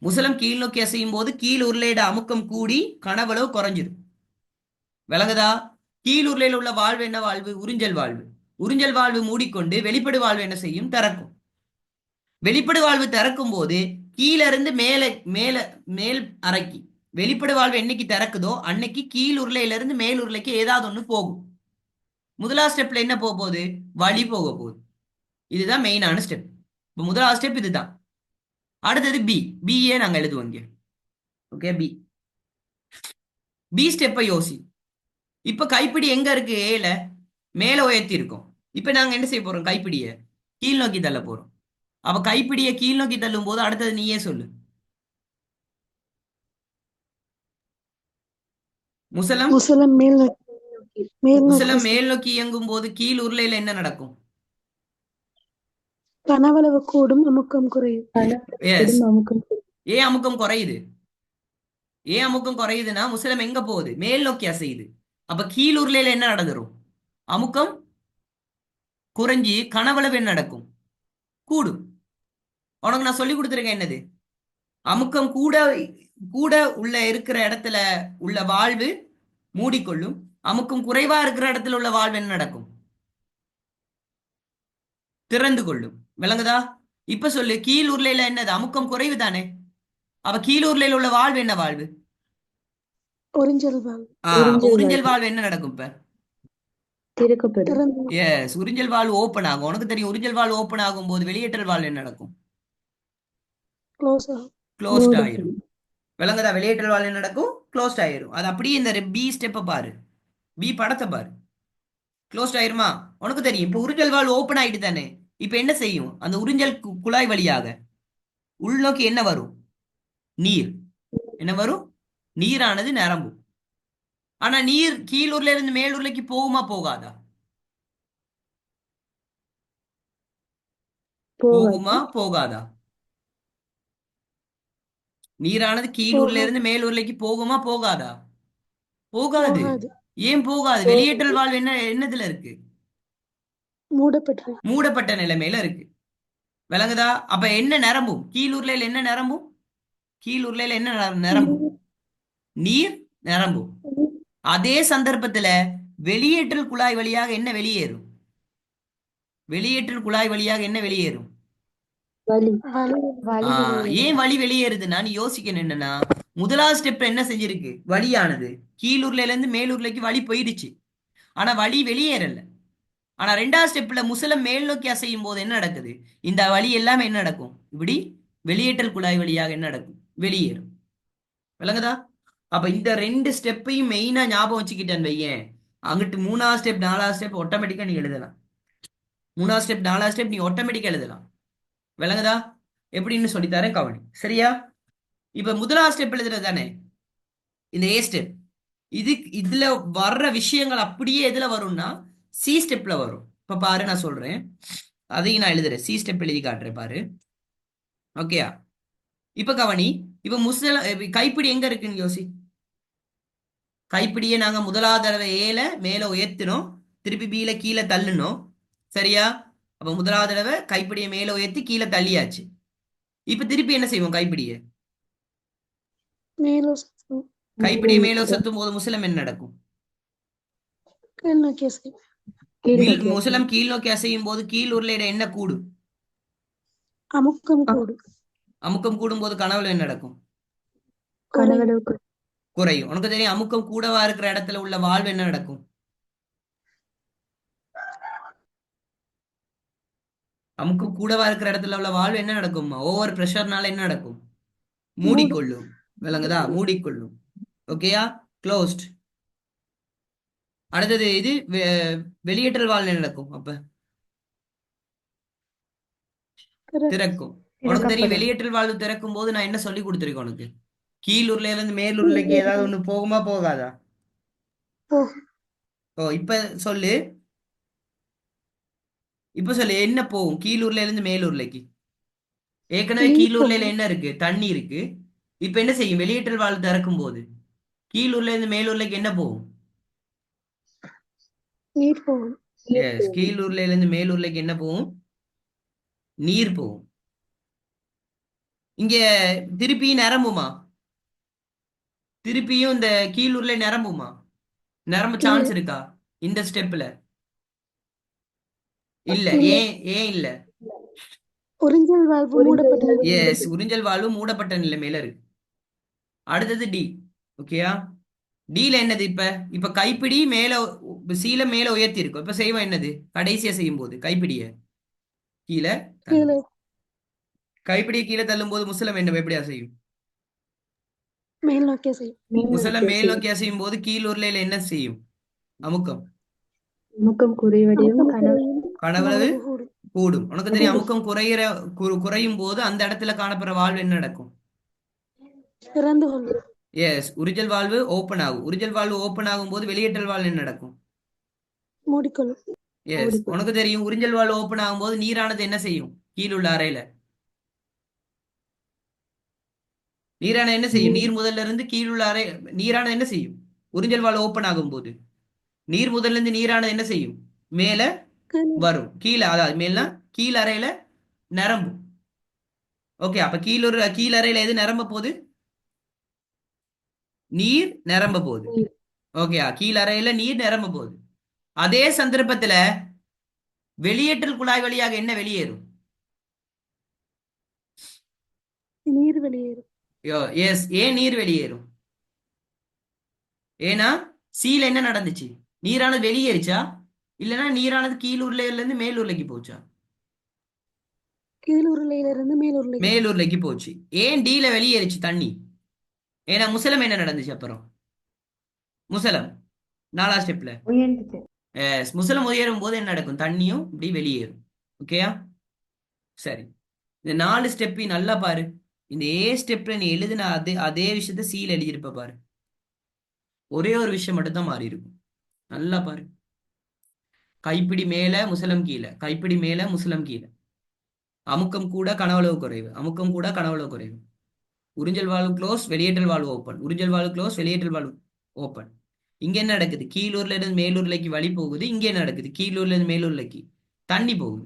முசலம் கீழ் நோக்கி அசையும் போது கீழ் உருளையோட அமுக்கம் கூடி கனவளவு குறைஞ்சிடும். விளங்குதா? கீழ் உருளையில் உள்ள வாழ்வு என்ன வாழ்வு? உறிஞ்சல் வாழ்வு. உறிஞ்சல் வாழ்வு மூடிக்கொண்டு வெளிப்படு வாழ்வு என்ன செய்யும்? திறக்கும். வெளிப்படு வாழ்வு திறக்கும் போது கீழ இருந்து மேல மேல மேல் அறைக்கு வெளிப்படு வாழ்வு என்னைக்கு திறக்குதோ அன்னைக்கு கீழ் உருளையில இருந்து மேல் உருளைக்கு ஏதாவது ஒண்ணு போகும். முதலாவது ஸ்டெப்ல என்ன போக போகுது? வழி போக போகுது. இதுதான் மெயினான ஸ்டெப். இப்ப முதலாவது ஸ்டெப் இதுதான். அடுத்தது பி. பிஏ நாங்க எழுதுவோம் இங்க. Okay, B. பி ஸ்டெப்பை யோசி. இப்ப கைப்பிடி எங்க இருக்கு? ஏல மேல உயர்த்தி இருக்கும். இப்ப நாங்க என்ன செய்ய போறோம்? கைப்பிடிய கீழ் நோக்கி தள்ள போறோம். அப்ப கைப்பிடிய கீழ் நோக்கி தள்ளும் போது அடுத்தது நீயே சொல்லு. முசலம் முசலம் மேல் நோக்கி இயங்கும் போது கீழ் உருளையில என்ன நடக்கும்?
கனவளவு கூடும், அமுக்கம் குறையும்.
எஸ். ஏன் அமுக்கம் குறையுது? ஏன் அமுக்கம் குறையுதுன்னா முசலம் எங்க போகுது? மேல் நோக்கி அசையுது. அப்ப கீழ் உருளையில என்ன நடந்துரும்? அமுக்கம் குறைஞ்சி கனவளவு என்ன நடக்கும்? கூடும். உனக்கு நான் சொல்லி கொடுத்துருக்கேன் என்னது? அமுக்கம் கூட கூட உள்ள இருக்கிற இடத்துல உள்ள வாழ்வு மூடிக்கொள்ளும். அமுக்கம் குறைவா இருக்கிற இடத்துல உள்ள வாழ்வு என்ன நடக்கும்? திறந்து கொள்ளும். விளங்குதா? இப்ப சொல்லு, கீழ் உருளையில என்னது? அமுக்கம் குறைவு தானே. அப்ப கீழ் உருளையில உள்ள வாழ்வு என்ன வாழ்வு?
ஒரிஞ்சல் வால்வு
அப்ப உறிஞ்சல் வாழ்வு என்ன நடக்கும் இப்ப?
திறக்கப்படும்.
திறந்து
எஸ், உறிஞ்சல் வாழ்வு ஓப்பன் ஆகும். உனக்கு தெரியும், உறிஞ்சல் வாழ்வு ஓப்பன் ஆகும் போது வெளியேற்றல் வாழ்வு என்ன நடக்கும்?
க்ளோஸ் ஆகும்.
க்ளோஸ்ட் ஆயிரும். விளங்குதா? வெளியேற்றல் வாழ்வு என்ன நடக்கும்? க்ளோஸ்ட் ஆயிரும். அது அப்படியே இந்த பி ஸ்டெப்பை பாரு, பி படத்தை பாரு. க்ளோஸ்ட் ஆயிருமா? உனக்கு தெரியும், இப்ப உறிஞ்சல் வாழ்வு ஓப்பன் ஆயிட்டு தானே. இப்ப என்ன செய்யும்? அந்த உறிஞ்சல் குழாய் வழியாக உள்நோக்கி என்ன வரும்? நீர். என்ன வரும்? நீரானது நிரம்பும். ஆனா நீர் கீழூர்ல இருந்து மேலூர்லைக்கு போகுமா போகாதா? போகுமா போகாதா? நீரானது கீழூர்ல
போகாது.
இருந்து மேலூர்லைக்கு போகுமா போகாதா? போகாது.
போகாது.
ஏன் போகாது? வெளியேற்றல் வாழ்வு என்னதுல இருக்கு?
மூடப்பட்டு
மூடப்பட்ட நிலைமையில இருக்கு. விளங்குதா? அப்ப என்ன நிரம்பும்? கீழூர்ல என்ன நிரம்பும்? கீழூர்ல என்ன நிரம்பும்? நீர் நிரம்பும். அதே சந்தர்ப்பத்துல வெளியேற்றல் குழாய் வழியாக என்ன வெளியேறும்? வெளியேற்றல் குழாய் வழியாக என்ன வெளியேறும்?
வலி
ஏன் வழி வெளியேறுதுன்னா, நீ யோசிக்கணும் என்னன்னா, முதலாவது ஸ்டெப் என்ன செஞ்சிருக்கு? வழியானது கீழூர்ல இருந்து மேலூர்லைக்கு வழி போயிடுச்சு, ஆனா வழி வெளியேறல. ஆனா ரெண்டாவது ஸ்டெப்ல முசலம் மேல் நோக்கி அசையும் போது என்ன நடக்குது? இந்த வழி எல்லாமே என்ன நடக்கும்? இப்படி வெளியேற்றல் குழாய் வழியாக என்ன நடக்கும்? வெளியேறும். விளங்குதா? அப்ப இந்த ரெண்டு ஸ்டெப்பையும் மெயினா ஞாபகம் வச்சுக்கிட்டேன் வையேன், அங்கிட்டு மூணாவது ஸ்டெப் நாலாவது ஸ்டெப் ஆட்டோமேட்டிக்கா நீ எழுதலாம். மூணாவது ஸ்டெப் நாலாவது ஸ்டெப் நீ ஆட்டோமேட்டிக்கா எழுதலாம். விளங்குதா? எப்படின்னு சொல்லித்தரேன், கவனி. சரியா? இப்ப முதலாவது ஸ்டெப் எழுதுறது தானே இந்த ஏ ஸ்டெப். இதுல வர்ற விஷயங்கள் அப்படியே எதுல வரும்னா சி ஸ்டெப்ல வரும். இப்ப பாரு, நான் சொல்றேன், அதையும் நான் எழுதுறேன், சி ஸ்டெப் எழுதி காட்டுறேன் பாரு. ஓகேயா? இப்ப கவனி. இப்ப கைப்பிடி எங்க இருக்குன்னு யோசி. கைப்பிடியை நாங்க முதலாவது தடவை ஏல மேல உயர்த்தினோம், திருப்பி பீல கீழே தள்ளுனோம். சரியா? அப்ப முதலாவது தடவை கைப்பிடியை மேல உயர்த்தி கீழே தள்ளியாச்சு. இப்ப திருப்பி என்ன செய்வோம்? கைப்பிடியை
மேலும்
கைப்பிடியை மேல சத்தும் போது முசலம் என்ன நடக்கும்?
கீழ் நோக்கி அசையும்.
முசலம் கீழ் நோக்கி அசையும் போது கீழ் உருளையிட என்ன கூடும்?
அமுக்கம் கூடும்.
அமுக்கம் கூடும் போது கனவுல என்ன நடக்கும்?
குறையும்.
குறையும். உனக்கு தெரியும், அமுக்கம் கூடவா இருக்கிற இடத்துல உள்ள வாழ்வு என்ன நடக்கும்? அமுக்கம் கூடவா இருக்கிற இடத்துல உள்ள வாழ்வு என்ன நடக்கும்? ஓவர் பிரஷர்னால என்ன நடக்கும்? மூடிக்கொள்ளும். விளங்குதா? மூடிக்கொள்ளும். ஓகேயா? க்ளோஸ்ட். அடுத்தது இது வெளியேற்றல் வாழ்வு என்ன நடக்கும்? அப்ப திறக்கும். உனக்கு தெரியும், வெளியேற்றல் வாழ்வு திறக்கும் போது நான் என்ன சொல்லி கொடுத்துருக்கேன் உனக்கு? கீழ் உருளையில இருந்து மேல் உருளைக்கு ஏதாவது ஒண்ணு போகுமா போகாதா? ஓ, இப்ப சொல்லு. இப்ப சொல்லு, என்ன போகும் கீழ் உருளையில இருந்து மேல் உருளைக்கு? ஏற்கனவே கீழ் உருளையில என்ன இருக்கு? தண்ணி இருக்கு. இப்ப என்ன செய்யும்? வெளியேற்றல் வாழ்வு திறக்கும் போது கீழ் உருளையில இருந்து மேல் உருளைக்கு என்ன போகும்?
நீர் போகும்.
எஸ், கீழ் உருளையில இருந்து மேல் உருளைக்கு என்ன போகும்? நீர் போகும். இங்க திருப்பியும் நிரம்புமா? திருப்பியும் இந்த கீழ் உருளை நிரம்புமா? நிரம்ப சான்ஸ் இருக்கா இந்த ஸ்டெப்ல? இல்ல. ஏன் ஏன் இல்ல?
ஒரிஞ்சல் வால்வு மூடப்பட்ட
எஸ், உறிஞ்சல் வாழ்வு மூடப்பட்ட நிலைமையில இருக்கு. அடுத்தது டி. ஓகேயா? டீல என்னது? இப்ப இப்ப கைப்பிடி மேல சீல மேல உயர்த்தி இருக்கும். இப்ப செய்வோம் என்னது? கடைசியா செய்யும் போது கைப்பிடிய கீழே
கீழே
கைப்பிடியை கீழே தள்ளும் போது முசலம் என்ன எப்படியா செய்யும்?
மேல் நோக்கி அசையும்.
முசலம் மேல் நோக்கி அசையும் போது கீழ் உருளையில என்ன செய்யும்? அமுக்கம்
அமுக்கம் குறைவடையும்.
கனவளவு
கூடும்.
கூடும். உனக்கு தெரியும், அமுக்கம் குறையும் போது அந்த இடத்துல காணப்படுற வாழ்வு என்ன நடக்கும்?
திறந்து கொள்ளும்.
எஸ், உறிஞ்சல் வாழ்வு ஓப்பன் ஆகும். உறிஞ்சல் வாழ்வு ஓப்பன் ஆகும் போது வெளியேற்றல் வாழ்வு என்ன நடக்கும்?
மூடிக்கொள்ளும்.
எஸ், உனக்கு தெரியும், உறிஞ்சல் வாழ்வு ஓப்பன் ஆகும் போது நீரானது என்ன செய்யும்? கீழுள்ள அறையில நீரானது என்ன செய்யும்? நீர் முதல்ல இருந்து கீழுள்ள அறை நீரானது என்ன செய்யும்? உறிஞ்சல் வாழ்வு ஓப்பன் ஆகும் போது நீர் முதல்ல இருந்து நீரானது என்ன செய்யும்? மேல வரும். கீழே, அதாவது மேல கீழ் அறையில நிரம்பும். ஓகே, அப்ப கீழ் அறையில எது நிரம்ப போகுது? நீர் நிரம்ப போகுது. ஓகே, கீழ் அறையில நீர் நிரம்ப போகுது. அதே சந்தர்ப்பத்துல வெளியேற்றல் குழாய் வழியாக என்ன வெளியேறும்?
நீர் வெளியேறும்.
எஸ், ஏன் நீர் வெளியேறும்? ஏன்னா சீல என்ன நடந்துச்சு? நீரானது வெளியேறிச்சா, இல்லைன்னா நீரானது கீழூர்ல இருந்து மேலூர்லைக்கு போச்சா?
கீழுருளையிலிருந்து மேலுருளைக்கு.
மேலூர்லைக்கு போச்சு. ஏன் டீல வெளியேறிச்சு தண்ணி? ஏன்னா முசலம் என்ன நடந்துச்சு அப்புறம்? முசலம் 4ஆம் ஸ்டெப்ல
உயர்ந்துச்சு.
முசலம் உயரும் போது என்ன நடக்கும்? தண்ணியும் இப்படி வெளியேறும். ஓகேயா? சரி, இந்த 4 ஸ்டெப்பையும் நல்லா பாரு. இந்த ஏ ஸ்டெப்ல நீ எழுதின அதே விஷயத்த சீல எழுதியிருப்ப பாரு. ஒரே ஒரு விஷயம் மட்டும் தான் மாறி இருக்கும். நல்லா பாரு. கைப்பிடி மேல முசலம் கீழே, கைப்பிடி மேல முசலம் கீழே. அமுக்கம் கூட கனவளவு குறைவு, அமுக்கம் கூட கனவளவு குறைவு. உறிஞ்சல் வால்வு க்ளோஸ், வெளியேற்றல் வால்வு ஓப்பன், உறிஞ்சல் வால்வு க்ளோஸ், வெளியேற்றல் வால்வு ஓப்பன். இங்க என்ன நடக்குது? கீழூர்ல இருந்து மேலூர்லைக்கு வழி போகுது. இங்க என்ன நடக்குது? கீழூர்ல இருந்து மேலூர்லைக்கு தண்ணி போகுது.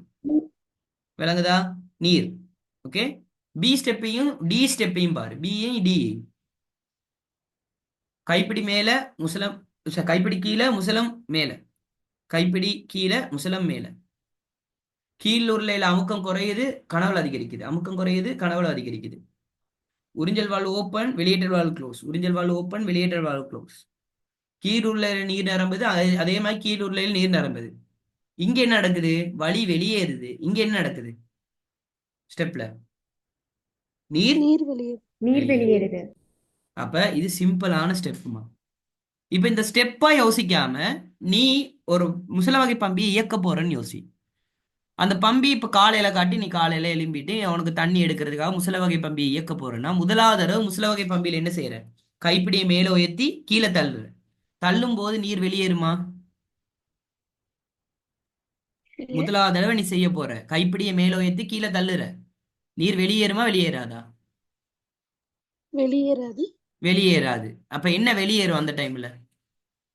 விளங்குதா? நீர். ஓகே, பி ஸ்டெப்பையும் டி ஸ்டெப்பையும் பாரு. பியும் டி. கைப்பிடி மேல முசலம், கைப்பிடி கீழே முசலம் மேல, கைப்பிடி கீழே முசலம் மேல. கீழூர்ல அமுக்கம் குறையுது, கனவுல அதிகரிக்குது. அமுக்கம் குறையுது, கனவுல அதிகரிக்குது. உறிஞ்சல் வால்வு ஓப்பன், வெளியேற்றல் வால்வு க்ளோஸ், உறிஞ்சல் வால்வு ஓப்பன், வெளியேற்றல் வால்வு க்ளோஸ். கீழூர்ல நீர் நிரம்புது, அதே மாதிரி கீழூர்ல நீர் நிரம்புது. இங்க என்ன நடக்குது? வழி வெளியேறுது. இங்க என்ன நடக்குது? ஸ்டெப்ல நீர்
நீர் வெளியேறும்.
நீர் வெளியேறுது.
அப்ப இது சிம்பிளான ஸ்டெப்புமா. இப்ப இந்த ஸ்டெப்பா யோசிக்காம நீ ஒரு முசல வகை பம்பியை இயக்க போறன்னு யோசி. அந்த பம்பி இப்ப காலையில காட்டி நீ காலையில எழும்பிட்டு உனக்கு தண்ணி எடுக்கிறதுக்காக முசல வகை பம்பியை இயக்க போறேன்னா, முதலாவது தடவை முசல வகை பம்பியில என்ன செய்யற? கைப்பிடியை மேல உயர்த்தி கீழே தள்ளுற. தள்ளும் போது நீர் வெளியேறுமா?
இல்ல.
முதலாவது தடவை நீ செய்ய போற, கைப்பிடியை மேல உயர்த்தி கீழே தள்ளுற. நீர் வெளியேறுமா வெளியேறாதா?
வெளியேறாது.
வெளியேறாது. அப்ப என்ன வெளியேறும் அந்த டைம்ல?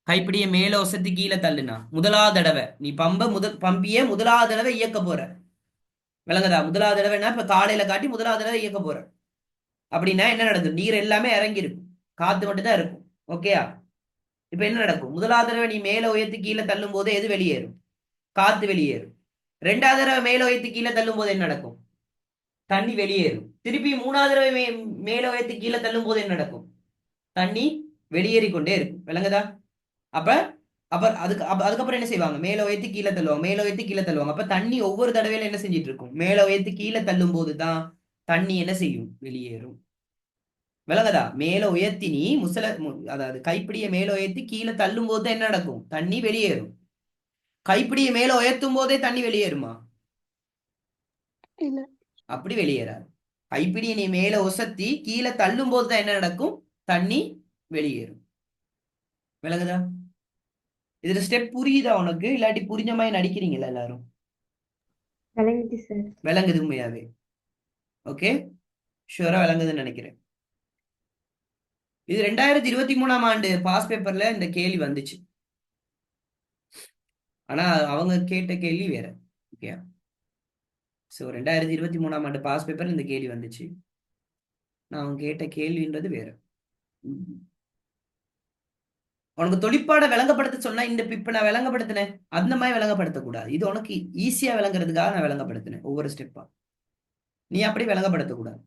கைப்பிடியை மேல ஒசத்தி கீழே தள்ளுனா முதலாவது தடவை நீ பம்பிய முதலாவது தடவை இயக்க போற. விளங்குதா? முதலாவது தடவைன்னா இப்ப காலையில காட்டி முதலாவது தடவை இயக்க போற அப்படின்னா என்ன நடக்கும்? நீர் எல்லாமே இறங்கி இருக்கும், காத்து மட்டும் தான் இருக்கும். ஓகேயா? இப்ப என்ன நடக்கும்? முதலாவது தடவை நீ மேல உயர்த்தி கீழே தள்ளும் போது எது வெளியேறும்? காத்து வெளியேறும். 2வது தடவை மேல உயர்த்தி கீழே தள்ளும் போது என்ன நடக்கும்? தண்ணி வெளியேறும். திருப்பி 3வது தடவை மேல உயர்த்தி கீழே தள்ளும் போது என்ன நடக்கும்? தண்ணி வெளியேறி கொண்டே இருக்கும். விளங்குதா? அப்ப அப்ப அதுக்கப்புறம் என்ன செய்வாங்க? மேல உயர்த்தி கீழே தள்ளுவாங்க, மேல உயர்த்தி கீழே தள்ளுவாங்க. அப்ப தண்ணி ஒவ்வொரு தடவையில என்ன செஞ்சிட்டு இருக்கும்? மேல உயர்த்தி கீழே தள்ளும் போதுதான் தண்ணி என்ன செய்யும்? வெளியேறும். விளங்குதா? மேல உயர்த்தி நீ அதாவது கைப்பிடியை மேல உயர்த்தி கீழே தள்ளும் போது என்ன நடக்கும்? தண்ணி வெளியேறும். கைப்பிடியை மேல உயர்த்தும் போதே தண்ணி வெளியேறுமா?
இல்ல.
அப்படி வெளியேறாது. கைப்பிடியை நீ மேல ஒசத்தி கீழே தள்ளும் போதுதான் என்ன நடக்கும்? தண்ணி வெளியேறும். விளங்குதா? இதுல ஸ்டெப் புரியுதா உனக்கு? இல்லாட்டி புரிஞ்ச மாதிரி நடிக்கிறீங்களா எல்லாரும்?
விளங்குது சார்.
விளங்குது உண்மையாவே? ஓகே, ஷுவரா விளங்குதுன்னு நினைக்கிறேன். இது 2023ஆம் ஆண்டு பாஸ் பேப்பர்ல இந்த கேள்வி வந்துச்சு. ஆனா அவங்க கேட்ட கேள்வி வேற. ஓகே, சோ 2023ஆம் ஆண்டு பாஸ் பேப்பர் இந்த கேள்வி வந்துச்சு. நான் அவங்க கேட்ட கேள்வின்றது வேற. உனக்கு தொழிற்பாட விளங்கப்படுத்த சொன்னா இப்ப நான் விளங்கப்படுத்தினேன் அந்த மாதிரி விளங்கப்படுத்தக்கூடாது. இது உனக்கு ஈஸியா விளங்குறதுக்காக நான் விளங்கப்படுத்தினேன் ஒவ்வொரு ஸ்டெப்பா. நீ அப்படி விளங்கப்படுத்தக்கூடாது.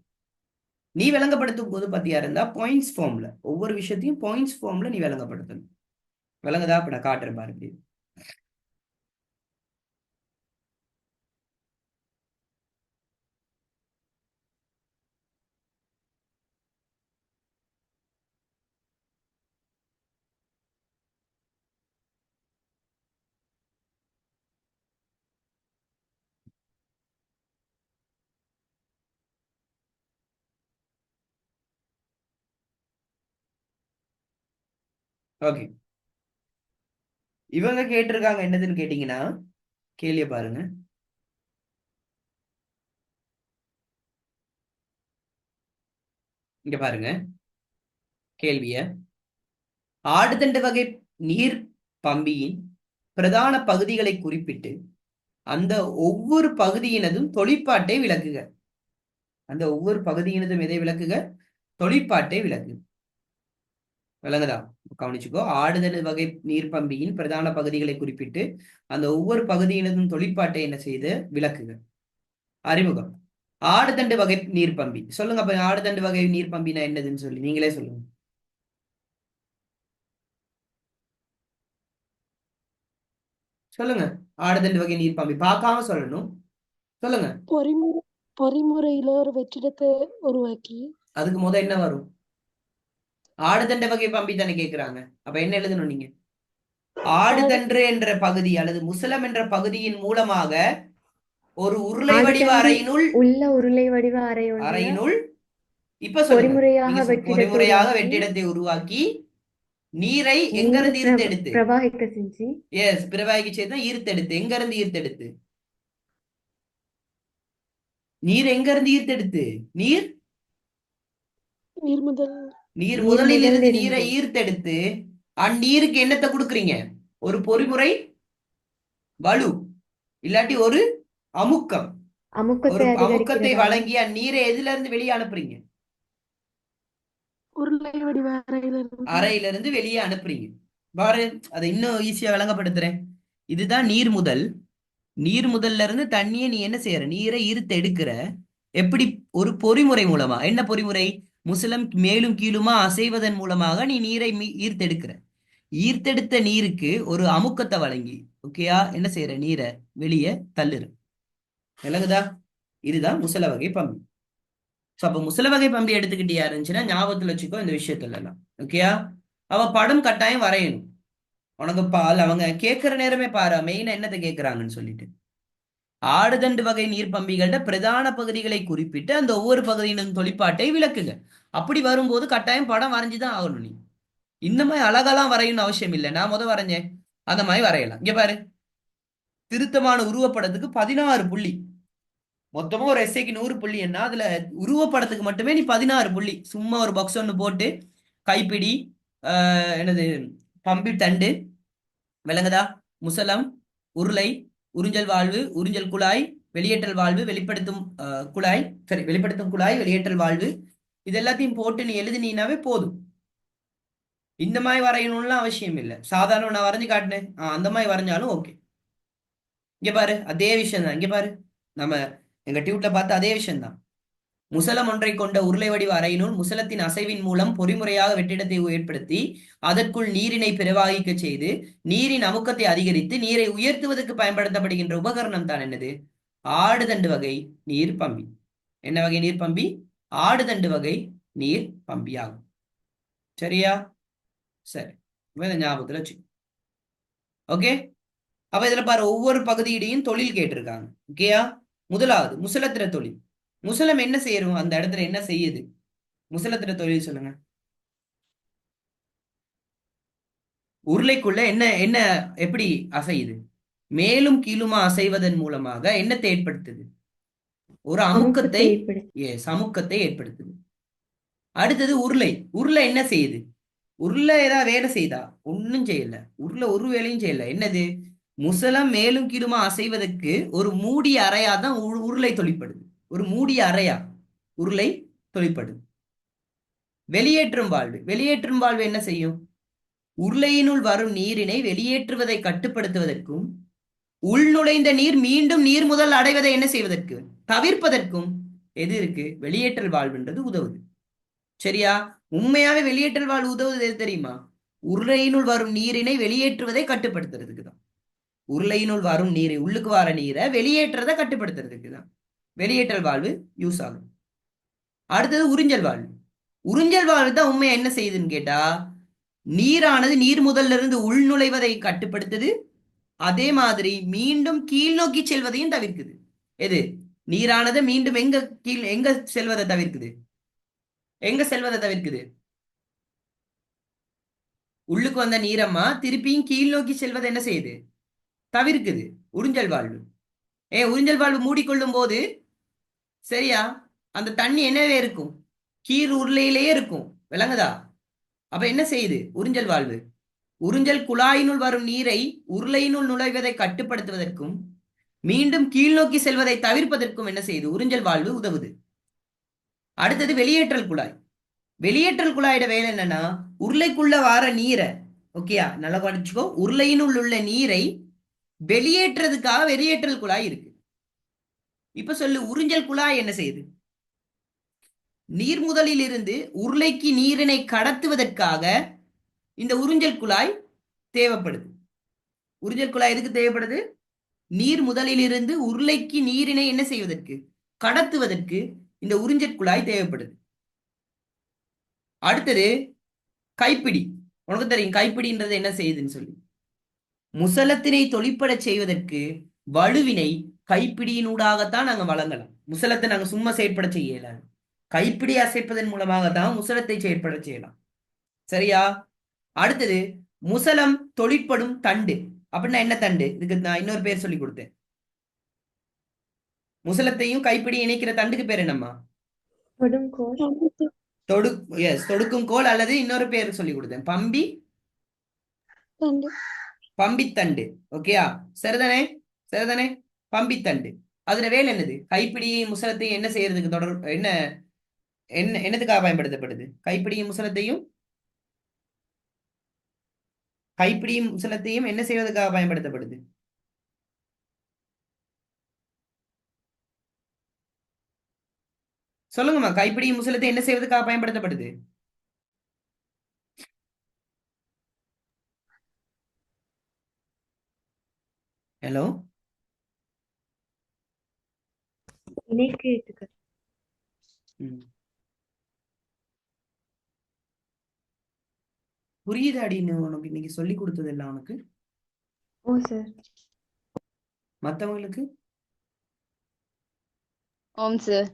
நீ விளங்கப்படுத்தும் போது பத்தியா இருந்தா பாயிண்ட்ஸ் ஃபார்ம்ல ஒவ்வொரு விஷயத்தையும் பாயிண்ட்ஸ் ஃபார்ம்ல நீ விளங்கப்படுத்தணும். விளங்குதா? இப்ப நான் காட்டுறேன் பாருங்க. ஓகே, இவங்க கேட்டிருக்காங்க என்னதுன்னு கேட்டீங்கன்னா, கேள்விய பாருங்க. இங்க பாருங்க கேள்விய. ஆடுதண்டு வகை நீர் பம்பியின் பிரதான பகுதிகளை குறிப்பிட்டு அந்த ஒவ்வொரு பகுதியினதும் தொழிற்பாட்டை விளக்குக. அந்த ஒவ்வொரு பகுதியினதும் எதை விளக்குக? தொழிற்பாட்டை விளக்குக. விளங்குதா? கவனிச்சுக்கோ. ஆடுதண்டு வகை நீர்ப்பம்பியின் பிரதான பகுதிகளை குறிப்பிட்டு அந்த ஒவ்வொரு பகுதியினதும் தொழிற்பாட்டை என்ன செய்து விளக்குக. அறிமுகம். ஆடுதண்டு வகை நீர்ப்பம்பி சொல்லுங்க. அப்ப ஆடுதண்டு வகை நீர்ப்பம்பினா என்னதுன்னு சொல்லி நீங்களே சொல்லுங்க. சொல்லுங்க. ஆடுதண்டு வகை நீர்ப்பம்பி பார்க்காம சொல்லணும். சொல்லுங்க.
பொறிமுறையில ஒரு வெற்றிடத்தை உருவாக்கி
அதுக்கு முத என்ன வரும்? ஆடுதண்ட வகை பம்பி தானே கேக்குறாங்க. அப்ப என்ன எழுதணும் நீங்க? ஆடுதன்று என்ற பகுதி அல்லது முசலம் என்ற பகுதியின் மூலமாக ஒரு உருளை வடிவ
ஆடுதண்டு
அறையினுள்
உள்ள உருளை வடிவ அறை ஒன்றில்
அறையினுள் இப்ப சொல்லுங்க.
பொறிமுறையாக
நீங்க
வெற்றிடத்தை
பொறிமுறையாக
உருவாக்கி
வெற்றிடத்தை உருவாக்கி நீரை
நீர்
எங்கிருந்து ஈர்த்தெடுத்து
பிரவாகிக்க செஞ்சு
பிரவாகிக்கு செய்து ஈர்த்தெடுத்து எங்க இருந்து ஈர்த்தெடுத்து நீர் எங்க இருந்து ஈர்த்தெடுத்து நீர்
நீர் முதல்
நீர்
நீர்
முதலில் இருந்து
முதலில்
நீரை
இருந்து
ஈர்த்தெடுத்து அந்நீருக்கு என்னத்தை கொடுக்குறீங்க? ஒரு பொறிமுறை வலு இல்லாட்டி ஒரு அமுக்கம், ஒரு
அமுக்கத்தை
அமுக்கத்தை
அதிகரிக்கிறதால
வழங்கி அந்நீரை எதுல இருந்து வெளியே அனுப்புறீங்க?
உருளை வடிவ
அறையில இருந்து வெளியே அனுப்புறீங்க. பாரு, அதை இன்னும் ஈஸியா விளங்கப்படுத்துறேன். இதுதான் நீர் முதல். நீர் முதல்ல இருந்து தண்ணியை நீ என்ன செய்யற? நீரை ஈர்த்து எடுக்கிற. எப்படி? ஒரு பொறிமுறை மூலமா. என்ன பொறிமுறை? முசலம் மேலும் கீழுமா அசைவதன் மூலமாக நீ நீரை ஈர்த்தெடுக்கிற. ஈர்த்தெடுத்த நீருக்கு ஒரு அமுக்கத்தை வழங்கி ஓகேயா என்ன செய்யற? நீரை வெளியே தள்ளுற. விளங்குதா? இதுதான் முசல வகை பம்பி. அப்ப முசல வகை பம்பி எடுத்துக்கிட்டியா இருந்துச்சுன்னா ஞாபகத்துல வச்சுக்கோ இந்த விஷயத்துல எல்லாம். ஓகேயா? அவ படம் கட்டாயம் வரையணும். உனக்கு பால் அவங்க கேட்கிற நேரமே பாரு மெயினா என்னத்தை கேட்கிறாங்கன்னு சொல்லிட்டு. ஆடுதண்டு வகை நீர்ப்பம்பிகளோட பிரதான பகுதிகளை குறிப்பிட்டு அந்த ஒவ்வொரு பகுதியினும் தொழிற்பாட்டை விளக்குங்க. அப்படி வரும்போது கட்டாயம் படம் வரைஞ்சுதான் ஆகணும். நீ இந்த மாதிரி அழகெல்லாம் வரையணும் அவசியம் இல்லை. நான் வரைஞ்சேன் அந்த மாதிரி வரையலாம். இங்க பாரு, திருத்தமான உருவப்படத்துக்கு 16 புள்ளி. மொத்தமா ஒரு எஸ்ஐக்கு 100 புள்ளி. என்ன அதுல உருவப்படத்துக்கு மட்டுமே நீ 16 புள்ளி. சும்மா ஒரு பாக்ஸ் ஒன்று போட்டு கைப்பிடி என்னது பம்பி தண்டு விளங்குதா, முசலம், உருளை, உறிஞ்சல் வாழ்வு, உறிஞ்சல் குழாய், வெளியேற்றல் வாழ்வு, வெளிப்படுத்தும் குழாய், சரி வெளிப்படுத்தும் குழாய், வெளியேற்றல் வாழ்வு, இது எல்லாத்தையும் போட்டு நீ எழுதினீனாவே போதும். இந்த மாதிரி வரையணும்லாம் அவசியம் இல்லை. சாதாரண நான் வரைஞ்சு காட்டினேன் அந்த மாதிரி வரைஞ்சாலும் ஓகே. இங்க பாரு அதே விஷயம் தான். இங்க பாரு நம்ம எங்க டியூட்ல பார்த்த அதே விஷயம் தான். முசலம் ஒன்றை கொண்ட உருளை வடிவ அறையினுள் முசலத்தின் அசைவின் மூலம் பொறிமுறையாக வெற்றிடத்தை ஏற்படுத்தி அதற்குள் நீரினை பிரவாகிக்க செய்து நீரின் அமுக்கத்தை அதிகரித்து நீரை உயர்த்துவதற்கு பயன்படுத்தப்படுகின்ற உபகரணம் தான் என்னது? ஆடுதண்டு வகை நீர் பம்பி. என்ன வகை நீர் பம்பி? ஆடுதண்டு வகை நீர் பம்பி ஆகும். சரியா? சரி, ஞாபகத்துல வச்சு. ஓகே. அப்ப இதுல பாரு ஒவ்வொரு பகுதியிடையும் தொழில் கேட்டிருக்காங்க. ஓகேயா? முதலாவது முசலத்திர தொழில். முசலம் என்ன செய்யறோம்? அந்த இடத்துல என்ன செய்யுது? முசலத்திர தொழில் சொல்லுங்க. உருளைக்குள்ள என்ன என்ன எப்படி அசையுது? மேலும் கீழுமா அசைவதன் மூலமாக என்னத்தை ஏற்படுத்துது? ஒரு அமுக்கத்தை அமுக்கத்தை ஏற்படுத்துது. அடுத்தது உருளை. உருளை என்ன செய்யுது? உருளை ஏதாவது வேலை செய்தா? ஒன்னும் செய்யல. உருளை ஒரு வேலையும் செய்யல. என்னது? முசலம் மேலும் கீழுமா அசைவதற்கு ஒரு மூடிய அறையா தான் உருளை தொழிற்படுது. ஒரு மூடிய அறையா உருளை தொழிற்படுது. வெளியேற்றும் வாழ்வு. வெளியேற்றும் வாழ்வு என்ன செய்யும்? உருளையினுள் வரும் நீரினை வெளியேற்றுவதை கட்டுப்படுத்துவதற்கும் உள்நுழைந்த நீர் மீண்டும் நீர் முதல் அடைவதை என்ன செய்வதற்கு தவிர்ப்பதற்கும் எது இருக்கு? வெளியேற்றல் வாழ்வுன்றது உதவுது. சரியா? உண்மையாவே வெளியேற்றல் வாழ்வு உதவுது எது தெரியுமா? உருளையினுள் வரும் நீரினை வெளியேற்றுவதை கட்டுப்படுத்துறதுக்கு தான். உருளையினுள் வரும் நீரை, உள்ளுக்கு வர நீரை வெளியேற்றதை கட்டுப்படுத்துறதுக்கு தான் வெளியேற்றல் வாழ்வு யூஸ் ஆகும். அடுத்தது உறிஞ்சல் வாழ்வு. உறிஞ்சல் வாழ்வு தான் உண்மையா என்ன செய்யுதுன்னு கேட்டா நீரானது நீர் முதல்ல இருந்து உள்நுழைவதை கட்டுப்படுத்துது. அதே மாதிரி மீண்டும் கீழ் நோக்கி செல்வதையும் தவிர்க்குது. எது? நீரானது மீண்டும் எங்க செல்வதை தவிர்க்குது? எங்க செல்வதை தவிர்க்குது? உள்ளுக்கு வந்த நீரம்மா திருப்பியும் கீழ் நோக்கி செல்வதை என்ன செய்யுது? தவிர்க்குது. உறிஞ்சல் வாழ்வு. உறிஞ்சல் வாழ்வு மூடிக்கொள்ளும் போது சரியா அந்த தண்ணி என்னவே இருக்கும்? கீழ் உருளையிலேயே இருக்கும். விளங்குதா? அப்ப என்ன செய்யுது உறிஞ்சல் வாழ்வு? உறிஞ்சல் குழாயினுள் வரும் நீரை உருளையினுள் நுழைவதை கட்டுப்படுத்துவதற்கும் மீண்டும் கீழ் நோக்கி செல்வதை தவிர்ப்பதற்கும் என்ன செய்யுது உறிஞ்சல் வாழ்வு உதவுது. அடுத்தது வெளியேற்றல் குழாய். வெளியேற்றல் குழாயோட வேலை என்னன்னா உருளைக்குள்ள வார நீரை, ஓகேயா, நல்லா படிச்சுக்கோ, உருளையினுள் உள்ள நீரை வெளியேற்றுறதுக்காக வெளியேற்றல் குழாய் இருக்கு. இப்ப சொல்லு, உறிஞ்சல் குழாய் என்ன செய்யுது? நீர்முதலில் இருந்து உருளைக்கு நீரினை கடத்துவதற்காக இந்த உறிஞ்சல் குழாய் தேவைப்படுது. உறிஞ்சல் குழாய் எதுக்கு தேவைப்படுது? நீர் முதலிலிருந்து உருளைக்கு நீரினை என்ன செய்வதற்கு? கடத்துவதற்கு இந்த உறிஞ்சல் குழாய் தேவைப்படுது. அடுத்தது கைப்பிடி. உனக்கு தெரியும் கைப்பிடின்றது என்ன செய்யுதுன்னு சொல்லி. முசலத்தினை தொழிற்பட செய்வதற்கு வலுவினை கைப்பிடியினூடாகத்தான் நாங்க வழங்கலாம். முசலத்தை நாங்க சும்மா செயற்பட செய்யலாம். கைப்பிடி அசைப்பதன் மூலமாகத்தான் முசலத்தை செயற்பட செய்யலாம். சரியா? அடுத்தது முசலம் தொழிற்படும் தண்டு. அப்படின்னா என்ன தண்டு? இதுக்கு நான் இன்னொரு பேர் சொல்லி கொடுத்தேன். முசலத்தையும் கைப்பிடி இணைக்கிற தண்டுக்கு பேர் என்னம்மா?
கொடுங்கோல்.
தொடுக்கும் கோல், அல்லது இன்னொரு பேர் சொல்லி கொடுத்தேன்,
தண்டு.
பம்பித்தண்டு. ஓகேயா? சரிதானே? சரிதானே? பம்பித்தண்டு. அதுல வேலை என்னது? கைப்பிடியும் முசலத்தையும் என்ன செய்யறதுக்கு தொடர் என்ன என்ன என்னத்துக்காக பயன்படுத்தப்படுது? கைப்பிடியும் முசலத்தையும் என்ன செய்வதற்காக பயன்படுத்தப்படுது? சொல்லுங்கம்மா, கைப்பிடியும் முசலத்தை என்ன செய்வதற்காக பயன்படுத்தப்படுது? ஹலோ,
இணைக்கேட்டுகள்.
புரியுதாடின்னு உனக்கு இன்னைக்கு சொல்லி கொடுத்தது எல்லாம் உனக்கு?
ஓ சார்.
மத்தவங்களுக்கு
ஓம் சார்.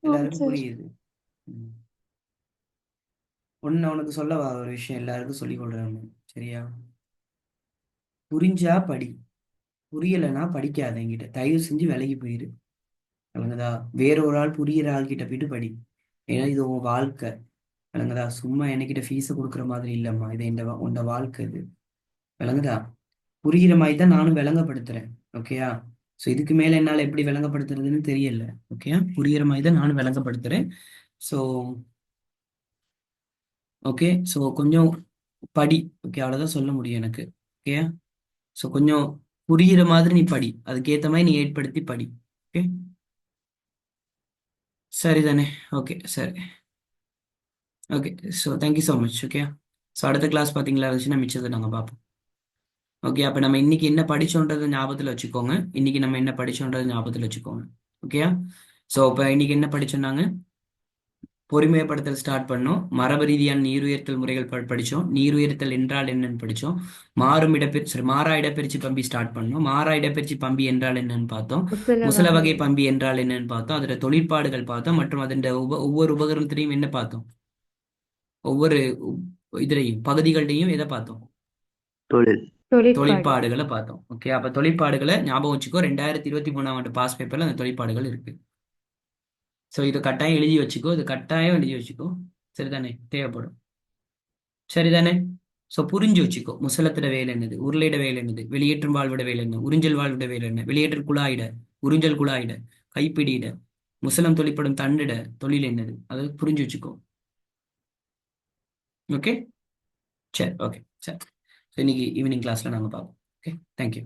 எல்லாருக்கும்
சார்.
புரியுது. ஒன்னு உனக்கு சொல்லவா ஒரு விஷயம் எல்லாருக்கும் சொல்லி கொடுறாங்க. சரியா? புரிஞ்சா படி, புரியலைன்னா படிக்காத. என்கிட்ட தயவு செஞ்சு விலகி போயிரு. விளங்குதா? வேற ஒரு ஆள் புரியிற ஆள் கிட்ட போயிட்டு படி. ஏன்னா இது உன் வாழ்க்கை. விளங்குதா? சும்மா என்கிட்ட ஃபீஸை கொடுக்குற மாதிரி இல்லம்மா. இது உண்ட வாழ்க்கை. இது விளங்குதா? புரிகிற மாதிரி தான் நானும் விளங்கப்படுத்துறேன். ஓகேயா? ஸோ இதுக்கு மேல என்னால் எப்படி விளங்கப்படுத்துறதுன்னு தெரியல. ஓகேயா? புரிகிற மாதிரி தான் நானும் விளங்கப்படுத்துறேன். ஸோ ஓகே, ஸோ கொஞ்சம் படி. ஓகே, அவ்வளோதான் சொல்ல முடியும் எனக்கு. ஓகே, ஸோ கொஞ்சம் புரிகிற மாதிரி நீ படி, அதுக்கேற்ற மாதிரி நீ ஏற்படுத்தி படி. ஓகே, சரிதானே? ஓகே, சரி. Okay, so thank you so much. Okay, so அடுத்த கிளாஸ் பார்த்தீங்களா இருந்துச்சுன்னா மிச்சத்தை நாங்கள் பார்ப்போம். ஓகே, அப்போ நம்ம இன்னைக்கு என்ன படிச்சோன்றதை ஞாபகத்தில் வச்சுக்கோங்க. இன்னைக்கு நம்ம என்ன படிச்சோன்றதை ஞாபகத்தில் வச்சுக்கோங்க. ஓகேயா? ஸோ இப்போ இன்னைக்கு என்ன படிச்சோம்னாங்க? பொறிமுறைப்படுத்தல் ஸ்டார்ட் பண்ணோம். மரபு ரீதியான நீருயர்த்தல் முறைகள் படிச்சோம். நீருயர்த்தல் என்றால் என்னன்னு படிச்சோம். மாறா இடப்பெயர்ச்சி பம்பி ஸ்டார்ட் பண்ணோம். மாறா இடப்பெயர்ச்சி பம்பி என்றால் என்னன்னு பார்த்தோம். முசல வகை பம்பி என்றால் என்னன்னு பார்த்தோம். அதோட தொழிற்பாடுகள் பார்த்தோம். மற்றும் அதன் ஒவ்வொரு உபகரணத்திலையும் என்ன பார்த்தோம்? ஒவ்வொரு இதுலையும் பகுதிகள்லையும் எதை பார்த்தோம்? தொழிற்பாடுகளை பார்த்தோம். ஓகே, அப்ப தொழிற்பாடுகளை ஞாபகம் வச்சுக்கோ. 2023ஆம் ஆண்டு பாஸ் பேப்பர்ல அந்த தொழிற்பாடுகள் இருக்கு. ஸோ இதை கட்டாயம் எழுதி வச்சுக்கோ. இது கட்டாயம் எழுதி வச்சுக்கோ. சரிதானே? தேவைப்படும். சரிதானே? ஸோ புரிஞ்சு வச்சுக்கோ. முசலத்திட வேலை என்னது, உருளையிட வேலை என்னது, வெளியேற்றும் வாழ்விட வேலை என்ன, உறிஞ்சல் வாழ்விட வேலை என்ன, வெளியேற்றல் குழாயிட, உறிஞ்சல் குழாயிட, கைப்பிடியிட, முசலம் தொழிற்படும் தண்டிட தொழில் என்னது, அதை புரிஞ்சு வச்சுக்கோ. ஓகே, சரி. ஓகே, சரி. ஸோ இன்னைக்கு ஈவினிங் கிளாஸ்ல நாங்கள் பார்ப்போம். Okay, thank you.